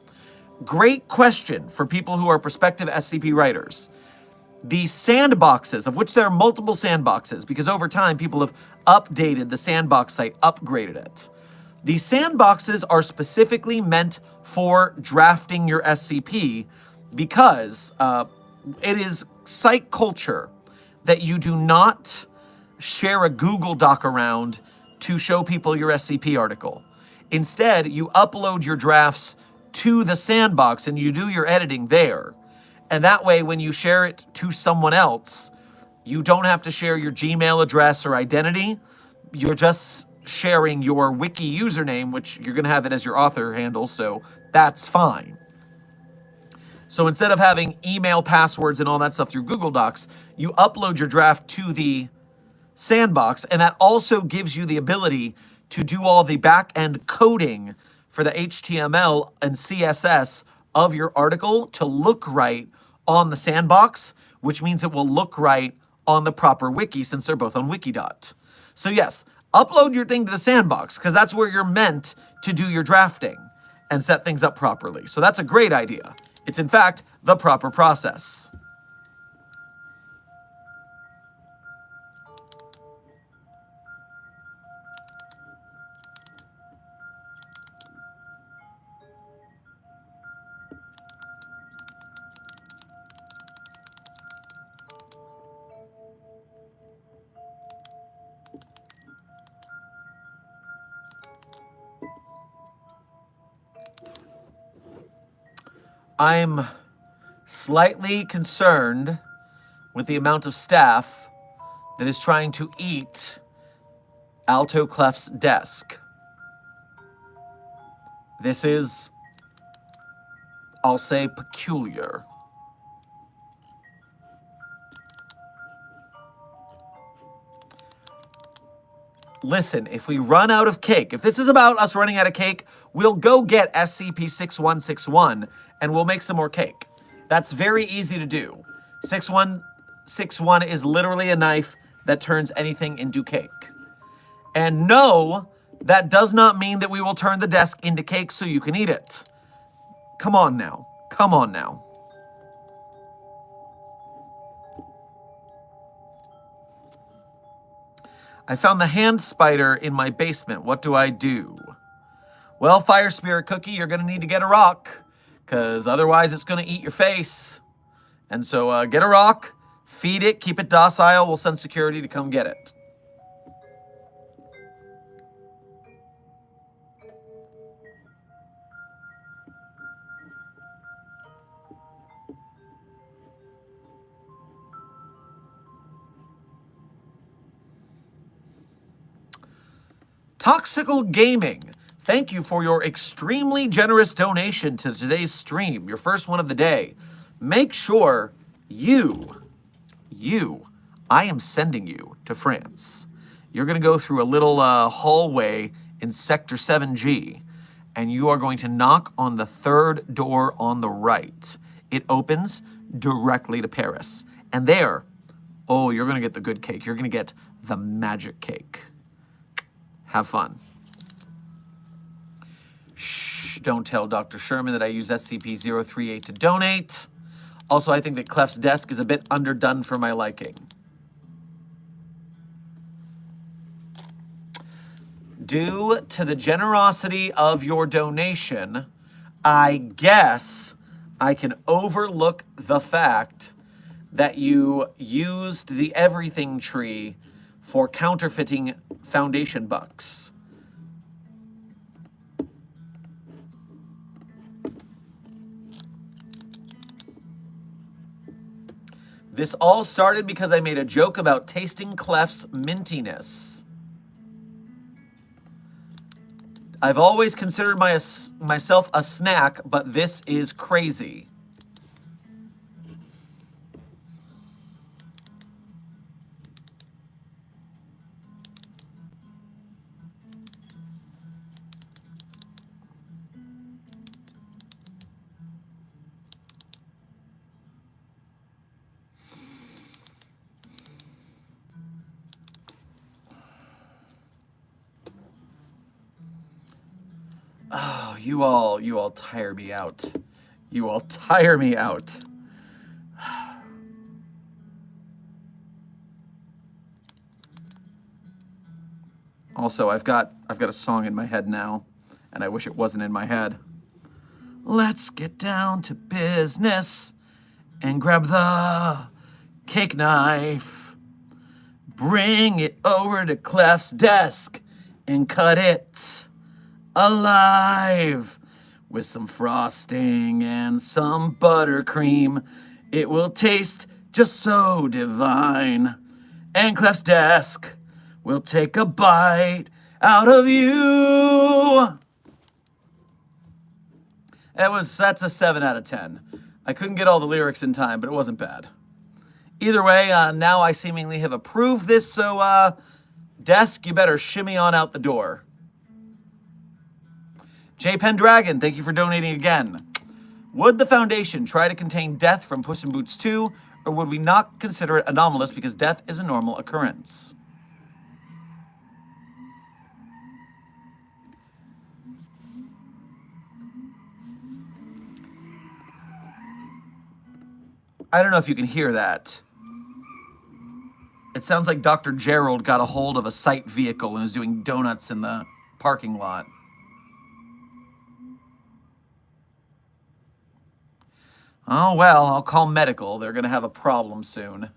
A: Great question for people who are prospective SCP writers. The sandboxes, of which there are multiple sandboxes, because over time people have updated the Sandbox site, upgraded it. The sandboxes are specifically meant for drafting your SCP because it is site culture that you do not share a Google Doc around to show people your SCP article. Instead, you upload your drafts to the Sandbox and you do your editing there. And that way, when you share it to someone else, you don't have to share your Gmail address or identity. You're just sharing your wiki username, which you're going to have it as your author handle, so that's fine. So instead of having email passwords and all that stuff through Google Docs, you upload your draft to the Sandbox, and that also gives you the ability to do all the back-end coding for the HTML and CSS of your article to look right on the Sandbox, which means it will look right on the proper wiki since they're both on Wikidot. So yes, upload your thing to the Sandbox because that's where you're meant to do your drafting and set things up properly. So that's a great idea. It's in fact the proper process. I'm slightly concerned with the amount of staff that is trying to eat Alto Clef's desk. This is, I'll say, peculiar. Listen, if we run out of cake, if this is about us running out of cake, we'll go get SCP-6161 and we'll make some more cake. That's very easy to do. 6161 is literally a knife that turns anything into cake. And no, that does not mean that we will turn the desk into cake so you can eat it. Come on now. Come on now. I found the hand spider in my basement. What do I do? Well, Fire Spirit Cookie, you're going to need to get a rock, because otherwise it's going to eat your face. And so get a rock, feed it, keep it docile. We'll send security to come get it. Toxical Gaming, thank you for your extremely generous donation to today's stream, your first one of the day. Make sure I am sending you to France. You're going to go through a little hallway in Sector 7G, and you are going to knock on the third door on the right. It opens directly to Paris. And there, oh, you're going to get the good cake. You're going to get the magic cake. Have fun. Shh, don't tell Dr. Sherman that I use SCP-038 to donate. Also, I think that Clef's desk is a bit underdone for my liking. Due to the generosity of your donation, I guess I can overlook the fact that you used the everything tree for counterfeiting foundation bucks. This all started because I made a joke about tasting Clef's mintiness. I've always considered myself a snack, but this is crazy. Oh, you all tire me out. You all tire me out. Also, I've got a song in my head now, and I wish it wasn't in my head. Let's get down to business and grab the cake knife. Bring it over to Clef's desk and cut it alive with some frosting and some buttercream. It will taste just so divine. And Clef's desk will take a bite out of you. That's a 7 out of 10. I couldn't get all the lyrics in time, but it wasn't bad. Either way, now I seemingly have approved this, so desk, you better shimmy on out the door. J. Pendragon, thank you for donating again. Would the Foundation try to contain death from Puss in Boots 2, or would we not consider it anomalous because death is a normal occurrence? I don't know if you can hear that. It sounds like Dr. Gerald got a hold of a sight vehicle and is doing donuts in the parking lot. Oh, well, I'll call medical. They're going to have a problem soon.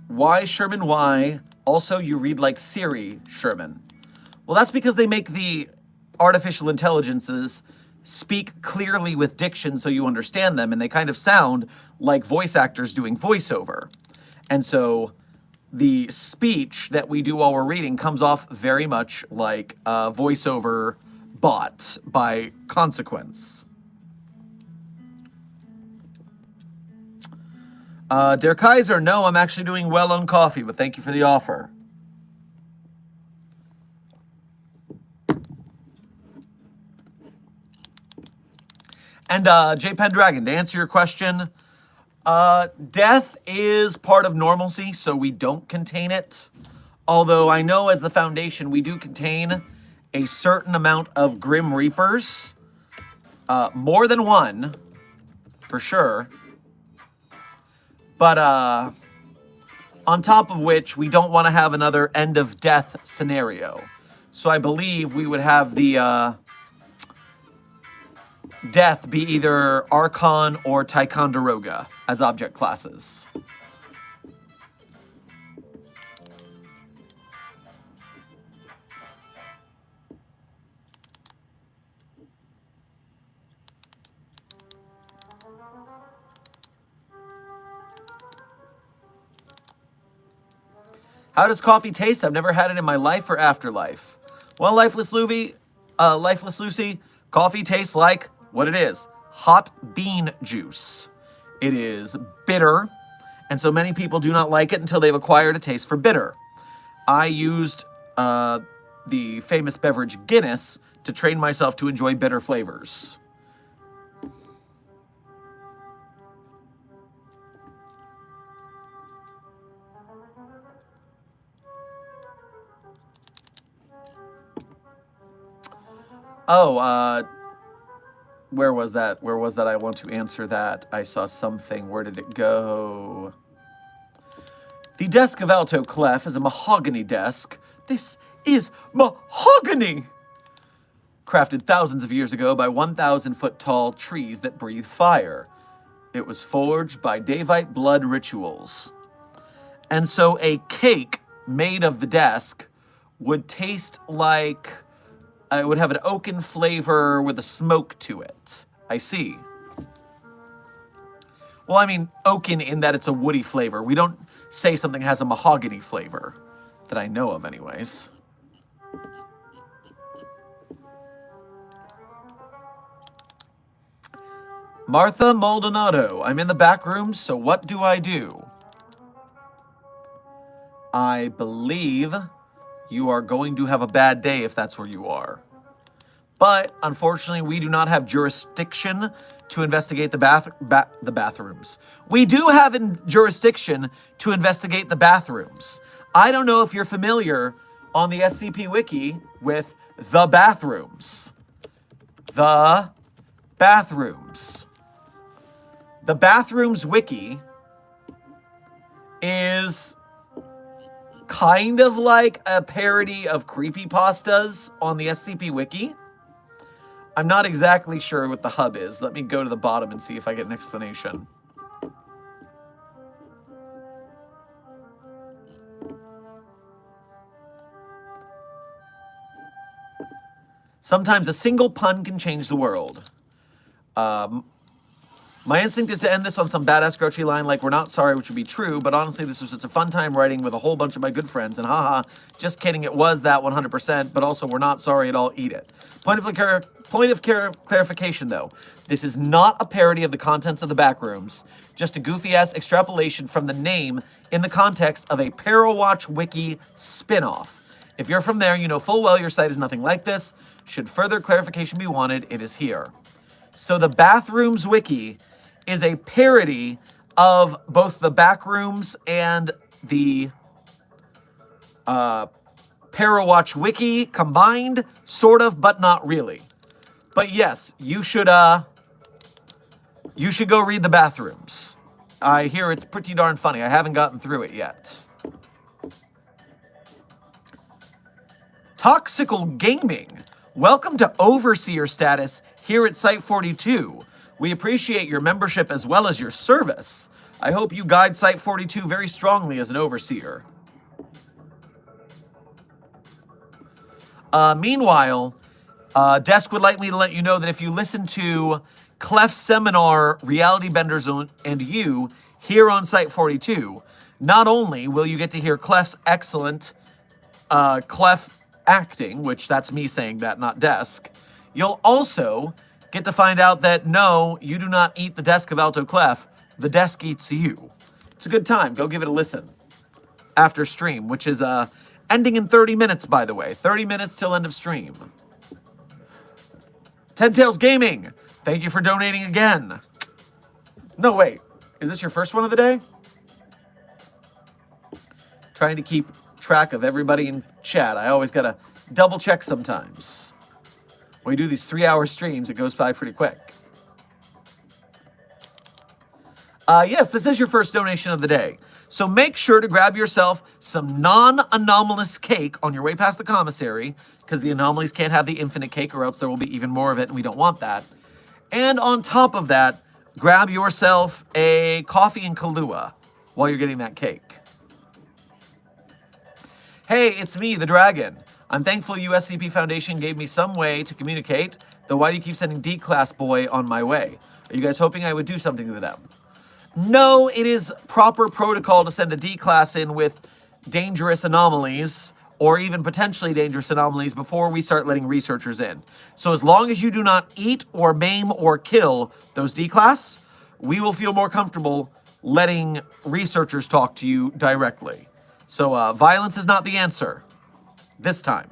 A: Why, Sherman, why? Also, you read like Siri, Sherman. Well, that's because they make the artificial intelligences speak clearly with diction so you understand them, and they kind of sound like voice actors doing voiceover. And so the speech that we do while we're reading comes off very much like a voiceover bot by consequence. Der Kaiser, no, I'm actually doing well on coffee, but thank you for the offer. And J. Pendragon, to answer your question, death is part of normalcy, so we don't contain it. Although I know as the Foundation, we do contain a certain amount of Grim Reapers. More than one, for sure. But on top of which, we don't want to have another end of death scenario. So I believe we would have the death be either Archon or Ticonderoga as object classes. How does coffee taste? I've never had it in my life or afterlife. Well, Lifeless Lucy, coffee tastes like what it is. Hot bean juice. It is bitter, and so many people do not like it until they've acquired a taste for bitter. I used the famous beverage Guinness to train myself to enjoy bitter flavors. Oh, where was that? Where was that? I want to answer that. I saw something. Where did it go? The desk of Alto Clef is a mahogany desk. This is mahogany! Crafted thousands of years ago by 1,000-foot-tall trees that breathe fire. It was forged by Davite blood rituals. And so a cake made of the desk would taste like... it would have an oaken flavor with a smoke to it. I see. Well, I mean, oaken in that it's a woody flavor. We don't say something has a mahogany flavor. That I know of, anyways. Martha Maldonado. I'm in the back room, so what do I do? I believe you are going to have a bad day if that's where you are. But, unfortunately, we do not have jurisdiction to investigate the bathrooms. We do have jurisdiction to investigate the bathrooms. I don't know if you're familiar on the SCP Wiki with the bathrooms. The bathrooms. The bathrooms wiki is kind of like a parody of creepypastas on the SCP Wiki. I'm not exactly sure what the hub is. Let me go to the bottom and see if I get an explanation. Sometimes a single pun can change the world. My instinct is to end this on some badass grouchy line like, we're not sorry, which would be true, but honestly, this was such a fun time writing with a whole bunch of my good friends, and haha, just kidding, it was that 100%, but also we're not sorry at all, eat it. Point of clarification, though. This is not a parody of the contents of the backrooms, just a goofy-ass extrapolation from the name in the context of a Parawatch Wiki spin-off. If you're from there, you know full well your site is nothing like this. Should further clarification be wanted, it is here. So the Bathrooms Wiki is a parody of both the Backrooms and the Parawatch Wiki combined, sort of, but not really. But yes, you should go read the Bathrooms. I hear it's pretty darn funny. I haven't gotten through it yet. Toxical Gaming. Welcome to Overseer status here at Site 42. We appreciate your membership as well as your service. I hope you guide Site 42 very strongly as an Overseer. Meanwhile, Desk would like me to let you know that if you listen to Clef's seminar, Reality Benders and You, here on Site 42, not only will you get to hear Clef's excellent Clef acting, which that's me saying that, not Desk, you'll also get to find out that, no, you do not eat the Desk of Alto Clef. The Desk eats you. It's a good time. Go give it a listen after stream, which is ending in 30 minutes, by the way. 30 minutes till end of stream. Ten Tails Gaming, thank you for donating again. No, wait. Is this your first one of the day? Trying to keep track of everybody in chat. I always gotta double check sometimes. When we do these 3-hour streams, it goes by pretty quick. Yes, this is your first donation of the day. So make sure to grab yourself some non-anomalous cake on your way past the commissary, because the anomalies can't have the infinite cake or else there will be even more of it, and we don't want that. And on top of that, grab yourself a coffee and Kahlua while you're getting that cake. Hey, it's me, the Dragon. I'm thankful USCP Foundation gave me some way to communicate, though why do you keep sending D-Class Boy on my way? Are you guys hoping I would do something to them? No, it is proper protocol to send a D-Class in with dangerous anomalies, or even potentially dangerous anomalies, before we start letting researchers in. So as long as you do not eat or maim or kill those D-Class, we will feel more comfortable letting researchers talk to you directly. So violence is not the answer this time.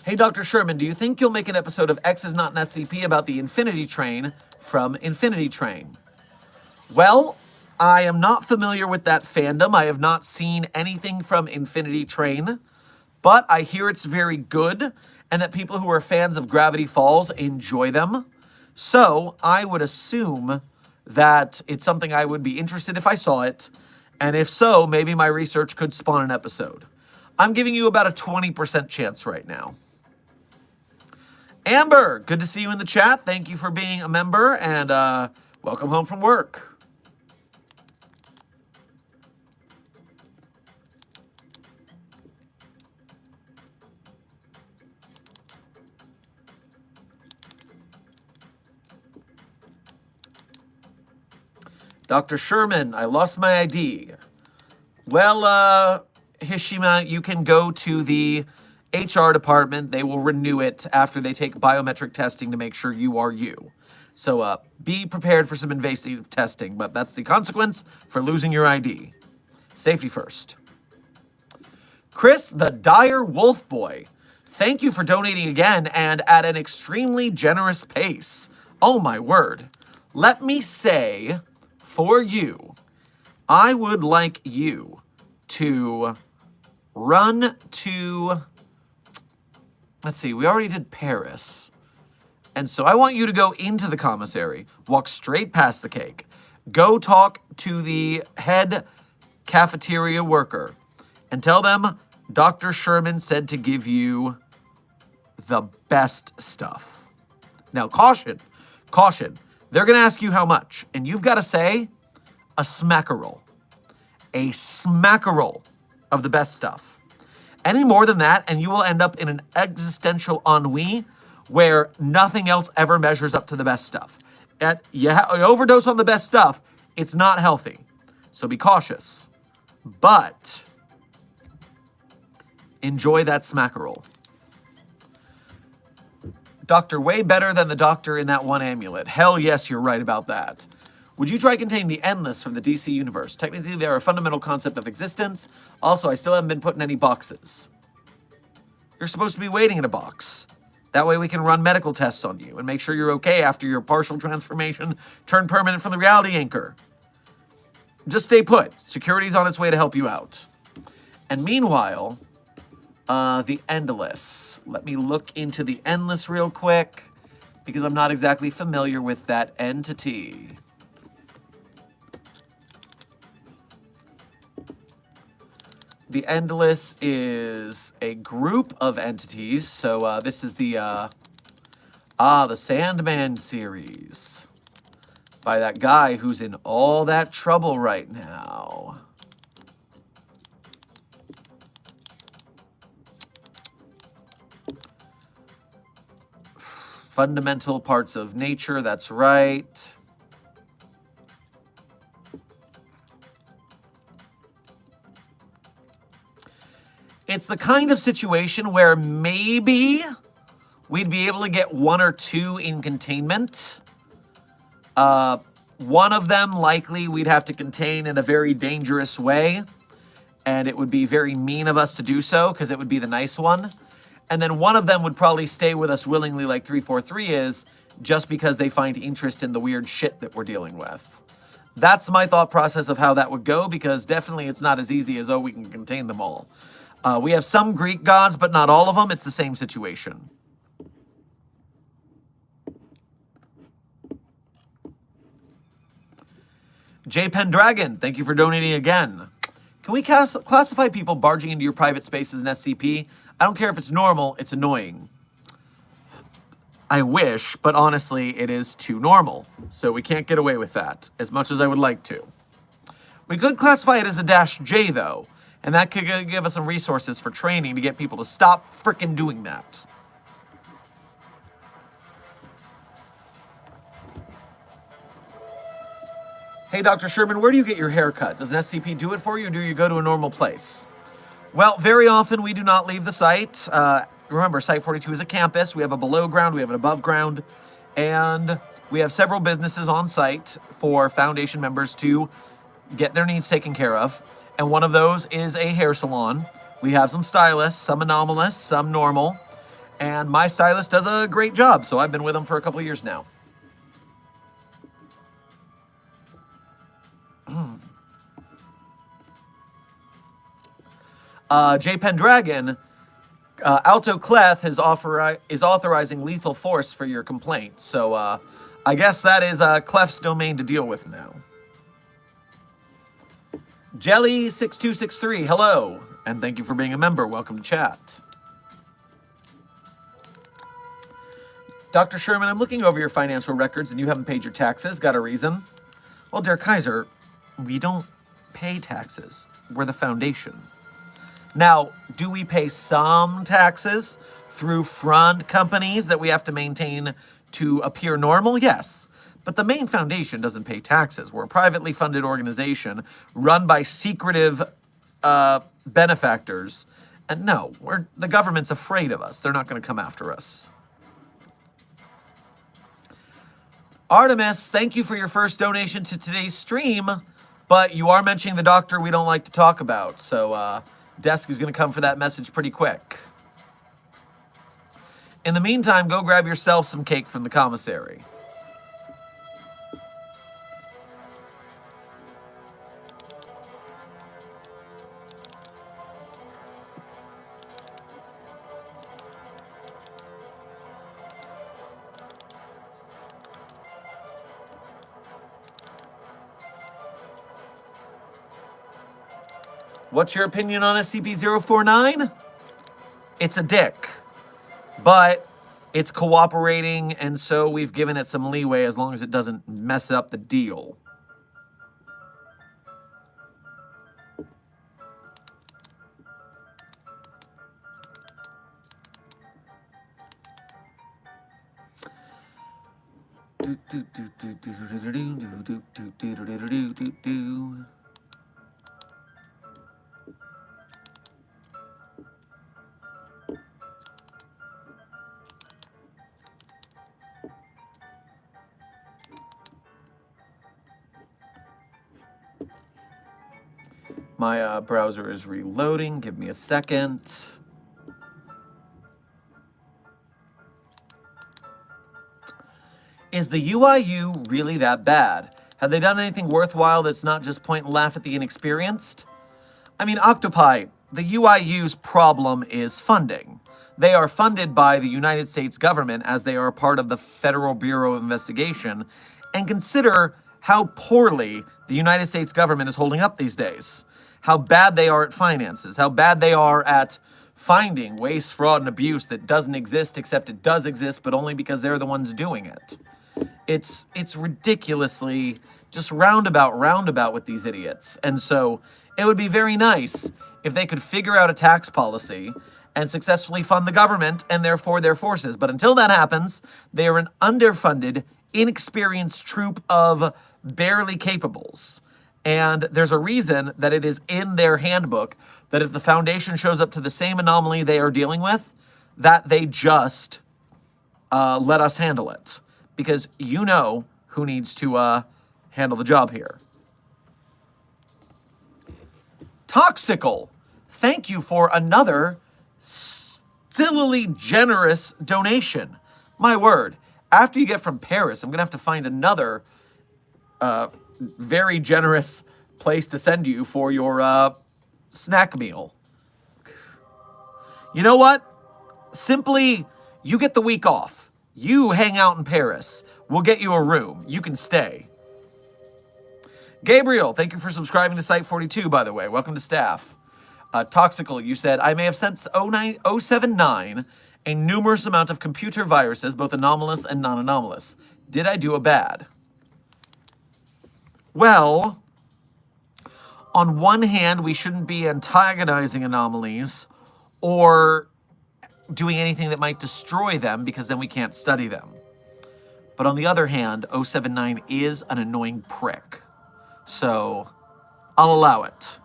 A: Hey, Dr. Sherman, do you think you'll make an episode of X is Not an SCP about the Infinity Train from Infinity Train? Well, I am not familiar with that fandom. I have not seen anything from Infinity Train, but I hear it's very good and that people who are fans of Gravity Falls enjoy them. So I would assume that it's something I would be interested if I saw it. And if so, maybe my research could spawn an episode. I'm giving you about a 20% chance right now. Amber, good to see you in the chat. Thank you for being a member, and welcome home from work. Dr. Sherman, I lost my ID. Well, Hishima, you can go to the HR department. They will renew it after they take biometric testing to make sure you are you. So be prepared for some invasive testing, but that's the consequence for losing your ID. Safety first. Chris, the Dire Wolf Boy, thank you for donating again and at an extremely generous pace. Oh my word. Let me say, for you, I would like you to run to, let's see, we already did Paris. And so I want you to go into the commissary, walk straight past the cake, go talk to the head cafeteria worker, and tell them Dr. Sherman said to give you the best stuff. Now, caution, caution. They're going to ask you how much, and you've got to say a smackerel. A smackerel of the best stuff. Any more than that, and you will end up in an existential ennui where nothing else ever measures up to the best stuff. You overdose on the best stuff, it's not healthy. So be cautious. But enjoy that smackerel. Doctor, way better than the doctor in that one amulet. Hell yes, you're right about that. Would you try containing the endless from the DC universe? Technically, they are a fundamental concept of existence. Also, I still haven't been put in any boxes. You're supposed to be waiting in a box. That way we can run medical tests on you and make sure you're okay after your partial transformation turned permanent from the reality anchor. Just stay put. Security's on its way to help you out. And meanwhile, the endless. Let me look into the endless real quick because I'm not exactly familiar with that entity. The Endless is a group of entities. So this is the Sandman series by that guy who's in all that trouble right now. Fundamental parts of nature, that's right. It's the kind of situation where maybe we'd be able to get one or two in containment. One of them likely we'd have to contain in a very dangerous way. And it would be very mean of us to do so because it would be the nice one. And then one of them would probably stay with us willingly like 343 is just because they find interest in the weird shit that we're dealing with. That's my thought process of how that would go because definitely it's not as easy as, oh, we can contain them all. We have some Greek gods, but not all of them. It's the same situation. J Pendragon, thank you for donating again. Can we classify people barging into your private space as an SCP? I don't care if it's normal, it's annoying. I wish, but honestly, it is too normal. So we can't get away with that, as much as I would like to. We could classify it as a -J, though, and that could give us some resources for training to get people to stop frickin' doing that. Hey, Dr. Sherman, where do you get your haircut? Does an SCP do it for you, or do you go to a normal place? Well, very often we do not leave the site. Remember, Site 42 is a campus. We have a below ground, we have an above ground, and we have several businesses on site for Foundation members to get their needs taken care of. And one of those is a hair salon. We have some stylists, some anomalous, some normal. And my stylist does a great job, so I've been with him for a couple of years now. J Pendragon, Alto Cleth is authorizing lethal force for your complaint. So I guess that is Cleth's domain to deal with now. Jelly6263, hello, and thank you for being a member. Welcome to chat. Dr. Sherman, I'm looking over your financial records and you haven't paid your taxes. Got a reason? Well, dear Kaiser, we don't pay taxes. We're the Foundation. Now, do we pay some taxes through front companies that we have to maintain to appear normal? Yes. But the main foundation doesn't pay taxes. We're a privately funded organization run by secretive benefactors. And no, the government's afraid of us. They're not going to come after us. Artemis, thank you for your first donation to today's stream. But you are mentioning the doctor we don't like to talk about. So, Desk is going to come for that message pretty quick. In the meantime, go grab yourself some cake from the commissary. What's your opinion on SCP-049? It's a dick, but it's cooperating, and so we've given it some leeway as long as it doesn't mess up the deal. My browser is reloading. Give me a second. Is the UIU really that bad? Have they done anything worthwhile that's not just point and laugh at the inexperienced? I mean, Octopi, the UIU's problem is funding. They are funded by the United States government as they are a part of the Federal Bureau of Investigation, and consider how poorly the United States government is holding up these days. How bad they are at finances, how bad they are at finding waste, fraud, and abuse that doesn't exist, except it does exist, but only because they're the ones doing it. It's ridiculously just roundabout with these idiots. And so it would be very nice if they could figure out a tax policy and successfully fund the government and therefore their forces. But until that happens, they are an underfunded, inexperienced troop of barely capables. And there's a reason that it is in their handbook that if the Foundation shows up to the same anomaly they are dealing with, that they just let us handle it. Because you know who needs to handle the job here. Toxical, thank you for another stillily generous donation. My word, after you get from Paris, I'm going to have to find another very generous place to send you for your snack meal. You know what? Simply, you get the week off. You hang out in Paris. We'll get you a room. You can stay. Gabriel, thank you for subscribing to Site 42, by the way. Welcome to staff. Toxical, you said, I may have sent 079 a numerous amount of computer viruses, both anomalous and non-anomalous. Did I do a bad? Well, on one hand, we shouldn't be antagonizing anomalies or doing anything that might destroy them, because then we can't study them. But on the other hand, 079 is an annoying prick. So, I'll allow it.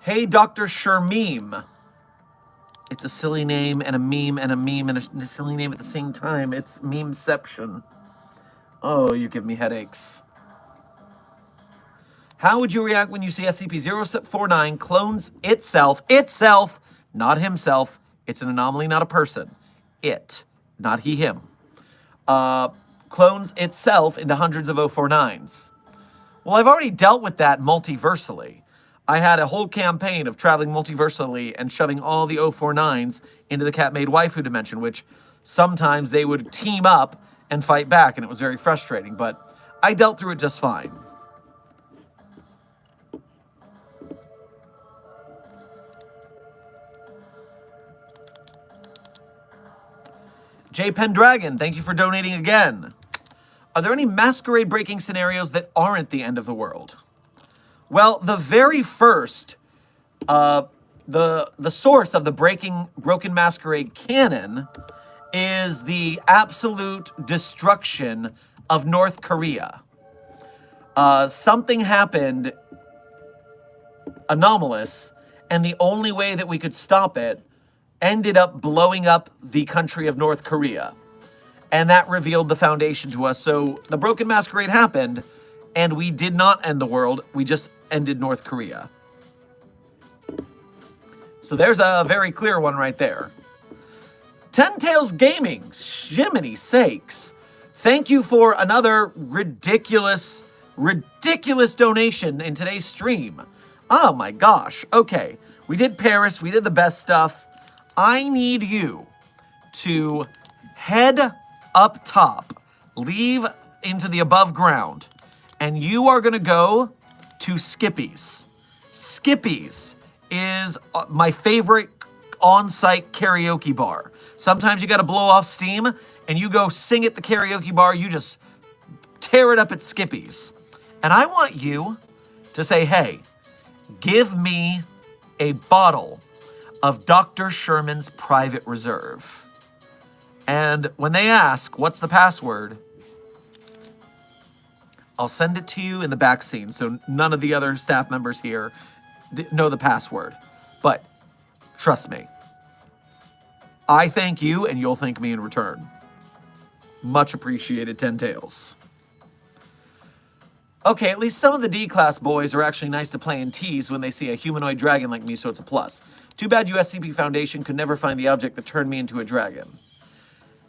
A: Hey, Dr. Sherman. It's a silly name and a meme and a meme and a silly name at the same time. It's memeception. Oh, you give me headaches. How would you react when you see SCP-049 clones itself, not himself. It's an anomaly, not a person. It, not he, him. Clones itself into hundreds of 049s. Well, I've already dealt with that multiversally. I had a whole campaign of traveling multiversally and shoving all the 049s into the cat-made waifu dimension, which sometimes they would team up and fight back, and it was very frustrating, but I dealt through it just fine. J. Pendragon, thank you for donating again. Are there any masquerade-breaking scenarios that aren't the end of the world? Well, the very first, the source of the Broken Masquerade canon is the absolute destruction of North Korea. Something happened anomalous, and the only way that we could stop it ended up blowing up the country of North Korea. And that revealed the foundation to us. So the Broken Masquerade happened, and we did not end the world. We just ended North Korea. So there's a very clear one right there. Ten Tails Gaming, Jiminy sakes. Thank you for another ridiculous donation in today's stream. Oh my gosh. Okay, we did Paris, we did the best stuff. I need you to head up top, leave into the above ground, and you are going to go to Skippy's. Skippy's is my favorite on-site karaoke bar. Sometimes you got to blow off steam, and you go sing at the karaoke bar. You just tear it up at Skippy's. And I want you to say, hey, give me a bottle of Dr. Sherman's Private Reserve. And when they ask, what's the password? I'll send it to you in the back scene, so none of the other staff members here know the password. But trust me, I thank you, and you'll thank me in return. Much appreciated, Ten Tails. Okay, at least some of the D-class boys are actually nice to play and tease when they see a humanoid dragon like me, so it's a plus. Too bad USCP Foundation could never find the object that turned me into a dragon.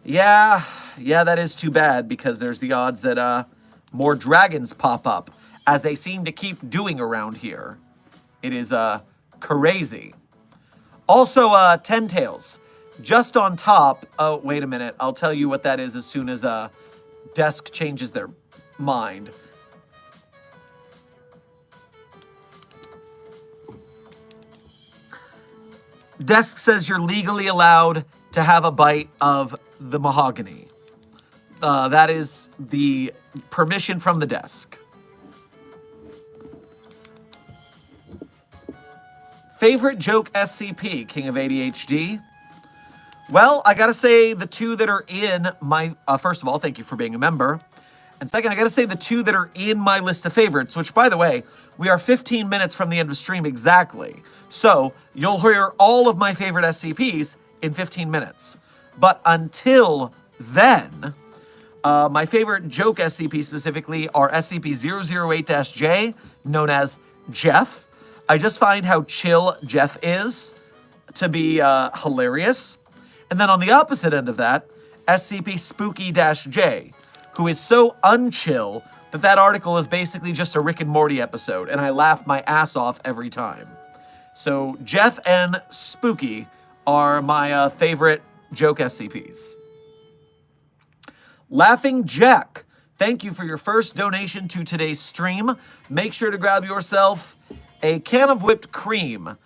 A: Yeah, that is too bad, because there's the odds that more dragons pop up, as they seem to keep doing around here. It is crazy. Also, Ten Tails, just on top. Oh, wait a minute. I'll tell you what that is as soon as Desk changes their mind. Desk says you're legally allowed to have a bite of the mahogany. That is the permission from the desk. Favorite joke SCP, King of ADHD? Well, I gotta say the two that are in my... first of all, thank you for being a member. And second, I gotta say the two that are in my list of favorites, which, by the way, we are 15 minutes from the end of stream exactly. So, you'll hear all of my favorite SCPs in 15 minutes. But until then, my favorite joke SCP specifically are SCP-008-J, known as Jeff. I just find how chill Jeff is to be hilarious. And then on the opposite end of that, SCP-Spooky-J, who is so unchill that that article is basically just a Rick and Morty episode, and I laugh my ass off every time. So Jeff and Spooky are my favorite joke SCPs. Laughing Jack, thank you for your first donation to today's stream. Make sure to grab yourself a can of whipped cream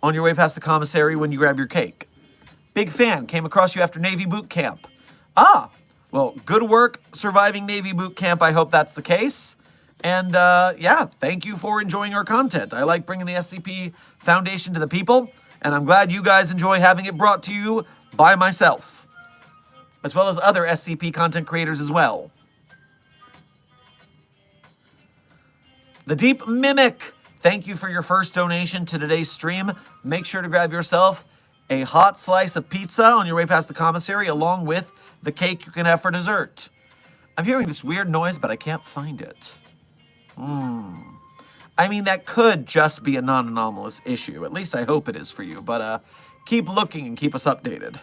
A: on your way past the commissary when you grab your cake. Big fan, came across you after Navy boot camp. Ah, well, good work surviving Navy boot camp. I hope that's the case. And yeah, thank you for enjoying our content. I like bringing the SCP Foundation to the people, and I'm glad you guys enjoy having it brought to you by myself, as well as other SCP content creators as well. The Deep Mimic, thank you for your first donation to today's stream. Make sure to grab yourself a hot slice of pizza on your way past the commissary, along with the cake you can have for dessert. I'm hearing this weird noise, but I can't find it. I mean, that could just be a non-anomalous issue. At least I hope it is for you, but keep looking and keep us updated.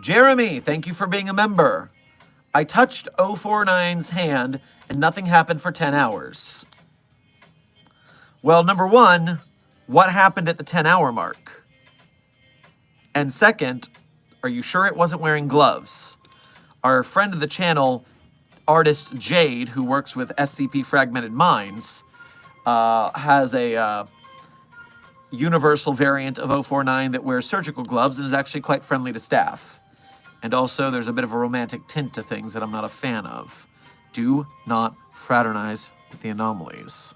A: Jeremy, thank you for being a member. I touched 049's hand and nothing happened for 10 hours. Well, number one, what happened at the 10-hour mark? And second, are you sure it wasn't wearing gloves? Our friend of the channel, artist Jade, who works with SCP Fragmented Minds, has a universal variant of 049 that wears surgical gloves and is actually quite friendly to staff. And also, there's a bit of a romantic tint to things that I'm not a fan of. Do not fraternize with the anomalies.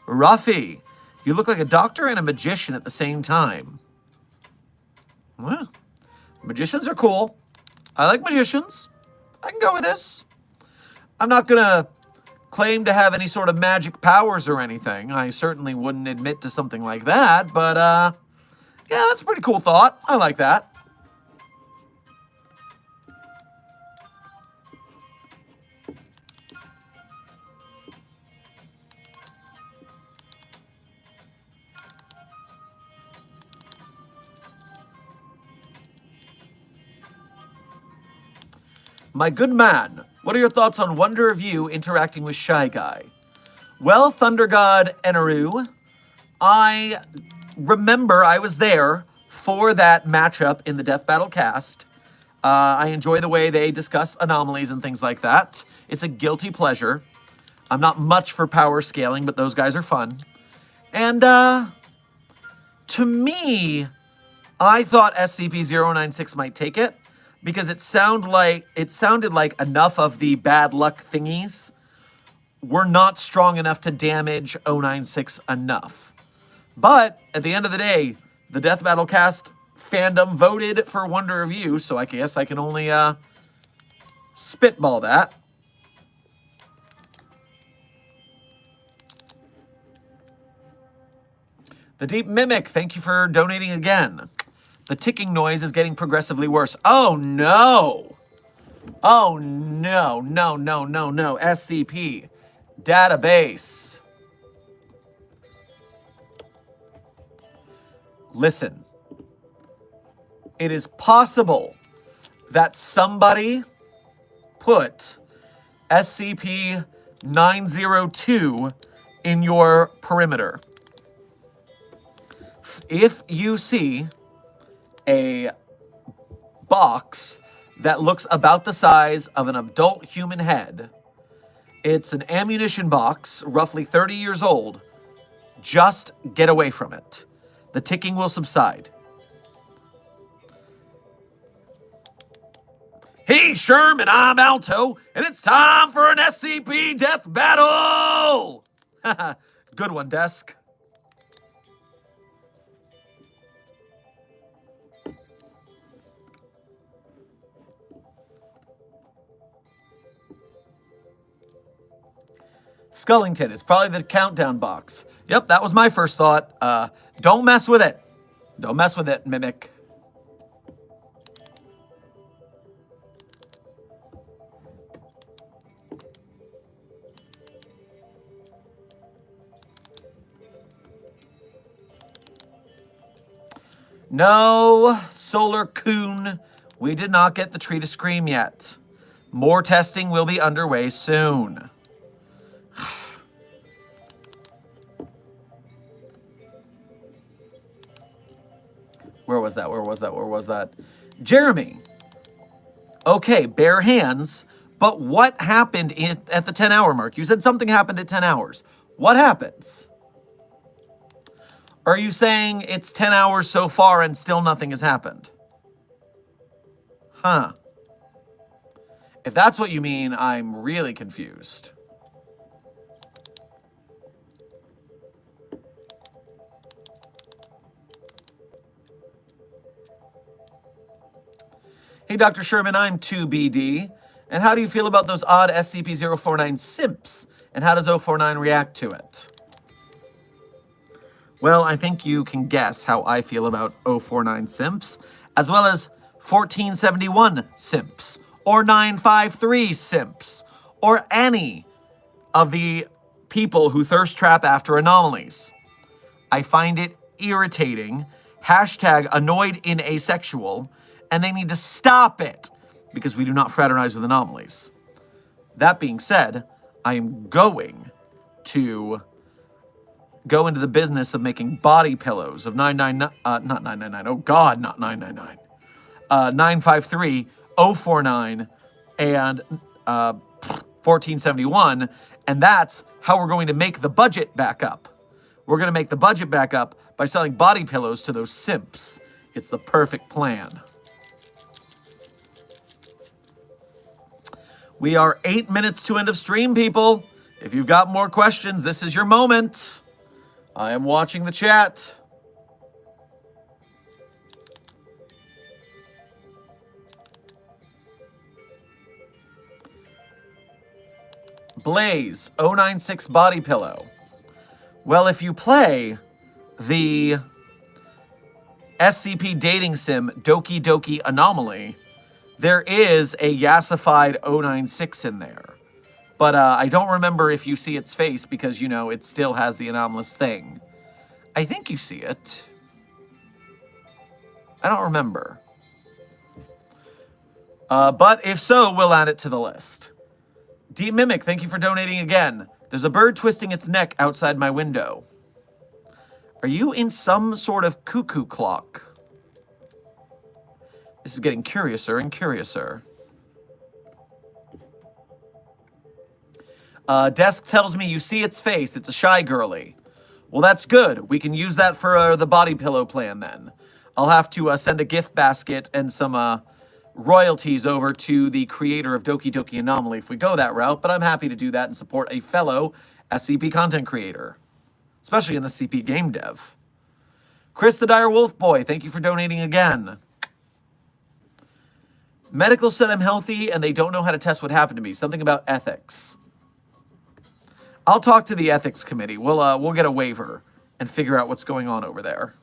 A: Ruffy, you look like a doctor and a magician at the same time. Well, magicians are cool. I like magicians. I can go with this. I'm not going to claim to have any sort of magic powers or anything. I certainly wouldn't admit to something like that, but yeah, that's a pretty cool thought. I like that. My good man, what are your thoughts on Wonder of You interacting with Shy Guy? Well, Thunder God Eneru, I remember I was there for that matchup in the Death Battle cast. I enjoy the way they discuss anomalies and things like that. It's a guilty pleasure. I'm not much for power scaling, but those guys are fun. And to me, I thought SCP-096 might take it, because it sounded like enough of the bad luck thingies were not strong enough to damage 096 enough. But at the end of the day, the Death Battle cast fandom voted for Wonder of You, so I guess I can only spitball that. The Deep Mimic, thank you for donating again. The ticking noise is getting progressively worse. Oh, no. Oh, no, no, no, no, no. SCP. Database. Listen. It is possible that somebody put SCP-902 in your perimeter. If you see a box that looks about the size of an adult human head. It's an ammunition box, roughly 30 years old. Just get away from it. The ticking will subside. Hey, Sherman, I'm Alto, and it's time for an SCP death battle! Good one, Desk. Skullington, it's probably the countdown box. Yep, that was my first thought. Don't mess with it. Don't mess with it, Mimic. No, Solar Coon, we did not get the tree to scream yet. More testing will be underway soon. Where was that? Jeremy. Okay, bare hands, but what happened at the 10-hour mark? You said something happened at 10 hours. What happens? Are you saying it's 10 hours so far and still nothing has happened? Huh. If that's what you mean, I'm really confused. Hey, Dr. Sherman, I'm 2BD. And how do you feel about those odd SCP-049 simps? And how does 049 react to it? Well, I think you can guess how I feel about 049 simps, as well as 1471 simps, or 953 simps, or any of the people who thirst trap after anomalies. I find it irritating, hashtag annoyed in asexual, and they need to stop it, because we do not fraternize with anomalies. That being said, I am going to go into the business of making body pillows of 999, oh God, not 999, 953, 049, and 1471, and that's how we're going to make the budget back up. We're going to make the budget back up by selling body pillows to those simps. It's the perfect plan. We are 8 minutes to end of stream, people. If you've got more questions, this is your moment. I am watching the chat. Blaze, 096 body pillow. Well, if you play the SCP dating sim Doki Doki Anomaly, there is a yassified 096 in there. But I don't remember if you see its face because, you know, it still has the anomalous thing. I think you see it. I don't remember. But if so, we'll add it to the list. Deep Mimic, thank you for donating again. There's a bird twisting its neck outside my window. Are you in some sort of cuckoo clock? This is getting curiouser and curiouser. Desk tells me you see its face. It's a shy girly. Well, that's good. We can use that for the body pillow plan then. I'll have to send a gift basket and some royalties over to the creator of Doki Doki Anomaly if we go that route, but I'm happy to do that and support a fellow SCP content creator, especially an SCP game dev. Chris the Dire Wolf Boy, thank you for donating again. Medical said I'm healthy and they don't know how to test what happened to me. Something about ethics. I'll talk to the ethics committee. We'll get a waiver and figure out what's going on over there.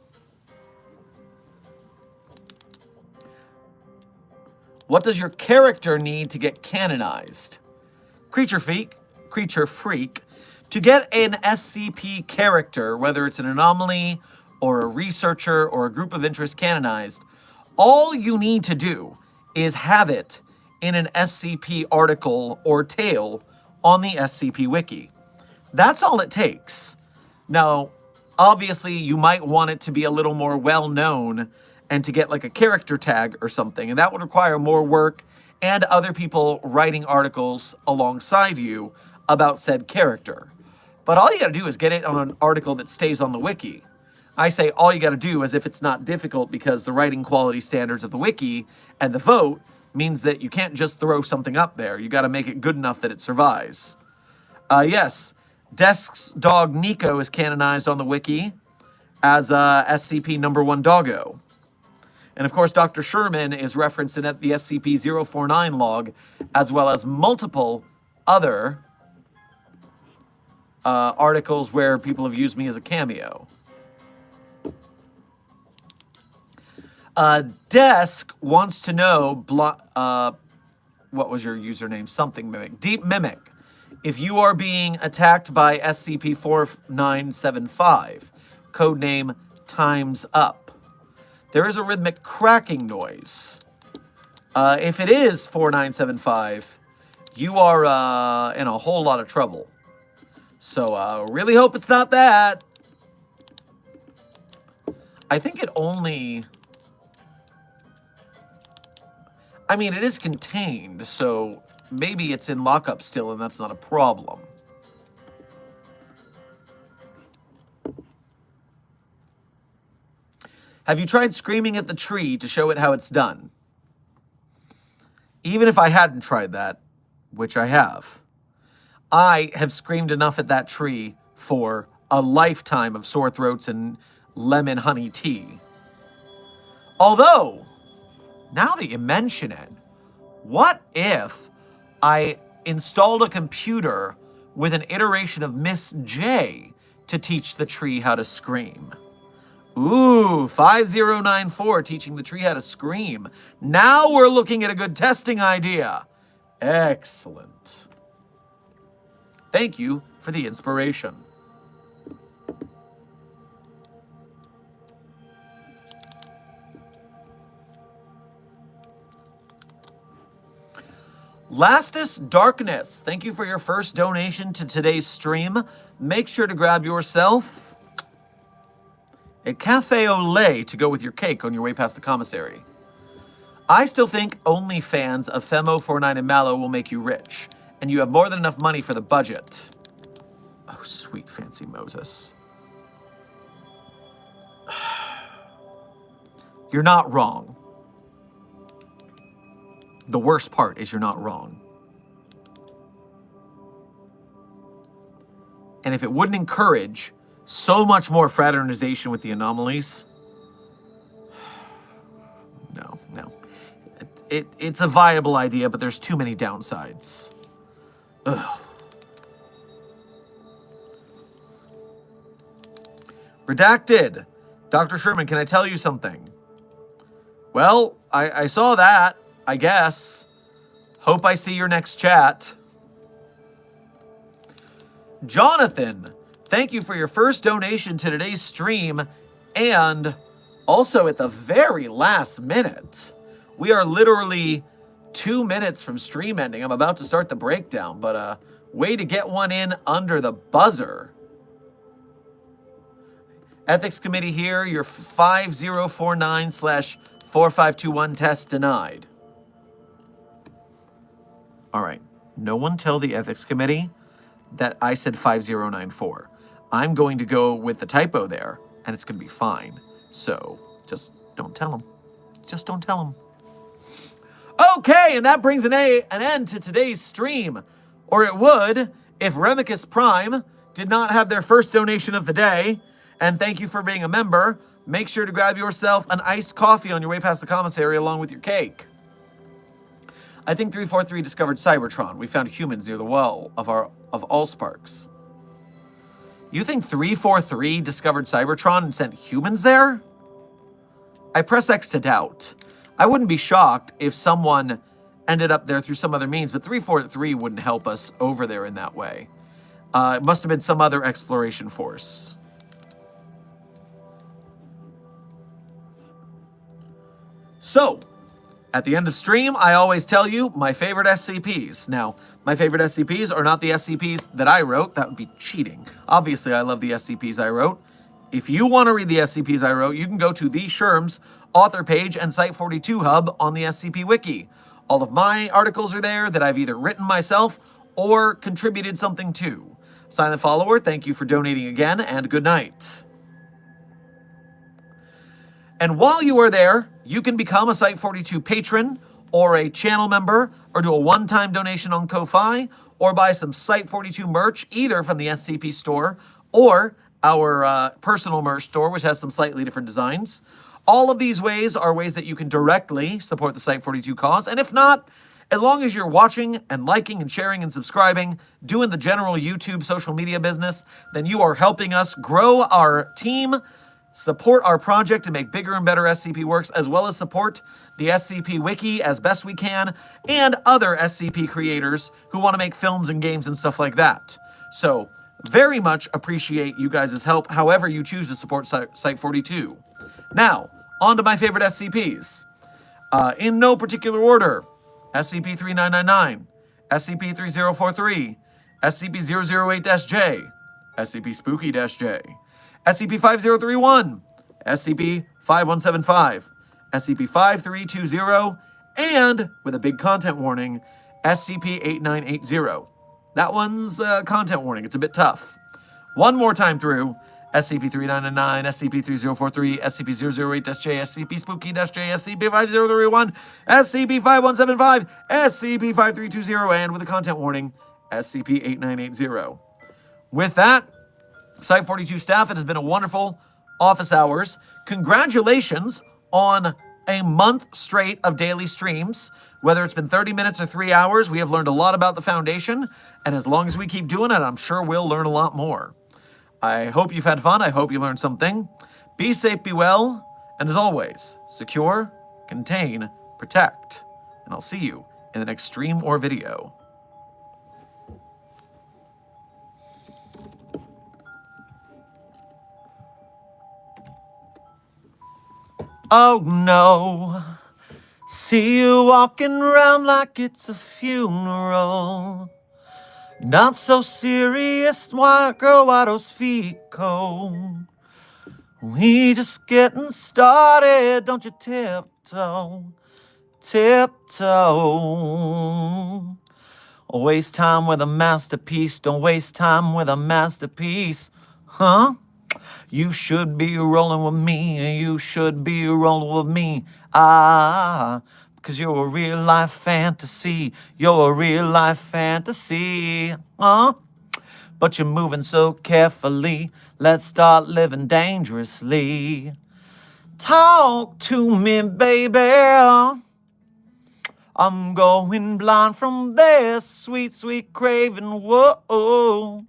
A: What does your character need to get canonized? Creature Freak. To get an SCP character, whether it's an anomaly or a researcher or a group of interest canonized, all you need to do is have it in an SCP article or tale on the SCP Wiki. That's all it takes. Now, obviously, you might want it to be a little more well-known and to get like a character tag or something, and that would require more work and other people writing articles alongside you about said character. But all you gotta do is get it on an article that stays on the wiki. I say all you gotta do as if it's not difficult because the writing quality standards of the wiki and the vote means that you can't just throw something up there. You gotta make it good enough that it survives. Yes, Desk's dog Nico is canonized on the wiki as SCP number 1 doggo. And of course, Dr. Sherman is referenced in the SCP-049 log, as well as multiple other articles where people have used me as a cameo. Desk wants to know, what was your username? Something Mimic. Deep Mimic. If you are being attacked by SCP-4975, codename Time's Up, there is a rhythmic cracking noise. If it is 4975, you are in a whole lot of trouble. So really hope it's not that. I think it only... I mean, it is contained, so maybe it's in lockup still, and that's not a problem. Have you tried screaming at the tree to show it how it's done? Even if I hadn't tried that, which I have screamed enough at that tree for a lifetime of sore throats and lemon honey tea. Although, now that you mention it, what if I installed a computer with an iteration of Miss J to teach the tree how to scream? Ooh, 5094, teaching the tree how to scream. Now we're looking at a good testing idea. Excellent. Thank you for the inspiration. Lastest Darkness, thank you for your first donation to today's stream. Make sure to grab yourself a cafe au lait to go with your cake on your way past the commissary. I still think only fans of Femo 49 and Mallow will make you rich, and you have more than enough money for the budget. Oh, sweet fancy Moses. You're not wrong. The worst part is you're not wrong. And if it wouldn't encourage so much more fraternization with the anomalies, no. It's a viable idea, but there's too many downsides. Ugh. Redacted. Dr. Sherman, can I tell you something? Well, I saw that, I guess. Hope I see your next chat. Jonathan, thank you for your first donation to today's stream, and also at the very last minute. We are literally 2 minutes from stream ending. I'm about to start the breakdown, but way to get one in under the buzzer. Ethics Committee here, your 5049/4521 test denied. All right, no one tell the Ethics Committee that I said 5094. I'm going to go with the typo there, and it's going to be fine. So just don't tell them. Just don't tell them. Okay, and that brings an end to today's stream. Or it would if Remicus Prime did not have their first donation of the day. And thank you for being a member. Make sure to grab yourself an iced coffee on your way past the commissary along with your cake. I think 343 discovered Cybertron. We found humans near the well of Allsparks. You think 343 discovered Cybertron and sent humans there? I press X to doubt. I wouldn't be shocked if someone ended up there through some other means, but 343 wouldn't help us over there in that way. It must have been some other exploration force. So, at the end of stream, I always tell you my favorite SCPs. Now, my favorite SCPs are not the SCPs that I wrote. That would be cheating. Obviously, I love the SCPs I wrote. If you want to read the SCPs I wrote, you can go to the Sherm's author page and Site42 hub on the SCP Wiki. All of my articles are there that I've either written myself or contributed something to. Silent Follower, thank you for donating again, and good night. And while you are there, you can become a Site42 patron or a channel member or do a one-time donation on Ko-Fi or buy some Site42 merch either from the SCP store or our personal merch store, which has some slightly different designs. All of these ways are ways that you can directly support the Site42 cause. And if not, as long as you're watching and liking and sharing and subscribing, doing the general YouTube social media business, then you are helping us grow our team, support our project to make bigger and better SCP works, as well as support the SCP Wiki as best we can, and other SCP creators who want to make films and games and stuff like that. So, very much appreciate you guys' help, however you choose to support Site42. Now, On to my favorite SCPs. In no particular order: SCP-3999, SCP-3043, SCP-008-J, SCP-Spooky-J, SCP-5031, SCP-5175, SCP-5320, and, with a big content warning, SCP-8980. That one's a content warning. It's a bit tough. One more time through: SCP-3999, SCP-3043, SCP-008-J, SCP-Spooky-J, SCP-5031, SCP-5175, SCP-5320, and, with a content warning, SCP-8980. With that, Site-42 staff, it has been a wonderful office hours. Congratulations on a month straight of daily streams. Whether it's been 30 minutes or 3 hours, we have learned a lot about the Foundation, and as long as we keep doing it, I'm sure we'll learn a lot more. I hope you've had fun. I hope you learned something. Be safe, be well, and as always, secure, contain, protect. And I'll see you in the next stream or video. Oh no, see you walking around like it's a funeral. Not so serious, white girl, why those feet cold? We just getting started, don't you tiptoe, tiptoe. Waste time with a masterpiece, don't waste time with a masterpiece, huh? You should be rolling with me, you should be rolling with me, because you're a real life fantasy, you're a real life fantasy, huh? But you're moving so carefully, let's start living dangerously. Talk to me, baby, I'm going blind from this sweet, sweet craving, whoa.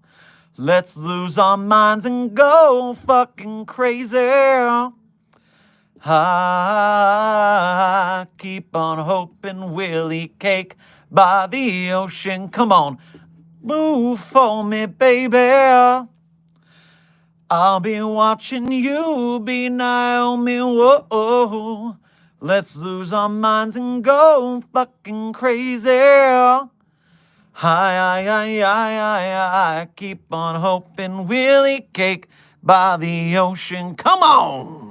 A: Let's lose our minds and go fucking crazy. I keep on hoping we'll eat cake by the ocean. Come on, move for me, baby. I'll be watching you be Naomi, whoa. Let's lose our minds and go fucking crazy. I keep on hoping we'll eat cake by the ocean. Come on!